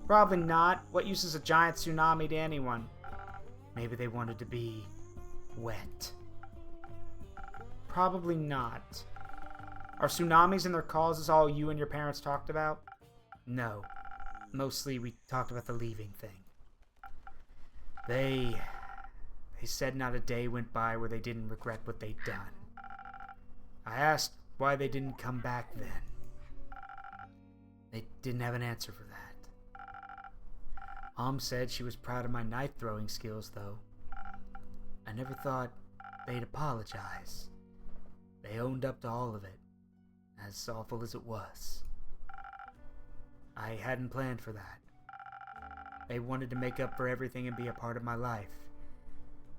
Probably not. What use is a giant tsunami to anyone? Maybe they wanted to be wet. Probably not. Are tsunamis and their causes all you and your parents talked about? No. Mostly we talked about the leaving thing. They said not a day went by where they didn't regret what they'd done. I asked why they didn't come back then. They didn't have an answer for that. Mom said she was proud of my knife throwing skills, though. I never thought they'd apologize. They owned up to all of it, as awful as it was. I hadn't planned for that. They wanted to make up for everything and be a part of my life.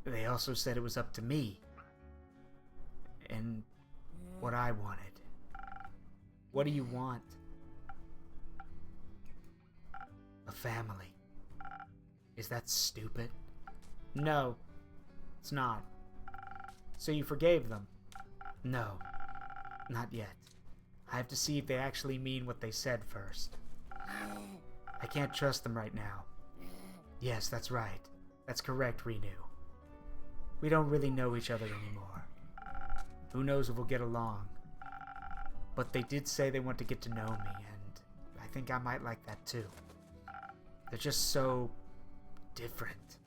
They also said it was up to me. And what I wanted. What do you want? A family. Is that stupid? No, it's not. So you forgave them? No, not yet. I have to see if they actually mean what they said first. I can't trust them right now. Yes, that's right. That's correct, Renu. We don't really know each other anymore. Who knows if we'll get along. But they did say they want to get to know me, and I think I might like that too. They're just so different.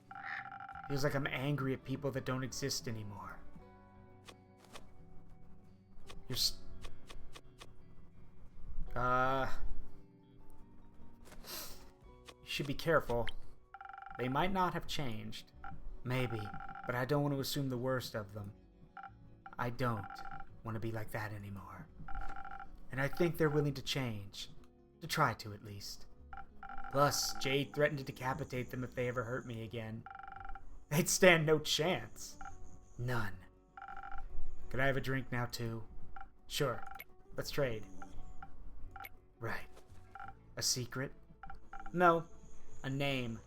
Feels like I'm angry at people that don't exist anymore. You should be careful. They might not have changed. Maybe, but I don't want to assume the worst of them. I don't want to be like that anymore. And I think they're willing to change. To try to, at least. Plus, Jade threatened to decapitate them if they ever hurt me again. They'd stand no chance. None. Could I have a drink now, too? Sure. Let's trade. Right. A secret? No. A name.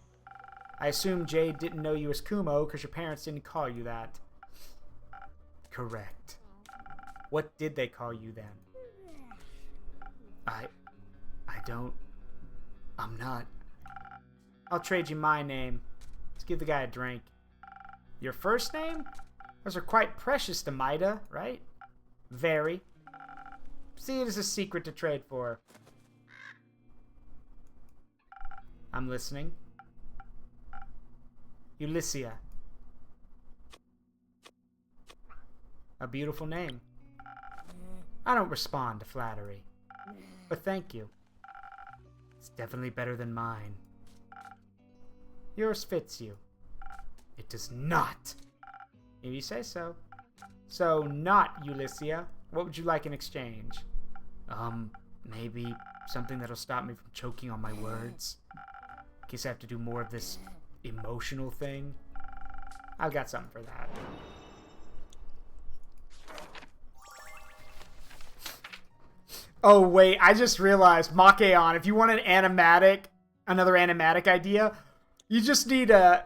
I assume Jade didn't know you as Kumo because your parents didn't call you that. Correct. What did they call you then? I'm not. I'll trade you my name. Let's give the guy a drink. Your first name? Those are quite precious to Maida, right? Very. See it as a secret to trade for. I'm listening. Ulyssia. A beautiful name. I don't respond to flattery. But thank you. It's definitely better than mine. Yours fits you. It does not. If you say so. So, not Ulyssia. What would you like in exchange? Maybe something that'll stop me from choking on my words. In case I have to do more of this emotional thing. I've got something for that. Oh, wait, I just realized, Makeon, if you want another animatic idea, you just need a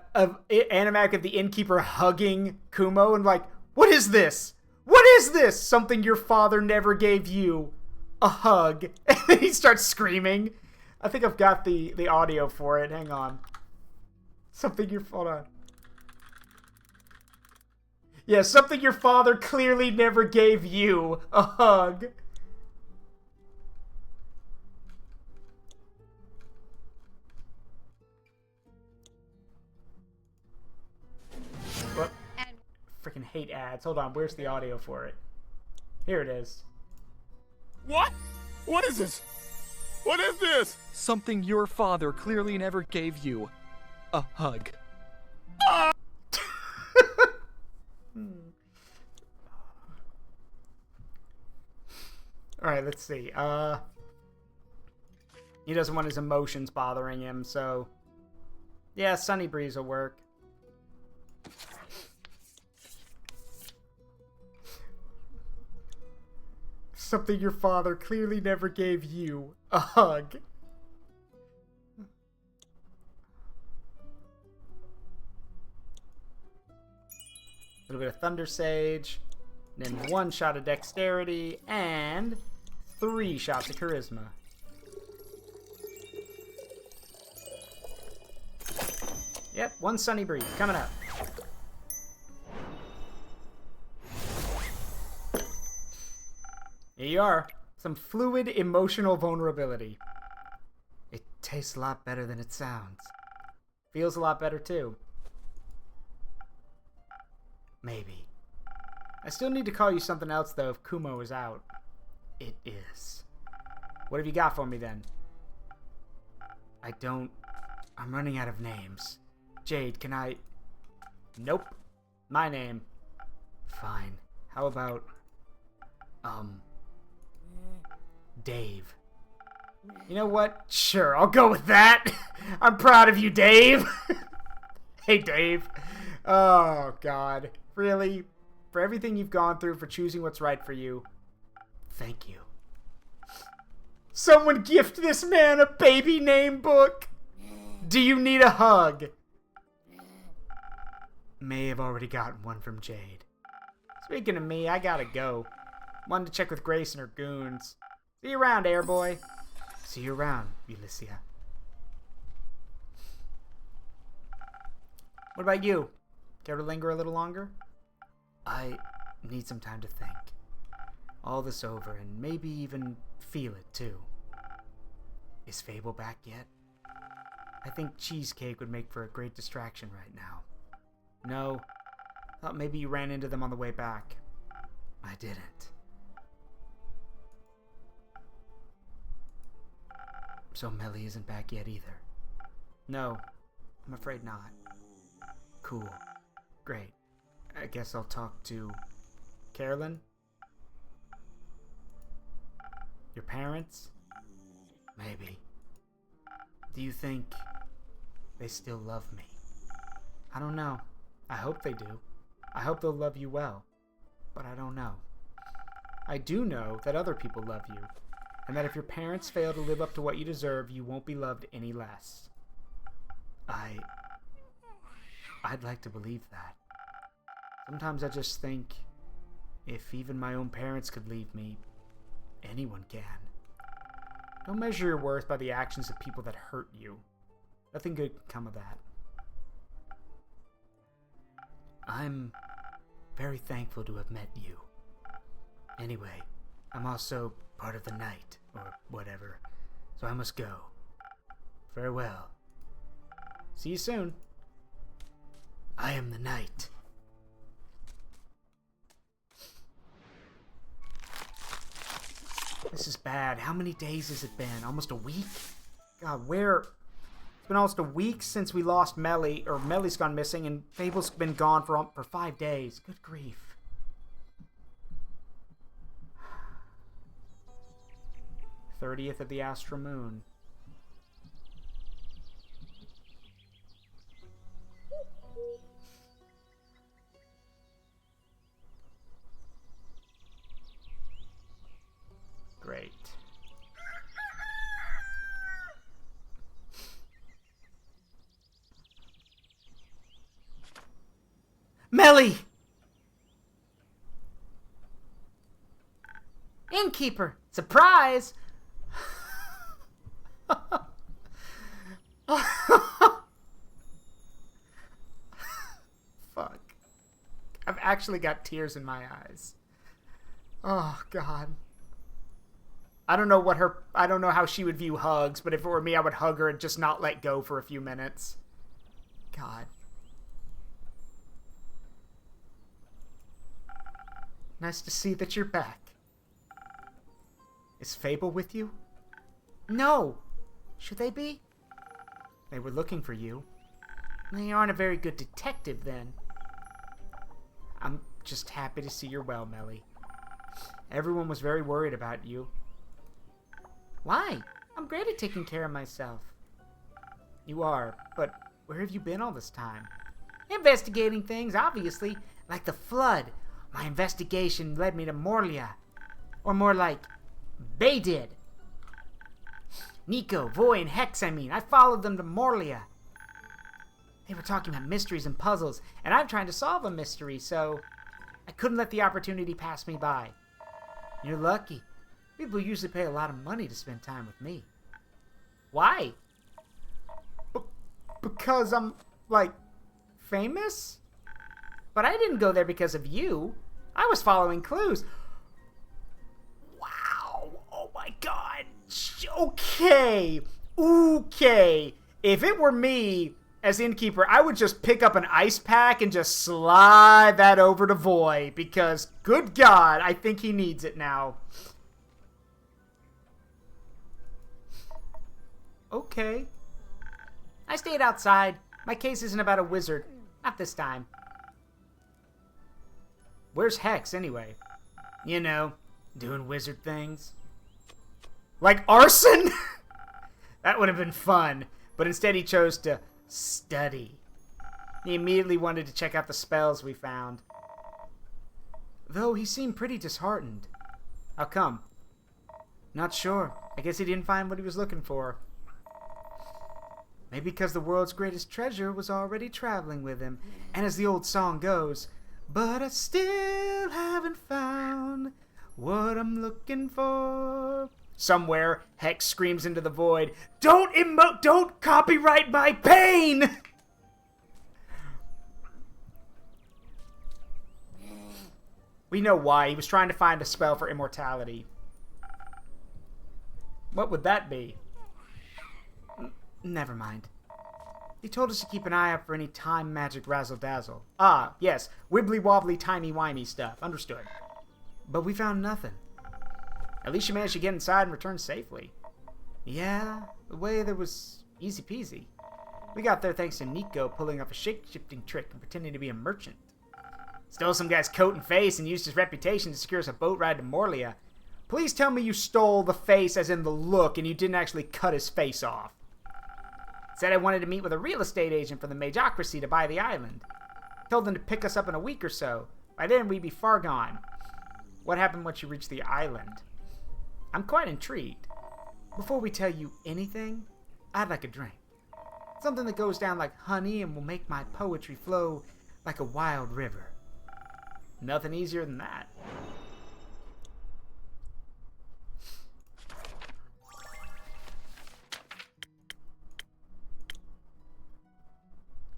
animatic of the innkeeper hugging Kumo and like, what is this? What is this? Something your father never gave you. A hug. And then he starts screaming. I think I've got the audio for it. Hang on. Hold on. Yeah, something your father clearly never gave you. A hug. What? Freaking hate ads. Hold on, where's the audio for it? Here it is. What? What is this? What is this? Something your father clearly never gave you. A hug. Alright, let's see. He doesn't want his emotions bothering him, so... Yeah, Sunny Breeze will work. Something your father clearly never gave you. A hug. A little bit of Thunder Sage. Then 1 shot of Dexterity. And 3 shots of Charisma. Yep, 1 Sunny Breeze coming up. Here you are. Some fluid emotional vulnerability. It tastes a lot better than it sounds. Feels a lot better too. Maybe. I still need to call you something else though if Kumo is out. It is. What have you got for me then? I'm running out of names. Jade, can I... Nope. My name. Fine. How about... Dave. You know what? Sure, I'll go with that. I'm proud of you, Dave. Hey, Dave. Oh, God. Really? For everything you've gone through, for choosing what's right for you. Thank you. Someone gift this man a baby name book. Do you need a hug? May have already gotten one from Jade. Speaking of me, I gotta go. Wanted to check with Grace and her goons. See you around, Airboy. See you around, Ulyssia. What about you? Care to linger a little longer? I need some time to think. All this over, and maybe even feel it, too. Is Fable back yet? I think Cheesecake would make for a great distraction right now. No. Thought maybe you ran into them on the way back. I didn't. So Melly isn't back yet either. No, I'm afraid not. Cool. Great. I guess I'll talk to... Carolyn? Your parents? Maybe. Do you think they still love me? I don't know. I hope they do. I hope they'll love you well. But I don't know. I do know that other people love you, and that if your parents fail to live up to what you deserve, you won't be loved any less. I'd like to believe that. Sometimes I just think, if even my own parents could leave me, anyone can. Don't measure your worth by the actions of people that hurt you. Nothing good can come of that. I'm very thankful to have met you. Anyway, I'm also part of the night, or whatever, so I must go. Farewell. See you soon. I am the night. This is bad. How many days has it been? Almost a week? God, where... It's been almost a week since we lost Melly, or Melly's gone missing, and Fable's been gone for 5 days. Good grief. '30th of the Astral Moon. Great. Melly! Innkeeper! Surprise! Fuck. I've actually got tears in my eyes. Oh, God. I don't know how she would view hugs, but if it were me, I would hug her and just not let go for a few minutes. God. Nice to see that you're back. Is Fable with you? No! Should they be? They were looking for you. They aren't a very good detective, then. I'm just happy to see you're well, Melly. Everyone was very worried about you. Why? I'm great at taking care of myself. You are, but where have you been all this time? Investigating things, obviously. Like the flood. My investigation led me to Morlia. Or more like, they did. Nico, Voy, and Hex, I followed them to Morlia. They were talking about mysteries and puzzles, and I'm trying to solve a mystery, so I couldn't let the opportunity pass me by. You're lucky. People usually pay a lot of money to spend time with me. Why? Because I'm, like, famous? But I didn't go there because of you. I was following clues. Wow. Okay. Okay. If it were me as innkeeper, I would just pick up an ice pack and just slide that over to Voy, because, good God, I think he needs it now. Okay. I stayed outside. My case isn't about a wizard. Not this time. Where's Hex, anyway? You know, doing wizard things. Like arson? That would have been fun. But instead he chose to study. He immediately wanted to check out the spells we found. Though he seemed pretty disheartened. How come? Not sure. I guess he didn't find what he was looking for. Maybe because the world's greatest treasure was already traveling with him. And as the old song goes, but I still haven't found what I'm looking for. Somewhere, Hex screams into the void, don't copyright my pain! We know why. He was trying to find a spell for immortality. What would that be? Never mind. He told us to keep an eye out for any time magic razzle-dazzle. Ah, yes. Wibbly-wobbly, timey-wimey stuff. Understood. But we found nothing. At least you managed to get inside and return safely. Yeah, the way there was easy peasy. We got there thanks to Nico pulling off a shape-shifting trick and pretending to be a merchant. Stole some guy's coat and face and used his reputation to secure us a boat ride to Morlia. Please tell me you stole the face as in the look and you didn't actually cut his face off. Said I wanted to meet with a real estate agent for the Magocracy to buy the island. Told them to pick us up in a week or so. By then we'd be far gone. What happened once you reached the island? I'm quite intrigued. Before we tell you anything, I'd like a drink. Something that goes down like honey and will make my poetry flow like a wild river. Nothing easier than that.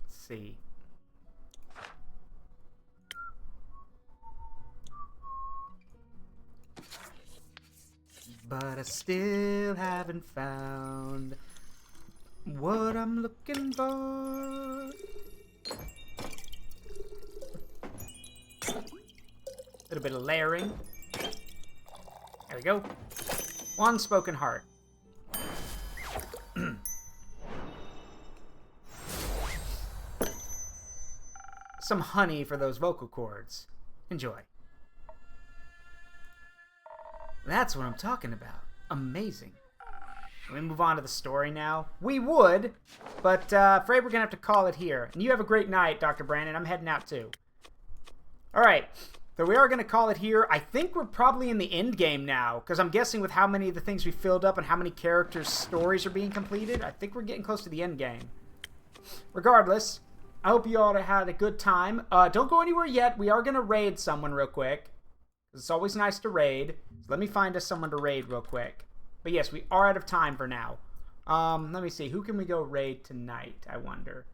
Let's see. But I still haven't found what I'm looking for. Little bit of layering. There we go. One spoken heart. Some honey for those vocal cords. Enjoy. That's what I'm talking about. Amazing. Can we move on to the story now? We would, but afraid we're going to have to call it here. And you have a great night, Dr. Brandon. I'm heading out too. Alright, so we are going to call it here. I think we're probably in the end game now, because I'm guessing with how many of the things we filled up and how many characters' stories are being completed, I think we're getting close to the end game. Regardless, I hope you all had a good time. Don't go anywhere yet. We are going to raid someone real quick. It's always nice to raid. So let me find us someone to raid real quick. But yes, we are out of time for now. Let me see. Who can we go raid tonight, I wonder?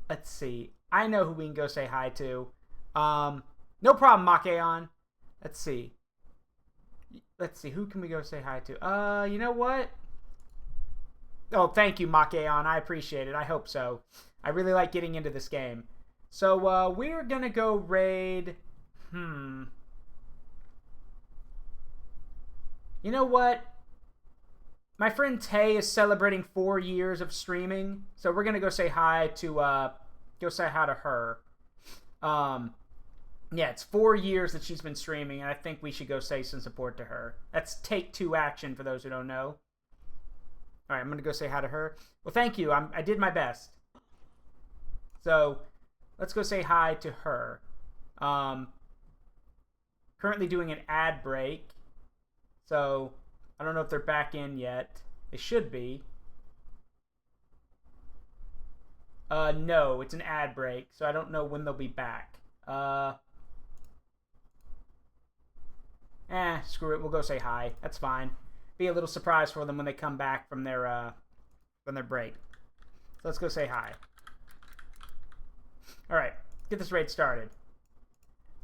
Let's see. I know who we can go say hi to. No problem, Makeon. Let's see. Who can we go say hi to? You know what? Oh, thank you, Makeon. I appreciate it. I hope so. I really like getting into this game. So, we're gonna go raid... You know what? My friend Tay is celebrating 4 years of streaming, so we're gonna go say hi to her. Yeah, it's 4 years that she's been streaming, and I think we should go say some support to her. That's take 2 action for those who don't know. Alright, I'm gonna go say hi to her. Well, thank you. I did my best. So, let's go say hi to her. Currently doing an ad break. So, I don't know if they're back in yet. They should be. No, it's an ad break, so I don't know when they'll be back. Screw it. We'll go say hi. That's fine. Be a little surprise for them when they come back from their break. So let's go say hi. Alright, get this raid started.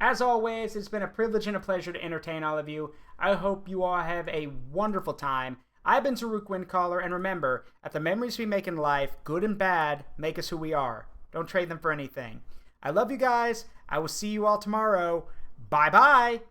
As always, it's been a privilege and a pleasure to entertain all of you. I hope you all have a wonderful time. I've been Zaruk Windcaller, and remember, at the memories we make in life, good and bad, make us who we are. Don't trade them for anything. I love you guys. I will see you all tomorrow. Bye-bye.